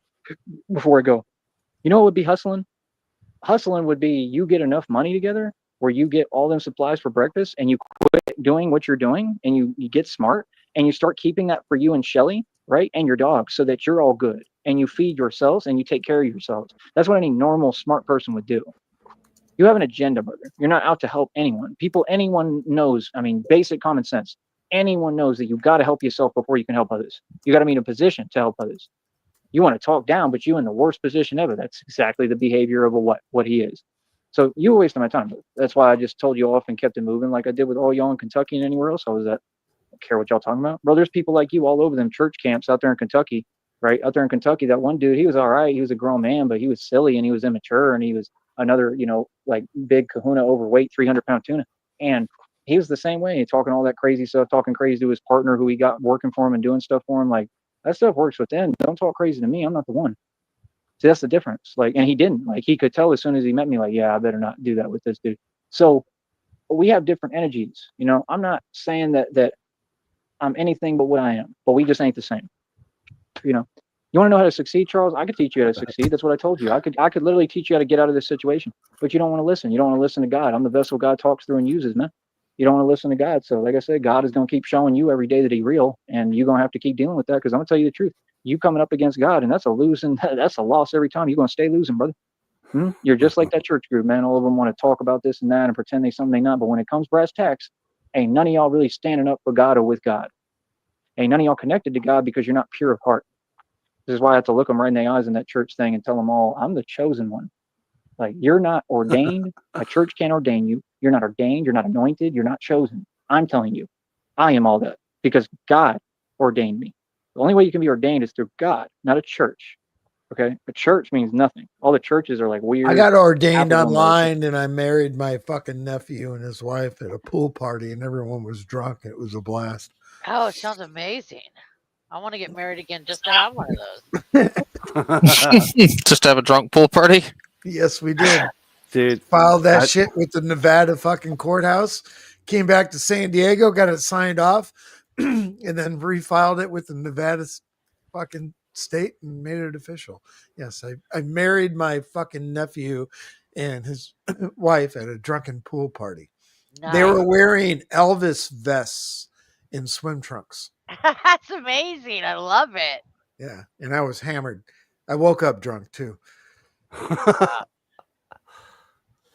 Speaker 1: before I go. You know what would be hustling? Hustling would be you get enough money together where you get all them supplies for breakfast and you quit doing what you're doing and you get smart and you start keeping that for you and Shelly, right? And your dog so that you're all good and you feed yourselves and you take care of yourselves. That's what any normal smart person would do. You have an agenda, brother. You're not out to help anyone. Anyone knows, I mean, basic common sense. Anyone knows that you got to help yourself before you can help others. You got to be in a position to help others. You want to talk down, but you in the worst position ever. That's exactly the behavior of what he is. So you were wasting my time. That's why I just told you off and kept it moving like I did with all y'all in Kentucky and anywhere else. I was at. I don't care what y'all talking about. Bro, there's people like you all over them church camps out there in Kentucky, right? Out there in Kentucky, that one dude, he was all right. He was a grown man, but he was silly and he was immature and he was another, like big kahuna, overweight, 300-pound tuna. And he was the same way, talking all that crazy stuff, talking crazy to his partner who he got working for him and doing stuff for him. Like, that stuff works with them. Don't talk crazy to me. I'm not the one. See, that's the difference. Like, and he didn't. Like, he could tell as soon as he met me, like, yeah, I better not do that with this dude. So we have different energies. I'm not saying that I'm anything but what I am, but we just ain't the same. You want to know how to succeed, Charles? I could teach you how to succeed. That's what I told you. I could literally teach you how to get out of this situation, but you don't want to listen. You don't want to listen to God. I'm the vessel God talks through and uses, man. You don't want to listen to God. So like I said, God is going to keep showing you every day that he's real. And you're going to have to keep dealing with that because I'm going to tell you the truth. You coming up against God, and that's a loss every time. You're going to stay losing, brother. You're just like that church group, man. All of them want to talk about this and that and pretend they something they not. But when it comes brass tacks, ain't none of y'all really standing up for God or with God. Ain't none of y'all connected to God because you're not pure of heart. This is why I have to look them right in the eyes in that church thing and tell them all, I'm the chosen one. Like, you're not ordained. A church can't ordain you. You're not ordained. You're not anointed. You're not chosen. I'm telling you, I am all that because God ordained me. The only way you can be ordained is through God, not a church. Okay? A church means nothing. All the churches are like weird.
Speaker 3: I got ordained
Speaker 1: Apple
Speaker 3: online and I married my fucking nephew and his wife at a pool party and everyone was drunk. It was a blast.
Speaker 4: Oh, it sounds amazing. I want to get married again just to have one of those.
Speaker 2: Just have a drunk pool party.
Speaker 3: Yes, we did.
Speaker 5: Dude,
Speaker 3: Filed that shit with the Nevada fucking courthouse. Came back to San Diego, got it signed off, and then refiled it with the Nevada fucking state and made it official. Yes, I married my fucking nephew and his wife at a drunken pool party.
Speaker 4: Nice.
Speaker 3: They were wearing Elvis vests in swim trunks.
Speaker 4: That's amazing. I love it.
Speaker 3: Yeah, and I was hammered. I woke up drunk too.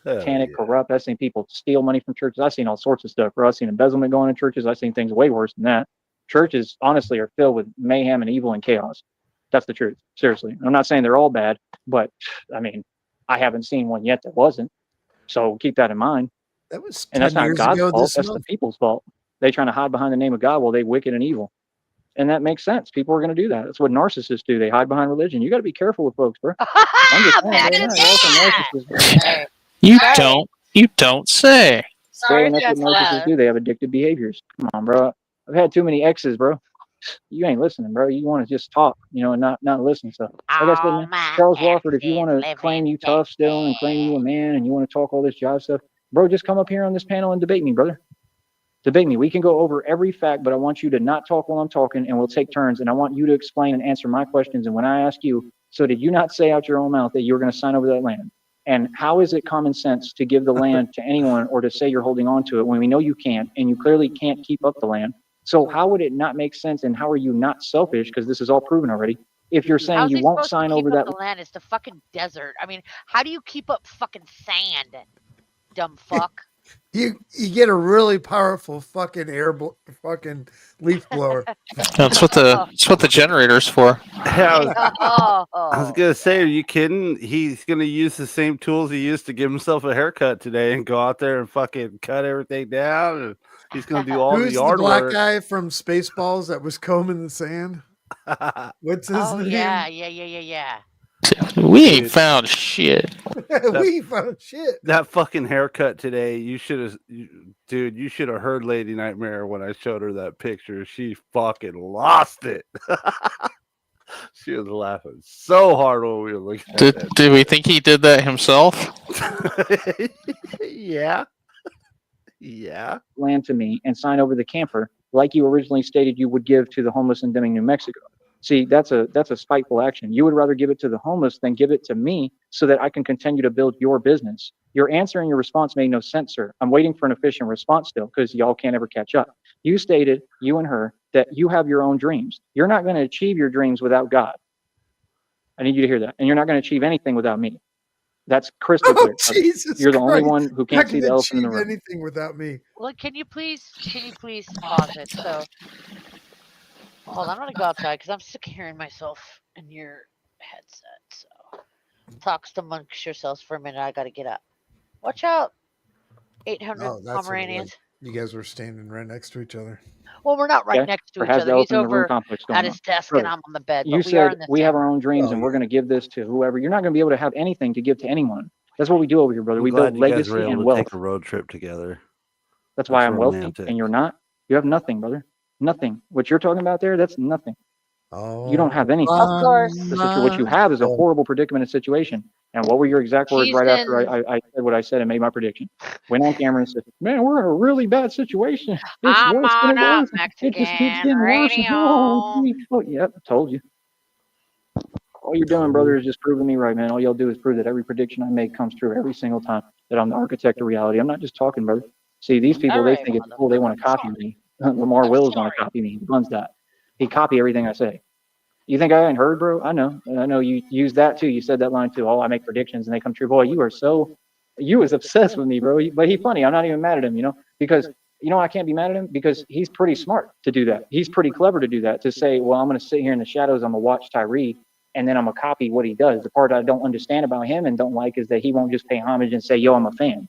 Speaker 1: Satanic, corrupt. I've seen people steal money from churches. I've seen all sorts of stuff, bro. I've seen embezzlement going in churches. I've seen things way worse than that. Churches, honestly, are filled with mayhem and evil and chaos. That's the truth. Seriously. I'm not saying they're all bad, but I mean, I haven't seen one yet that wasn't. So keep that in mind.
Speaker 3: That was 10
Speaker 1: And that's not
Speaker 3: years
Speaker 1: God's
Speaker 3: ago
Speaker 1: fault.
Speaker 3: this
Speaker 1: That's
Speaker 3: month.
Speaker 1: the people's fault. They trying to hide behind the name of God while they wicked and evil. And that makes sense. People are going to do that. That's what narcissists do. They hide behind religion. You got to be careful with folks, bro. I'm just saying,
Speaker 4: Imagine
Speaker 1: right now, y'all some
Speaker 4: that.
Speaker 1: narcissists.
Speaker 2: You don't say.
Speaker 4: Sorry,
Speaker 1: And that's what narcissists do. They have addictive behaviors. Come on, bro. I've had too many exes, bro. You ain't listening, bro. You want to just talk, and not listen. So, like I said, man, Charles Wofford, if you want to claim you tough still and claim you a man and you want to talk all this jive stuff, Bro, just come up here on this panel and debate me, brother. Debate me. We can go over every fact, but I want you to not talk while I'm talking, and we'll take turns. And I want you to explain and answer my questions. And when I ask you, so did you not say out your own mouth that you were going to sign over that land? And how is it common sense to give the land to anyone or to say you're holding on to it when we know you can't, and you clearly can't keep up the land? So how would it not make sense, and how are you not selfish, because this is all proven already, if you're saying
Speaker 4: How's
Speaker 1: you
Speaker 4: he
Speaker 1: won't
Speaker 4: supposed to
Speaker 1: sign
Speaker 4: keep
Speaker 1: over
Speaker 4: up
Speaker 1: that?
Speaker 4: the land? It's the fucking desert. I mean, how do you keep up fucking sand? Dumb fuck.
Speaker 3: You get a really powerful fucking fucking leaf blower.
Speaker 2: That's what the generator's for.
Speaker 5: Yeah, I was
Speaker 4: Oh.
Speaker 5: gonna say, are you kidding? He's gonna use the same tools he used to give himself a haircut today and go out there and fucking cut everything down. And he's gonna do all the
Speaker 3: Who's the
Speaker 5: yard
Speaker 3: black
Speaker 5: work.
Speaker 3: guy from Spaceballs that was combing the sand? What's his
Speaker 4: Oh
Speaker 3: name?
Speaker 4: yeah.
Speaker 2: We ain't
Speaker 5: Dude.
Speaker 2: found shit.
Speaker 3: We found shit.
Speaker 5: That fucking haircut today, you should have, dude. You should have heard Lady Nightmare when I showed her that picture. She fucking lost it. She was laughing so hard when we were looking at
Speaker 2: Did we think he did that himself?
Speaker 5: that. Yeah.
Speaker 1: Land to me and sign over the camper like you originally stated you would give to the homeless in Deming, New Mexico. See, that's a spiteful action. You would rather give it to the homeless than give it to me so that I can continue to build your business. Your answer and your response made no sense, sir. I'm waiting for an efficient response still because y'all can't ever catch up. You stated, you and her, that you have your own dreams. You're not going to achieve your dreams without God. I need you to hear that. And you're not going to achieve anything without me. That's crystal clear.
Speaker 3: Oh, Jesus
Speaker 1: You're the only
Speaker 3: Christ.
Speaker 1: one who
Speaker 3: I
Speaker 1: can't see
Speaker 3: can
Speaker 1: the elephant in the
Speaker 3: achieve
Speaker 1: room.
Speaker 3: anything without me.
Speaker 4: Well, can you please pause it? So, hold on, I'm gonna go outside because I'm sick of hearing myself in your headset. So, talks amongst yourselves for a minute. I gotta get up. Watch out, 800
Speaker 3: Oh, that's what it
Speaker 4: Pomeranians.
Speaker 3: was. You guys were standing right next to each other.
Speaker 4: Well, we're not right
Speaker 1: Okay?
Speaker 4: next to
Speaker 1: Or
Speaker 4: each
Speaker 1: has the
Speaker 4: other. He's
Speaker 1: elephant in the room
Speaker 4: over
Speaker 1: complex going
Speaker 4: at
Speaker 1: on.
Speaker 4: his desk
Speaker 1: Brother,
Speaker 4: and I'm on the bed.
Speaker 1: You
Speaker 4: But we are
Speaker 1: said
Speaker 4: in the
Speaker 1: we
Speaker 4: same
Speaker 1: have our
Speaker 4: room.
Speaker 1: own dreams
Speaker 3: Oh,
Speaker 1: and we're going to give this to whoever. You're not going to be able to have anything to give to anyone. That's what we do over here, brother.
Speaker 5: I'm
Speaker 1: We
Speaker 5: glad
Speaker 1: build
Speaker 5: you guys were
Speaker 1: legacy
Speaker 5: able
Speaker 1: and
Speaker 5: to
Speaker 1: wealth.
Speaker 5: take a road trip together.
Speaker 1: That's why
Speaker 5: That's
Speaker 1: I'm wealthy
Speaker 5: romantic.
Speaker 1: and you're not. You have nothing, brother. Nothing. What you're talking about there, that's nothing.
Speaker 3: Oh,
Speaker 1: You don't have anything.
Speaker 4: Of course.
Speaker 1: What you have is a horrible predicament and situation. And what were your exact words
Speaker 4: He's
Speaker 1: right after
Speaker 4: in-
Speaker 1: I said what I said and made my prediction? Went on camera and said, "Man, we're in a really bad situation. It's
Speaker 4: I'm
Speaker 1: worse than
Speaker 4: on
Speaker 1: it
Speaker 4: a
Speaker 1: was. It just keeps
Speaker 4: Mexican
Speaker 1: getting worse."
Speaker 4: radio.
Speaker 1: Oh, yep, told you. All you're doing, brother, is just proving me right, man. All y'all do is prove that every prediction I make comes true every single time. That I'm the architect of reality. I'm not just talking, brother. See, these people,
Speaker 4: All
Speaker 1: they
Speaker 4: right,
Speaker 1: think it's cool. They want to copy me. Lamar Wills want to copy me. He runs that. He copy everything I say. You think I ain't heard, bro? I know. And I know you used that too. You said that line too. Oh, I make predictions and they come true. Boy, you was obsessed with me, bro. But he's funny. I'm not even mad at him, because I can't be mad at him because he's pretty smart to do that. He's pretty clever to do that, to say, well, I'm going to sit here in the shadows. I'm going to watch Tyree and then I'm going to copy what he does. The part I don't understand about him and don't like is that he won't just pay homage and say, yo, I'm a fan.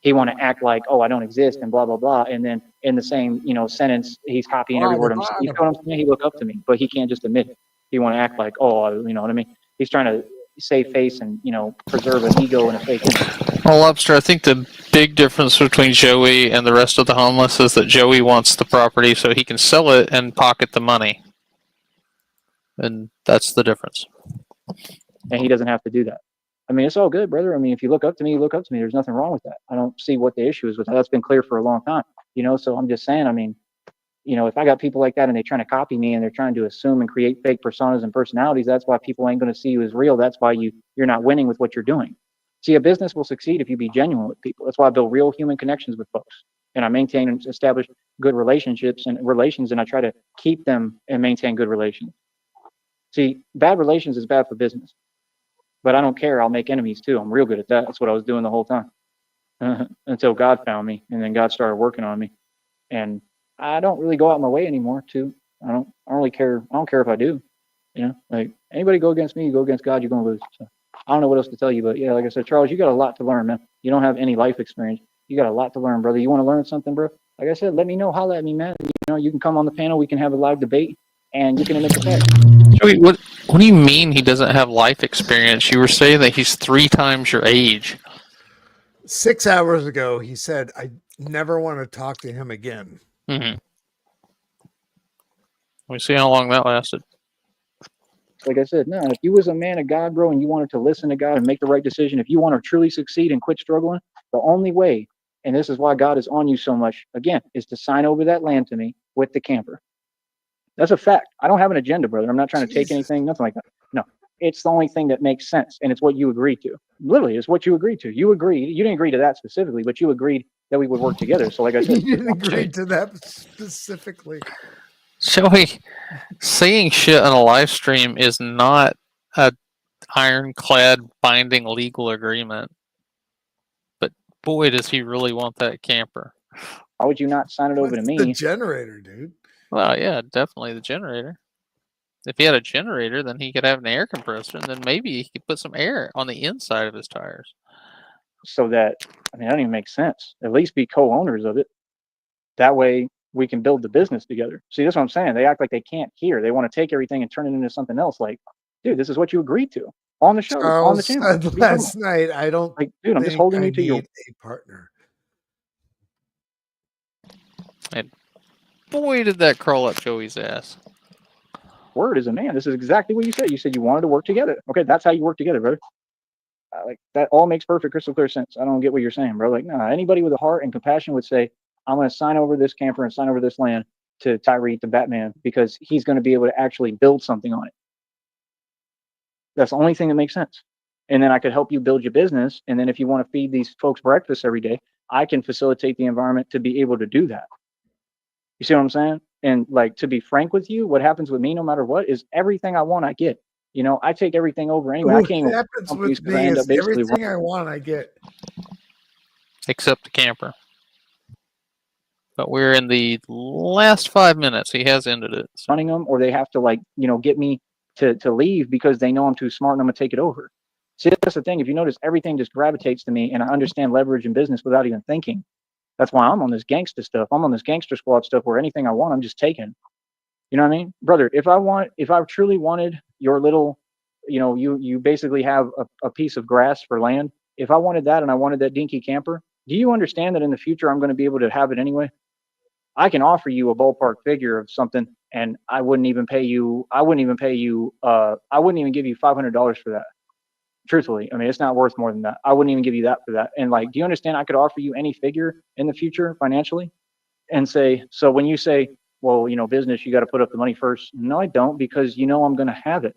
Speaker 1: He want to act like, oh, I don't exist and blah, blah, blah. And then in the same, sentence, he's copying every word I'm saying. You know what I'm saying? He look up to me, but he can't just admit it. He want to act like, oh, you know what I mean? He's trying to save face and, preserve an ego and a fake image.
Speaker 2: Well, Lobster, I think the big difference between Joey and the rest of the homeless is that Joey wants the property so he can sell it and pocket the money. And that's the difference.
Speaker 1: And he doesn't have to do that. I mean, it's all good, brother. I mean, if you look up to me, you look up to me. There's nothing wrong with that. I don't see what the issue is with that. That's been clear for a long time, so I'm just saying, I mean, if I got people like that and they're trying to copy me and they're trying to assume and create fake personas and personalities, that's why people ain't going to see you as real. That's why you're not winning with what you're doing. See, a business will succeed if you be genuine with people. That's why I build real human connections with folks. And I maintain and establish good relationships and relations, and I try to keep them and maintain good relations. See, bad relations is bad for business. But I don't care. I'll make enemies too. I'm real good at that. That's what I was doing the whole time until God found me, and then God started working on me. And I don't really go out my way anymore to. I don't really care. I don't care if I do. Like anybody go against me, you go against God, you're gonna lose. So I don't know what else to tell you, but yeah, like I said, Charles, you got a lot to learn, man. You don't have any life experience. You got a lot to learn, brother. You want to learn something, bro? Like I said, let me know. Holla at me, man. You can come on the panel. We can have a live debate, and you can admit the fact.
Speaker 2: Joey, what do you mean he doesn't have life experience? You were saying that he's 3 times your age.
Speaker 3: 6 hours ago, he said, I never want to talk to him again.
Speaker 2: Mm-hmm. Let me see how long that lasted.
Speaker 1: Like I said, no, if you was a man of God, bro, and you wanted to listen to God and make the right decision, if you want to truly succeed and quit struggling, the only way and this is why God is on you so much, again, is to sign over that land to me with the camper. That's a fact. I don't have an agenda, brother. I'm not trying to take
Speaker 3: Jesus.
Speaker 1: anything, nothing like that. No, it's the only thing that makes sense, and it's what you agreed to. Literally, it's what you agreed to. You agreed. You didn't agree to that specifically, but you agreed that we would work together. So, like I said,
Speaker 3: You didn't agree to that specifically.
Speaker 2: Joey, seeing shit on a live stream is not a ironclad binding legal agreement. But boy, does he really want that camper.
Speaker 1: why would you not sign it over to
Speaker 3: What's
Speaker 1: me?
Speaker 3: the generator, dude?
Speaker 2: Well, yeah, definitely the generator. If he had a generator, then he could have an air compressor, and then maybe he could put some air on the inside of his tires.
Speaker 1: So that, I mean, that doesn't even make sense. At least be co-owners of it. That way we can build the business together. See, that's what I'm saying. They act like they can't hear. They want to take everything and turn it into something else. Like, dude, this is what you agreed to on the show, on the
Speaker 3: Charles
Speaker 1: channel.
Speaker 3: said
Speaker 1: What are you talking
Speaker 3: last
Speaker 1: about?
Speaker 3: night, I don't
Speaker 1: Like, dude, I'm just
Speaker 3: think
Speaker 1: holding
Speaker 3: I
Speaker 1: you to your
Speaker 3: need a partner.
Speaker 2: Boy, did that crawl up Joey's ass.
Speaker 1: word as a man. This is exactly what you said. You said you wanted to work together. Okay, that's how you work together, brother. Like, that all makes perfect, crystal clear sense. I don't get what you're saying, bro. Like, nah, anybody with a heart and compassion would say, I'm going to sign over this camper and sign over this land to Tyree, to Batman, because he's going to be able to actually build something on it. That's the only thing that makes sense. And then I could help you build your business. And then if you want to feed these folks breakfast every day, I can facilitate the environment to be able to do that. You see what I'm saying? And like, to be frank with you, what happens with me, no matter what, is everything I want, I get. You know, I take everything over anyway. I
Speaker 3: What
Speaker 1: can't even
Speaker 3: happens
Speaker 1: companies
Speaker 3: with
Speaker 1: 'cause I
Speaker 3: me
Speaker 1: end
Speaker 3: is
Speaker 1: up basically
Speaker 3: everything I want, I get.
Speaker 2: Except the camper. But we're in the last 5 minutes. He has ended it. So.
Speaker 1: running them, or they have to, like, you know, get me to leave because they know I'm too smart and I'm gonna take it over. See, that's the thing. If you notice, everything just gravitates to me, and I understand leverage in business without even thinking. That's why I'm on this gangster stuff. I'm on this gangster squad stuff where anything I want, I'm just taking. You know what I mean, brother? If I truly wanted your little, you know, you basically have a piece of grass for land. If I wanted that and I wanted that dinky camper, do you understand that in the future I'm going to be able to have it anyway? I can offer you a ballpark figure of something, and I wouldn't even pay you. I wouldn't even give you $500 for that. Truthfully, I mean, it's not worth more than that. I wouldn't even give you that for that. And like, do you understand? I could offer you any figure in the future financially, and say, so when you say, well, you know, business, you got to put up the money first. No, I don't, because you know I'm going to have it.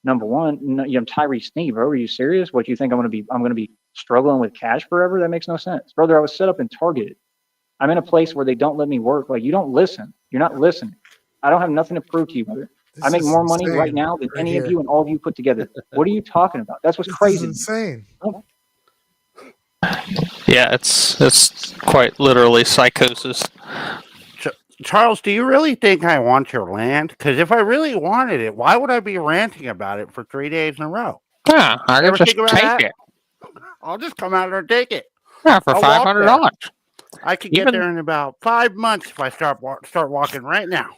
Speaker 1: Number one, no, I'm Tyree Sneed, bro. Are you serious? What, you think I'm going to be struggling with cash forever? That makes no sense, brother. I was set up and targeted. I'm in a place where they don't let me work. Like, you don't listen. You're not listening. I don't have nothing to prove to you, brother. I make more money right now than any of you and all of you put together. What are you talking about? That's what's crazy.
Speaker 3: This is insane.
Speaker 2: Yeah, it's quite literally psychosis.
Speaker 5: Charles, do you really think I want your land? Because if I really wanted it, why would I be ranting about it for 3 days in a row?
Speaker 2: Yeah, I
Speaker 5: Ever
Speaker 2: can just
Speaker 5: think about
Speaker 2: take
Speaker 5: that?
Speaker 2: it.
Speaker 5: I'll just come out there and take it.
Speaker 2: Yeah, for
Speaker 5: I'll walk
Speaker 2: $500.
Speaker 5: I could get
Speaker 2: Even-
Speaker 5: there in about 5 months if I start walking right now.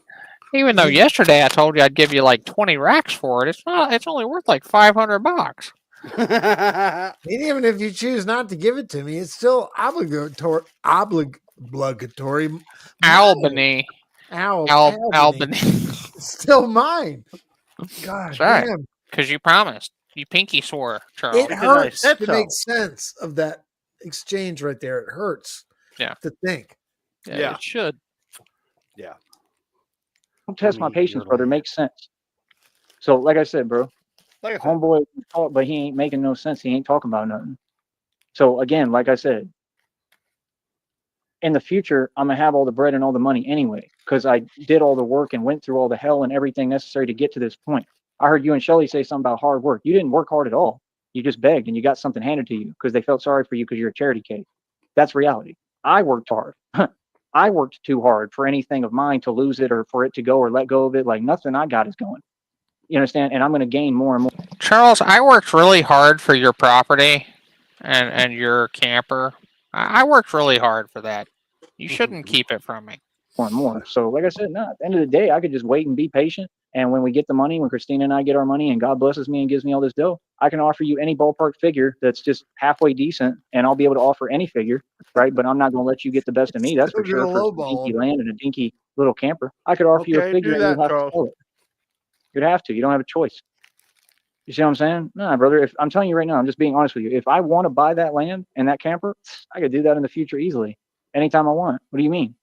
Speaker 2: Even though yesterday I told you I'd give you like 20 racks for it, it's not. It's only worth like $500.
Speaker 3: And even if you choose not to give it to me, it's still obligatory.
Speaker 2: Albany. Albany.
Speaker 3: It's still mine. God
Speaker 2: That's right.
Speaker 3: damn.
Speaker 2: Because you promised. You pinky swore, Charles.
Speaker 3: It
Speaker 5: Because I
Speaker 3: hurts
Speaker 5: said
Speaker 3: to
Speaker 5: so.
Speaker 3: make sense of that exchange right there. It hurts.
Speaker 2: Yeah.
Speaker 3: To think.
Speaker 2: Yeah, it should.
Speaker 5: Yeah.
Speaker 1: Don't test my
Speaker 5: need
Speaker 1: patience,
Speaker 5: your
Speaker 1: brother.
Speaker 5: land.
Speaker 1: Makes sense. So, like I said, bro,
Speaker 5: Like I said,
Speaker 1: homeboy talk, but he ain't making no sense. He ain't talking about nothing. So again, like I said, in the future, I'm gonna have all the bread and all the money anyway, because I did all the work and went through all the hell and everything necessary to get to this point. I heard you and Shelly say something about hard work. You didn't work hard at all. You just begged and you got something handed to you because they felt sorry for you because you're a charity case. That's reality. I worked hard. I worked too hard for anything of mine to lose it or for it to go or let go of it. Like, nothing I got is going. You understand? And I'm going to gain more and more.
Speaker 2: Charles, I worked really hard for your property and your camper. I worked really hard for that. You shouldn't keep it from me.
Speaker 1: And more. So, like I said, no, at the end of the day, I could just wait and be patient. And when we get the money, when Christina and I get our money and God blesses me and gives me all this dough, I can offer you any ballpark figure that's just halfway decent, and I'll be able to offer any figure, right? But I'm not going to let you get the best of me. That's for
Speaker 3: Still
Speaker 1: sure.
Speaker 3: gonna
Speaker 1: For some
Speaker 3: lowball
Speaker 1: dinky
Speaker 3: them.
Speaker 1: land and a dinky little camper, I could offer you a
Speaker 5: Okay,
Speaker 1: figure,
Speaker 5: do
Speaker 1: and
Speaker 5: that,
Speaker 1: you'll have
Speaker 5: Charles.
Speaker 1: to sell it. You'd have to. You don't have a choice. You see what I'm saying? Nah, brother. If I'm telling you right now, I'm just being honest with you. If I want to buy that land and that camper, I could do that in the future easily, anytime I want. What do you mean?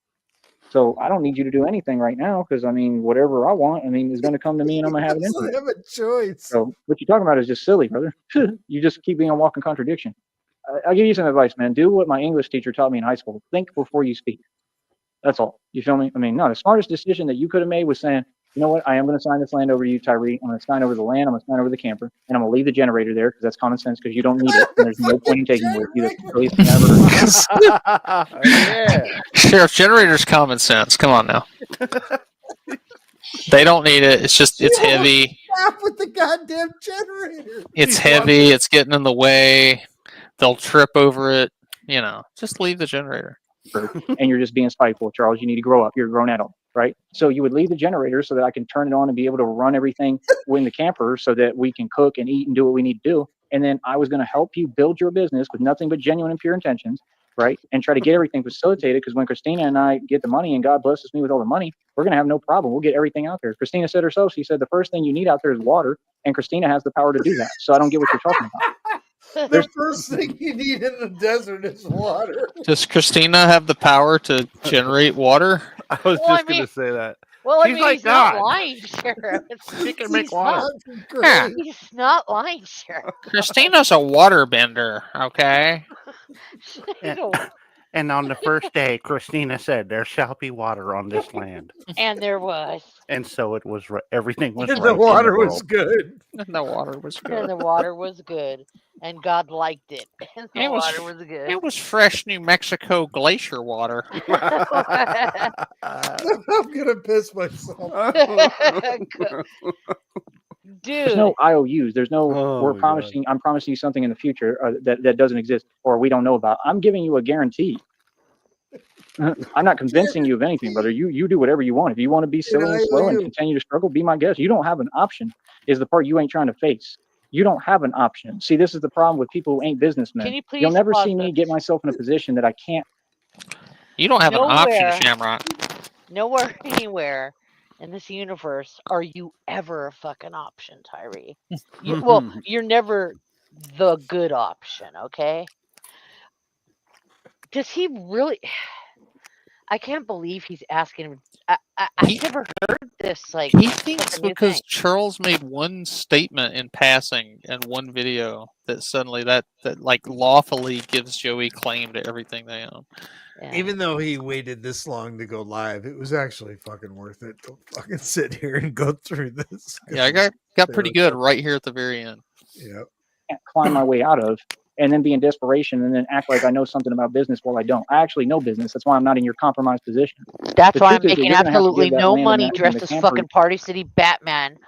Speaker 1: So I don't need you to do anything right now because I mean, whatever I want, I mean, is going to come to me and I'm going to have it
Speaker 3: doesn't
Speaker 1: instantly.
Speaker 3: have a choice.
Speaker 1: So what you're talking about is just silly, brother. You just keep being a walking contradiction. I'll give you some advice, man. Do what my English teacher taught me in high school. Think before you speak. That's all. You feel me? I mean, no, the smartest decision that you could have made was saying, you know what? I am going to sign this land over to you, Tyree. I'm going to sign over the land. I'm going to sign over the camper. And I'm going to leave the generator there because that's common sense because you don't need it. And there's no point in taking it with you. That's the silliest thing I ever heard.
Speaker 5: Yeah.
Speaker 2: Sheriff, generator's common sense. Come on now. They don't need it. It's just it's heavy.
Speaker 3: Stop with the goddamn generator.
Speaker 2: It's heavy. It's getting in the way. They'll trip over it. You know, just leave the generator.
Speaker 1: And you're just being spiteful, Charles. You need to grow up. You're a grown adult, right? So you would leave the generator so that I can turn it on and be able to run everything in the camper so that we can cook and eat and do what we need to do. And then I was going to help you build your business with nothing but genuine and pure intentions, right? And try to get everything facilitated because when Christina and I get the money and God blesses me with all the money, we're going to have no problem. We'll get everything out there. Christina said herself, she said the first thing you need out there is water. And Christina has the power to do that. So I don't get what you're talking about.
Speaker 3: The first thing you need in the desert is water.
Speaker 2: Does Christina have the power to generate water?
Speaker 5: I was
Speaker 4: Well, I
Speaker 5: just going
Speaker 4: mean-
Speaker 5: to say that.
Speaker 4: Well, I
Speaker 5: She's
Speaker 4: mean,
Speaker 5: like
Speaker 4: he's not
Speaker 5: God.
Speaker 4: lying, Sheriff.
Speaker 5: She can make
Speaker 3: He's
Speaker 5: water.
Speaker 3: fucking great.
Speaker 4: He's not lying, Sheriff.
Speaker 2: Christina's a water bender, okay?
Speaker 4: He's a-
Speaker 5: And on the first day, Christina said, "There shall be water on this land,"
Speaker 4: and there was.
Speaker 5: and so it was. Everything was.
Speaker 3: And
Speaker 5: right
Speaker 3: the
Speaker 5: in
Speaker 3: water was
Speaker 5: world.
Speaker 3: good.
Speaker 2: And the water was
Speaker 4: And
Speaker 2: good.
Speaker 4: the water was good. And God liked it. And the
Speaker 2: It was-
Speaker 4: water was good.
Speaker 2: It was fresh New Mexico glacier water.
Speaker 3: I'm gonna piss myself.
Speaker 1: There's
Speaker 4: Dude.
Speaker 1: no IOUs. There's no
Speaker 5: Oh
Speaker 1: we're
Speaker 5: my
Speaker 1: promising. I'm promising you something in the future that doesn't exist or we don't know about. I'm giving you a guarantee. I'm not convincing you of anything, brother. You do whatever you want. If you want to be silly and slow and
Speaker 3: IOU.
Speaker 1: continue to struggle, be my guest. You don't have an option. Is the part you ain't trying to face. You don't have an option. See, this is the problem with people who ain't businessmen.
Speaker 4: Can you please
Speaker 1: You'll never
Speaker 4: pause
Speaker 1: see me
Speaker 4: this?
Speaker 1: get myself in a position that I can't.
Speaker 2: You don't have an option,
Speaker 4: Nowhere.
Speaker 2: Shamrock.
Speaker 4: Nowhere, anywhere in this universe are you ever a fucking option, Tyree. Well, you're never the good option, okay? Does he really? I can't believe he's asking him. I've
Speaker 2: He-
Speaker 4: never heard this. Like,
Speaker 2: He thinks
Speaker 4: a new
Speaker 2: because
Speaker 4: thing.
Speaker 2: Charles made one statement in passing in one video that suddenly that like lawfully gives Joey claim to everything they own.
Speaker 4: Yeah.
Speaker 3: Even though he waited this long to go live, it was actually fucking worth it to fucking sit here and go through this.
Speaker 2: Yeah, I got pretty good right here at the very end.
Speaker 3: Yeah.
Speaker 1: can't climb my way out of and then be in desperation and then act like I know something about business while I don't. I actually know business. That's why I'm not in your compromised position.
Speaker 4: That's
Speaker 1: the
Speaker 4: why I'm
Speaker 1: truth is that
Speaker 4: making
Speaker 1: you're gonna have to
Speaker 4: absolutely
Speaker 1: give that
Speaker 4: no
Speaker 1: land and
Speaker 4: money
Speaker 1: that- and
Speaker 4: dressed
Speaker 1: the
Speaker 4: as
Speaker 1: camper-
Speaker 4: fucking Party City Batman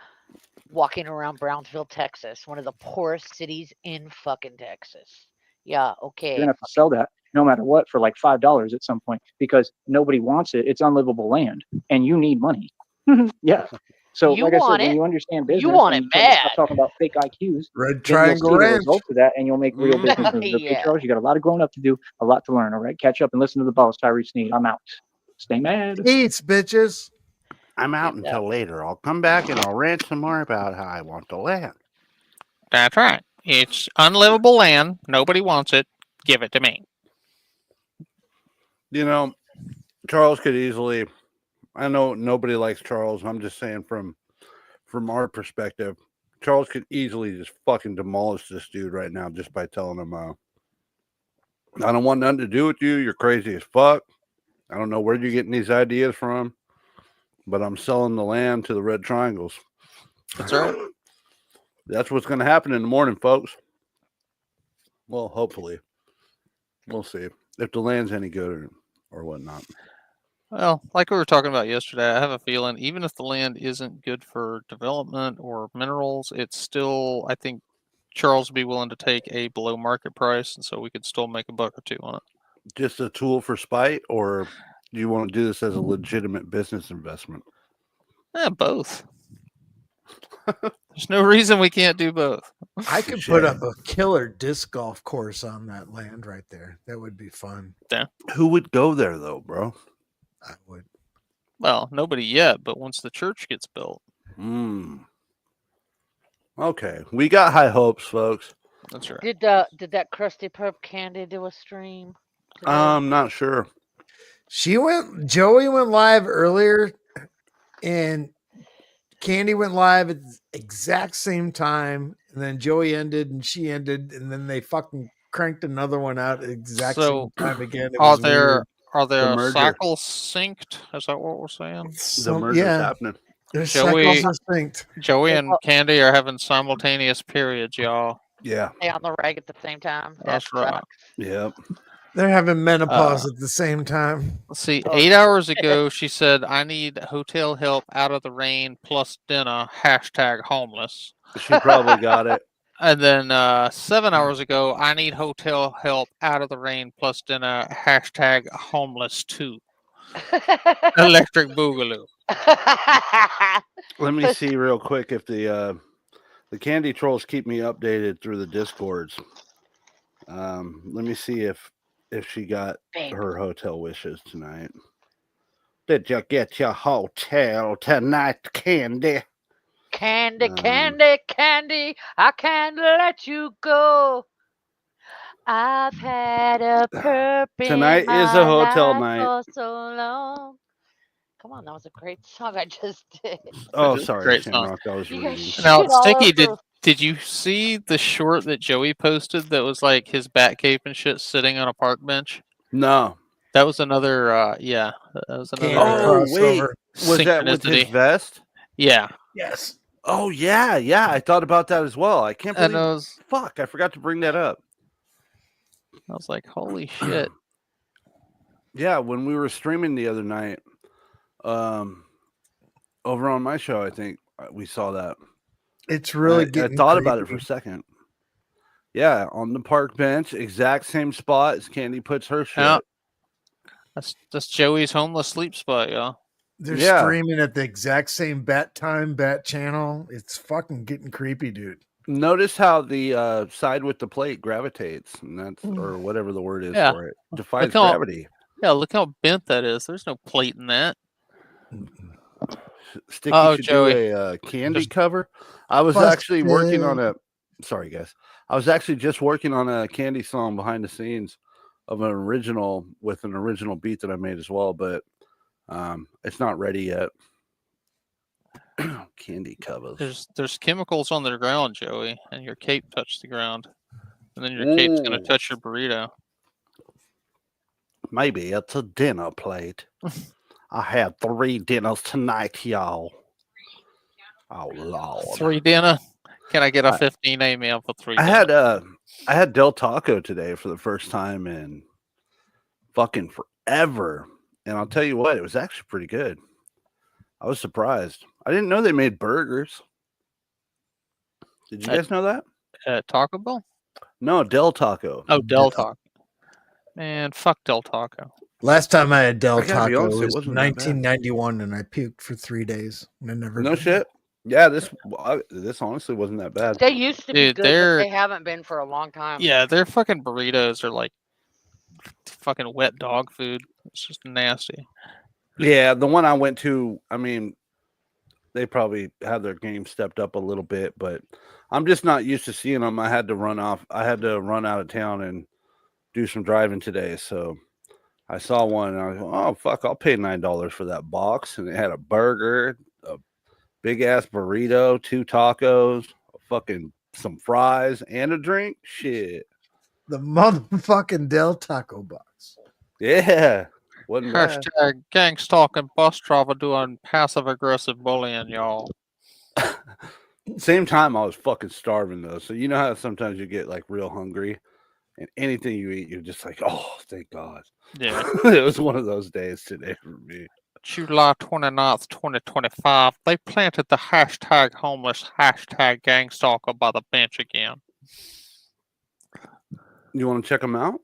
Speaker 4: walking around Brownsville, Texas, one of the poorest cities in fucking Texas. Yeah, okay.
Speaker 1: You're gonna have to sell that no matter what for like $5 at some point because nobody wants it. It's unlivable land and you need money. Yeah. So
Speaker 4: You
Speaker 1: like I said,
Speaker 4: want
Speaker 1: when
Speaker 4: it.
Speaker 1: you understand business,
Speaker 4: You want
Speaker 1: and
Speaker 4: it
Speaker 1: try to stop
Speaker 4: bad.
Speaker 1: talking about fake IQs,
Speaker 3: Red
Speaker 1: then
Speaker 3: Triangle
Speaker 1: you'll see the
Speaker 3: Ranch.
Speaker 1: results of that and you'll make real
Speaker 5: Mm.
Speaker 1: business moves. Okay,
Speaker 4: Yeah.
Speaker 1: Charles, you got a lot of growing up to do, a lot to learn. All right, catch up and listen to the boss, Tyree Sneed. I'm out. Stay mad.
Speaker 3: Eats, bitches.
Speaker 5: I'm out
Speaker 4: Yeah.
Speaker 5: until later. I'll come back and I'll rant some more about how I want the land.
Speaker 2: That's right. It's unlivable land. Nobody wants it. Give it to me.
Speaker 5: You know, Charles could easily. I know nobody likes Charles. I'm just saying from our perspective, Charles could easily just fucking demolish this dude right now just by telling him, I don't want nothing to do with you. You're crazy as fuck. I don't know where you're getting these ideas from, but I'm selling the land to the Red Triangles.
Speaker 2: That's right.
Speaker 5: That's what's going to happen in the morning, folks. Well, hopefully. We'll see if the land's any good or whatnot.
Speaker 2: Well, like we were talking about yesterday, I have a feeling even if the land isn't good for development or minerals, it's still, I think Charles would be willing to take a below market price, and so we could still make a buck or two on it.
Speaker 5: Just a tool for spite, or do you want to do this as a legitimate business investment?
Speaker 2: Both. There's no reason we can't do both.
Speaker 3: I could put up a killer disc golf course on that land right there. That would be fun.
Speaker 5: Who would go there, though, bro?
Speaker 3: I would.
Speaker 2: Well, nobody yet, but once the church gets built,
Speaker 5: Hmm. Okay, we got high hopes, folks.
Speaker 2: That's right.
Speaker 4: Did that Krusty Perp Candy do a stream today?
Speaker 5: Not sure.
Speaker 3: Joey went live earlier, and Candy went live at the exact same time, and then Joey ended, and she ended, and then they fucking cranked another one out at the exact
Speaker 2: So,
Speaker 3: same time again. It
Speaker 2: Are
Speaker 3: was weird.
Speaker 2: their
Speaker 5: merger.
Speaker 2: cycles synced? Is that what we're saying?
Speaker 5: The merger's happening.
Speaker 3: Their
Speaker 2: Joey-
Speaker 3: cycles are synced.
Speaker 2: Joey
Speaker 4: They
Speaker 2: and
Speaker 4: all-
Speaker 2: Candy are having simultaneous periods, y'all.
Speaker 5: Yeah.
Speaker 4: Stay on the rag at the same time. That
Speaker 2: That's right.
Speaker 4: sucks.
Speaker 5: Yep.
Speaker 3: They're having menopause at the same time.
Speaker 2: Let's see.
Speaker 4: Oh.
Speaker 2: 8 hours ago, she said, "I need hotel help out of the rain plus dinner." #homeless.
Speaker 5: She probably got it.
Speaker 2: And then 7 hours ago, "I need hotel help out of the rain plus dinner." #homeless too. Electric Boogaloo.
Speaker 5: Let me see real quick if the Candy Trolls keep me updated through the Discords. Let me see if she got
Speaker 4: Babe.
Speaker 5: her hotel wishes tonight. Did you get your hotel tonight, Candy?
Speaker 4: Candy, candy, candy, I can't let you go. I've had a perp in
Speaker 5: Tonight is
Speaker 4: my
Speaker 5: a hotel
Speaker 4: life
Speaker 5: night.
Speaker 4: for so long. Come on, that was a great song I just did.
Speaker 5: Oh,
Speaker 2: It is a
Speaker 5: sorry,
Speaker 2: great song.
Speaker 5: Shamrock. I was
Speaker 4: You
Speaker 5: reading.
Speaker 4: guys
Speaker 2: Now,
Speaker 4: shit all
Speaker 2: Sticky,
Speaker 4: over.
Speaker 2: did you see the short that Joey posted that was like his Batcape and shit sitting on a park bench?
Speaker 5: No.
Speaker 2: That was another, yeah. That was
Speaker 3: Candy
Speaker 2: another
Speaker 5: Oh, wait.
Speaker 3: crossover.
Speaker 5: Was that with his
Speaker 2: synchronicity.
Speaker 5: vest?
Speaker 2: Yeah.
Speaker 3: Yes.
Speaker 5: Oh, yeah. I thought about that as well. I can't
Speaker 2: And
Speaker 5: believe. Fuck, I forgot to bring that up.
Speaker 2: I was like, holy shit.
Speaker 5: Yeah, when we were streaming the other night, over on my show, I think we saw that.
Speaker 3: It's really
Speaker 5: I
Speaker 3: getting
Speaker 5: thought about it for
Speaker 3: creepy.
Speaker 5: a second. Yeah, on the park bench, exact same spot as Candy puts her shit.
Speaker 2: Yeah. That's Joey's homeless sleep spot, y'all.
Speaker 3: They're
Speaker 5: Yeah.
Speaker 3: streaming at the exact same bat channel. It's fucking getting creepy, dude.
Speaker 5: Notice how the side with the plate gravitates, and that's or whatever the word is
Speaker 2: Yeah.
Speaker 5: for it. Defies
Speaker 2: Look how-
Speaker 5: gravity.
Speaker 2: Yeah, look how bent that is. There's no plate in that.
Speaker 5: Sticky
Speaker 2: Oh,
Speaker 5: should
Speaker 2: Joey.
Speaker 5: do a candy
Speaker 2: Just-
Speaker 5: cover. I was
Speaker 3: Busted.
Speaker 5: actually working on a. Sorry, guys. I was actually just working on a Candy song behind the scenes of an original with an original beat that I made as well, but it's not ready yet. Candy covers.
Speaker 2: There's chemicals on the ground, Joey, and your cape touched the ground. And then your cape's gonna
Speaker 5: Ooh.
Speaker 2: touch your burrito.
Speaker 5: Maybe it's a dinner plate. I had 3 dinners tonight, y'all. Oh Lord.
Speaker 2: 3 dinner. Can I get a 15 email for 3
Speaker 5: I
Speaker 2: dinner?
Speaker 5: had Del Taco today for the first time in fucking forever. And I'll tell you what, it was actually pretty good. I was surprised. I didn't know they made burgers. Did you guys know that?
Speaker 2: Taco Bell?
Speaker 5: No, Del Taco.
Speaker 2: Oh, Del Taco. Man, fuck Del Taco.
Speaker 3: Last time I had Del
Speaker 5: I gotta be
Speaker 3: Taco
Speaker 5: honest, it
Speaker 3: was
Speaker 5: wasn't that bad.
Speaker 3: 1991, and I puked for 3 days. And I never.
Speaker 5: No shit. Yeah, this honestly wasn't that bad.
Speaker 4: They used to be
Speaker 2: Dude,
Speaker 4: good,
Speaker 2: they're-
Speaker 4: but they haven't been for a long time.
Speaker 2: Yeah, their fucking burritos are like fucking wet dog food. It's just nasty.
Speaker 5: Yeah, the one I went to, I mean, they probably had their game stepped up a little bit, but I'm just not used to seeing them. I had to run out of town and do some driving today. So I saw one and I was like, oh, fuck, I'll pay $9 for that box. And it had a burger, a big ass burrito, 2 tacos, fucking some fries, and a drink. Shit.
Speaker 3: The motherfucking Del Taco box.
Speaker 5: Yeah. Wasn't bad.
Speaker 2: Hashtag gang stalking bus driver doing passive aggressive bullying, y'all.
Speaker 5: Same time, I was fucking starving though. So you know how sometimes you get like real hungry, and anything you eat, you're just like, oh, thank God.
Speaker 2: Yeah.
Speaker 5: It was one of those days today for me.
Speaker 2: July 29th, 2025, they planted the hashtag homeless, hashtag gang stalker by the bench again.
Speaker 5: You want to check them out?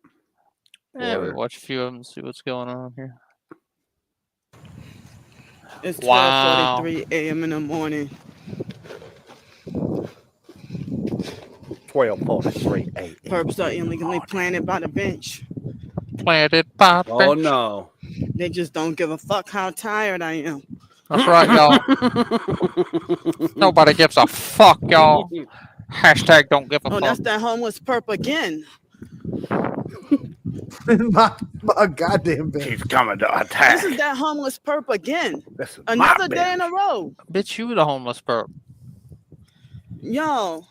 Speaker 2: Yeah, we
Speaker 5: Or-
Speaker 2: watch a few of them, see what's going on here.
Speaker 6: It's
Speaker 2: Wow.
Speaker 6: 12:43 a.m. in the morning.
Speaker 5: 12:43 a.m.
Speaker 6: Perps are illegally planted by the bench.
Speaker 2: Planted by the
Speaker 5: Oh
Speaker 2: bench.
Speaker 5: no!
Speaker 6: They just don't give a fuck how tired I am.
Speaker 2: That's right, y'all. Nobody gives a fuck, y'all. Hashtag don't give a
Speaker 6: Oh,
Speaker 2: fuck.
Speaker 6: that's that homeless perp again.
Speaker 3: my goddamn
Speaker 5: She's
Speaker 3: bench.
Speaker 5: coming to attack.
Speaker 6: This is that homeless perp again.
Speaker 5: This is
Speaker 6: Another
Speaker 5: my
Speaker 6: day in a
Speaker 5: bench.
Speaker 6: row.
Speaker 2: Bitch, you the homeless perp.
Speaker 6: Yo,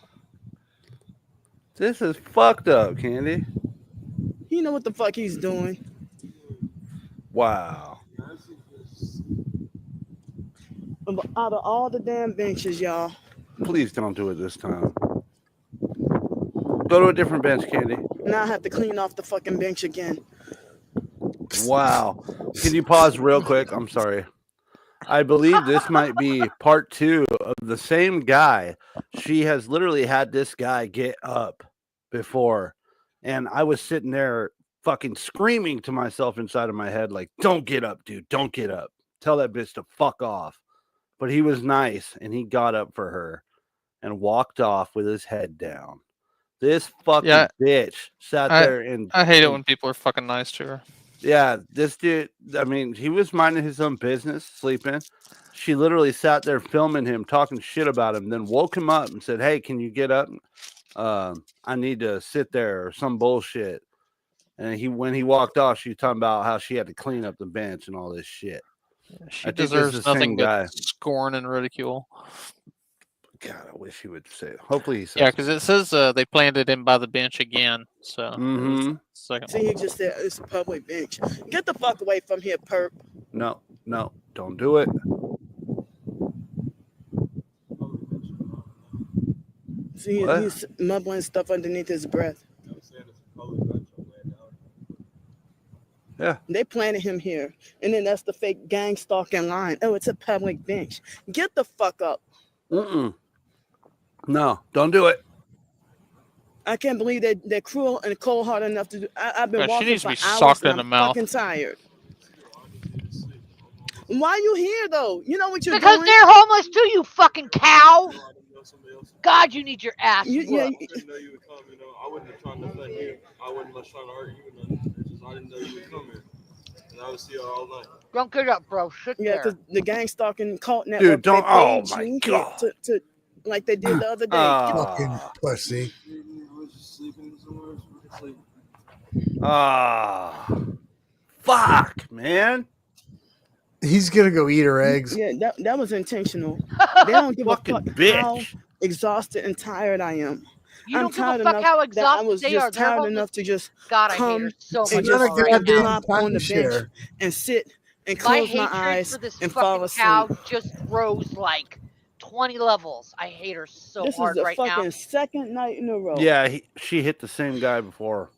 Speaker 5: This is fucked up, Candy.
Speaker 6: you know what the fuck he's doing.
Speaker 5: Wow.
Speaker 6: Out of all the damn benches, y'all.
Speaker 5: Please don't do it this time. Go to a different bench, Candy.
Speaker 6: Now I have to clean off the fucking bench again.
Speaker 5: Wow. Can you pause real quick? I'm sorry. I believe this might be part 2 of the same guy. She has literally had this guy get up before. And I was sitting there fucking screaming to myself inside of my head, like, don't get up, dude. Don't get up. Tell that bitch to fuck off. But he was nice and he got up for her and walked off with his head down. This fucking bitch sat there and
Speaker 2: I hate it when people are fucking nice to her.
Speaker 5: yeah, this dude, I mean, he was minding his own business, sleeping. She literally sat there filming him, talking shit about him, then woke him up and said, hey, can you get up? I need to sit there or some bullshit. And when he walked off, she was talking about how she had to clean up the bench and all this shit.
Speaker 2: She
Speaker 5: I think this is
Speaker 2: deserves
Speaker 5: the same
Speaker 2: nothing
Speaker 5: guy.
Speaker 2: but scorn and ridicule.
Speaker 5: God, I wish he would say it. Hopefully he says
Speaker 2: Yeah, because it says they planted him by the bench again. So
Speaker 5: Mhm.
Speaker 2: second
Speaker 6: See, he just said it's a public bench. Get the fuck away from here, perp.
Speaker 5: No, don't do it.
Speaker 6: See,
Speaker 5: What?
Speaker 6: he's mumbling stuff underneath his breath.
Speaker 5: Yeah.
Speaker 6: They planted him here. And then that's the fake gang stalking line. Oh, it's a public bench. Get the fuck up.
Speaker 5: Mm-mm. No, don't do it.
Speaker 6: I can't believe they're cruel and cold hearted enough to do. I've been
Speaker 2: God, she
Speaker 6: walking
Speaker 2: needs to
Speaker 6: for
Speaker 2: be
Speaker 6: hours
Speaker 2: socked
Speaker 6: and
Speaker 2: in the
Speaker 6: I'm
Speaker 2: mouth.
Speaker 6: fucking tired. Why you here though? You know what you're
Speaker 4: Because
Speaker 6: doing?
Speaker 4: they're homeless too, you fucking cow. God, you need your ass
Speaker 6: Yeah,
Speaker 4: whooped.
Speaker 7: didn't know you would come, I wouldn't have tried to offend you. I wasn't much trying to hurt you or nothing. It's just I didn't know you would come here. And I would see you all night.
Speaker 4: Don't get up, bro. Sit
Speaker 6: Yeah,
Speaker 4: there.
Speaker 6: because the gang stalking cult network,
Speaker 5: Dude, don't.
Speaker 6: they
Speaker 5: Oh
Speaker 6: paid
Speaker 5: my
Speaker 6: you
Speaker 5: God.
Speaker 6: to like they did the other day.
Speaker 3: Fucking pussy.
Speaker 7: I was just sleeping somewhere. Sleep.
Speaker 5: Fuck, man.
Speaker 3: He's gonna go eat her eggs.
Speaker 6: Yeah, that was intentional. They don't give a
Speaker 5: Fucking
Speaker 6: fuck
Speaker 5: bitch.
Speaker 6: how exhausted and tired I am.
Speaker 4: You
Speaker 6: I'm
Speaker 4: don't give a
Speaker 6: tired
Speaker 4: fuck
Speaker 6: enough
Speaker 4: how
Speaker 6: that I
Speaker 4: exhausted
Speaker 6: was
Speaker 4: they
Speaker 6: just
Speaker 4: are. They're
Speaker 6: tired
Speaker 4: homeless.
Speaker 6: enough to just
Speaker 4: God, I hate
Speaker 6: come
Speaker 4: her so
Speaker 3: It's
Speaker 4: much
Speaker 3: not a
Speaker 4: right
Speaker 3: goddamn
Speaker 4: now.
Speaker 6: plop on the bench
Speaker 3: timeshare.
Speaker 6: and sit and
Speaker 4: My
Speaker 6: close my
Speaker 4: hatred
Speaker 6: eyes
Speaker 4: for this
Speaker 6: and fall
Speaker 4: fucking
Speaker 6: asleep.
Speaker 4: cow just rose like 20 levels. I hate her so
Speaker 6: This is
Speaker 4: hard
Speaker 6: the
Speaker 4: right
Speaker 6: fucking
Speaker 4: now.
Speaker 6: second night in a row.
Speaker 5: Yeah, she hit the same guy before.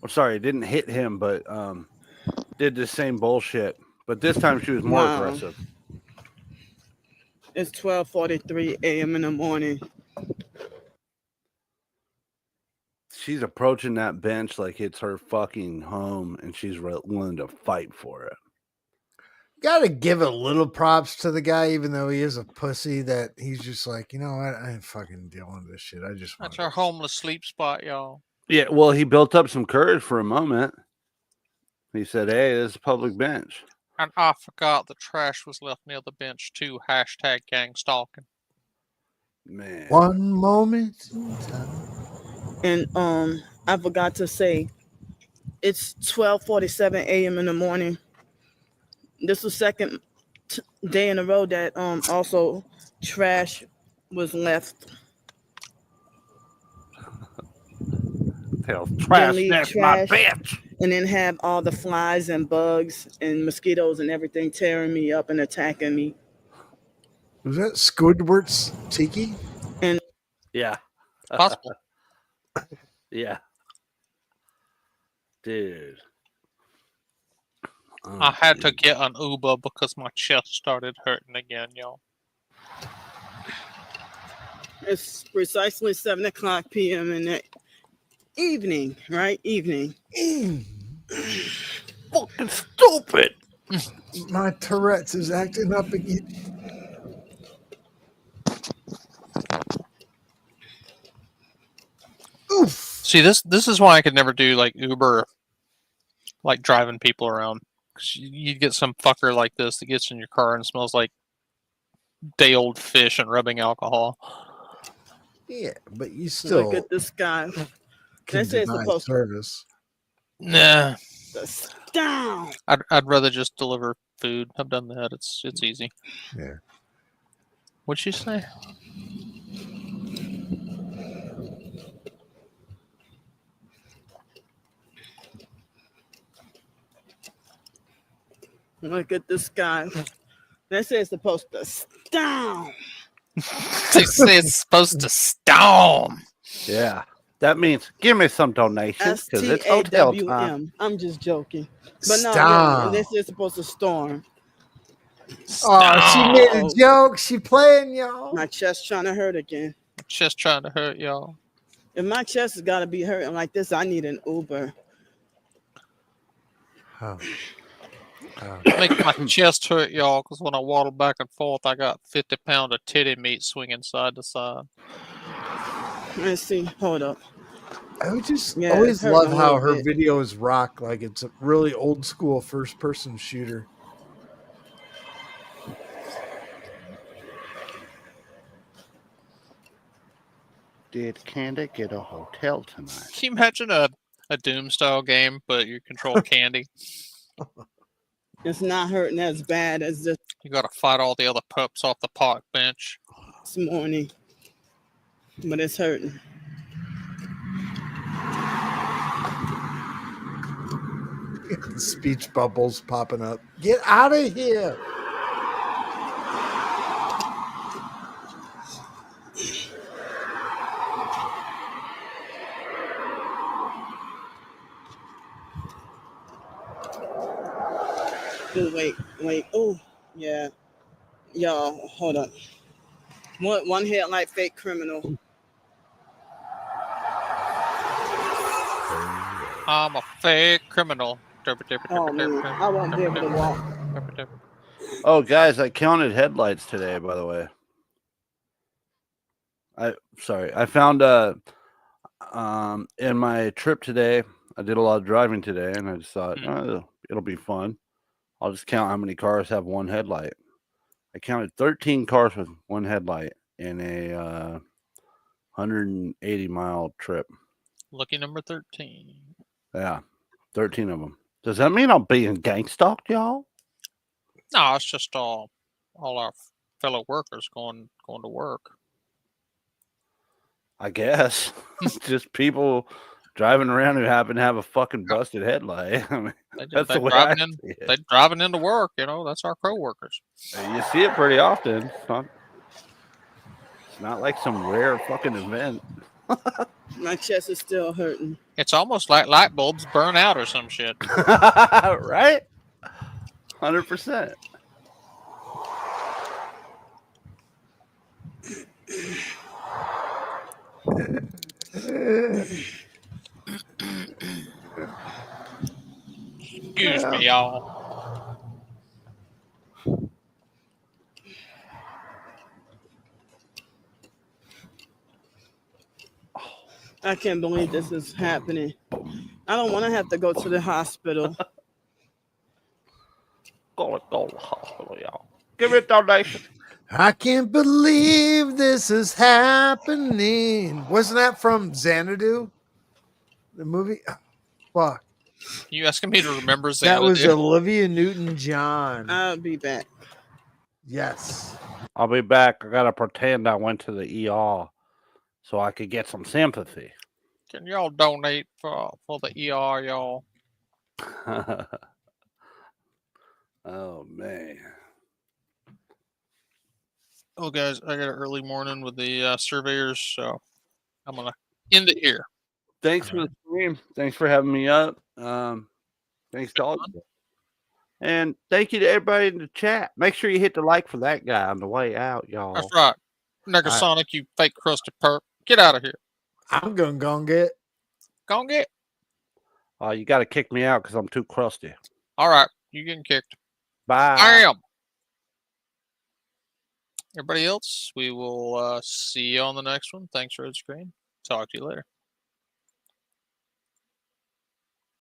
Speaker 5: Well, sorry, didn't hit him, but did the same bullshit. But this time she was more
Speaker 6: Wow.
Speaker 5: aggressive.
Speaker 6: It's 12:43 a.m. in the morning.
Speaker 5: She's approaching that bench like it's her fucking home, and she's willing to fight for it.
Speaker 3: Gotta give a little props to the guy, even though he is a pussy. That he's just like, you know what? I ain't fucking dealing with this shit. I just want
Speaker 2: That's our homeless sleep spot, y'all.
Speaker 5: Yeah, well, he built up some courage for a moment. He said, hey, this is a public bench.
Speaker 2: And I forgot the trash was left near the bench too. Hashtag gang stalking.
Speaker 5: Man.
Speaker 3: one moment in time.
Speaker 6: And I forgot to say, it's 12:47 a.m. in the morning. This was second day in a row that also trash was left.
Speaker 5: Hell, trash
Speaker 6: leave
Speaker 5: next my
Speaker 6: trash.
Speaker 5: bitch.
Speaker 6: And then have all the flies and bugs and mosquitoes and everything tearing me up and attacking me.
Speaker 3: Was that Squidward's tiki?
Speaker 5: Yeah.
Speaker 2: Possible.
Speaker 5: Yeah. Dude.
Speaker 2: I had to get an Uber because my chest started hurting again, y'all.
Speaker 6: It's precisely 7:00 p.m. in the evening, right? Evening.
Speaker 5: Fucking stupid.
Speaker 3: My Tourette's is acting up again. Oof.
Speaker 2: See, this is why I could never do like Uber, like driving people around. 'Cause you'd get some fucker like this that gets in your car and smells like day-old fish and rubbing alcohol.
Speaker 3: Yeah, but you
Speaker 6: Look
Speaker 3: still
Speaker 6: at this guy.
Speaker 3: can
Speaker 6: They say it's
Speaker 3: deny
Speaker 6: supposed to
Speaker 3: service.
Speaker 2: Nah,
Speaker 6: down.
Speaker 2: I'd rather just deliver food. I've done that. It's easy.
Speaker 3: Yeah.
Speaker 2: What'd she say?
Speaker 6: Look at this guy. They say it's supposed to down.
Speaker 2: They say it's supposed to storm.
Speaker 5: Yeah. That means give me some donations because it's hotel time.
Speaker 6: STAWM. I'm just joking. But no,
Speaker 3: Stop.
Speaker 6: they say it's supposed to storm.
Speaker 3: Oh, she made a
Speaker 6: Stop.
Speaker 3: joke. She playing, y'all.
Speaker 6: My chest trying to hurt again.
Speaker 2: Just trying to hurt y'all.
Speaker 6: If my chest has got to be hurting like this, I need an Uber.
Speaker 3: Oh.
Speaker 2: Make my chest hurt, y'all, because when I waddle back and forth, I got 50-pound of titty meat swinging side to side.
Speaker 6: Let's see. Hold up.
Speaker 3: I would just
Speaker 6: Yeah,
Speaker 3: always
Speaker 6: it's hurting
Speaker 3: love
Speaker 6: a
Speaker 3: how
Speaker 6: little
Speaker 3: her
Speaker 6: bit.
Speaker 3: videos rock. Like it's a really old school first person shooter.
Speaker 5: Did Candy get a hotel tonight?
Speaker 2: Can you imagine a Doom style game, but you control candy?
Speaker 6: It's not hurting as bad as this
Speaker 2: You got to fight all the other pups off the park bench.
Speaker 6: morning, but it's hurting.
Speaker 3: Speech bubbles popping up. Get out of here.
Speaker 6: Oh, wait. Oh, yeah. Y'all, hold up. One headlight fake criminal.
Speaker 2: I'm a fake criminal.
Speaker 6: Oh, man. I won't be able to walk.
Speaker 5: Oh, guys, I counted headlights today, by the way. I found in my trip today, I did a lot of driving today, and I just thought, oh, it'll be fun. I'll just count how many cars have one headlight. I counted 13 cars with one headlight in a 180-mile trip.
Speaker 2: Lucky number 13.
Speaker 5: Yeah, 13 of them. Does that mean I'm being gang stalked, y'all?
Speaker 2: No, it's just all our fellow workers going to work.
Speaker 5: I guess. Just people driving around who happen to have a fucking busted headlight. I mean, that's the way I see it.
Speaker 2: They're driving into work, that's our co-workers.
Speaker 5: You see it pretty often. It's not like some rare fucking event.
Speaker 6: My chest is still hurting.
Speaker 2: It's almost like light bulbs burn out or some shit.
Speaker 5: Right? 100%.
Speaker 2: Excuse me, y'all.
Speaker 6: I can't believe this is happening. I don't want to have to go to the hospital.
Speaker 5: Go to the hospital, y'all. Give me a donation.
Speaker 3: I can't believe this is happening. Wasn't that from Xanadu? The movie? Fuck.
Speaker 2: You asking me to remember Xanadu?
Speaker 3: That was Olivia Newton-John.
Speaker 6: I'll be back.
Speaker 3: Yes.
Speaker 5: I'll be back. I gotta pretend I went to the ER so I could get some sympathy.
Speaker 2: Can y'all donate for the ER, y'all?
Speaker 5: Oh man.
Speaker 2: Oh, guys, I got an early morning with the surveyors, so I'm gonna end it here.
Speaker 5: Thanks for the stream. Thanks for having me up. Thanks to all of you. And thank you to everybody in the chat. Make sure you hit the like for that guy on the way out, y'all.
Speaker 2: That's right. Negasonic, you fake crusty perk. Get out of here.
Speaker 3: I'm gonna go get.
Speaker 2: Go get.
Speaker 5: You got to kick me out because I'm too crusty.
Speaker 2: All right. You getting kicked.
Speaker 5: Bye.
Speaker 2: Bam. Everybody else, we will see you on the next one. Thanks, Red Screen. Talk to you later.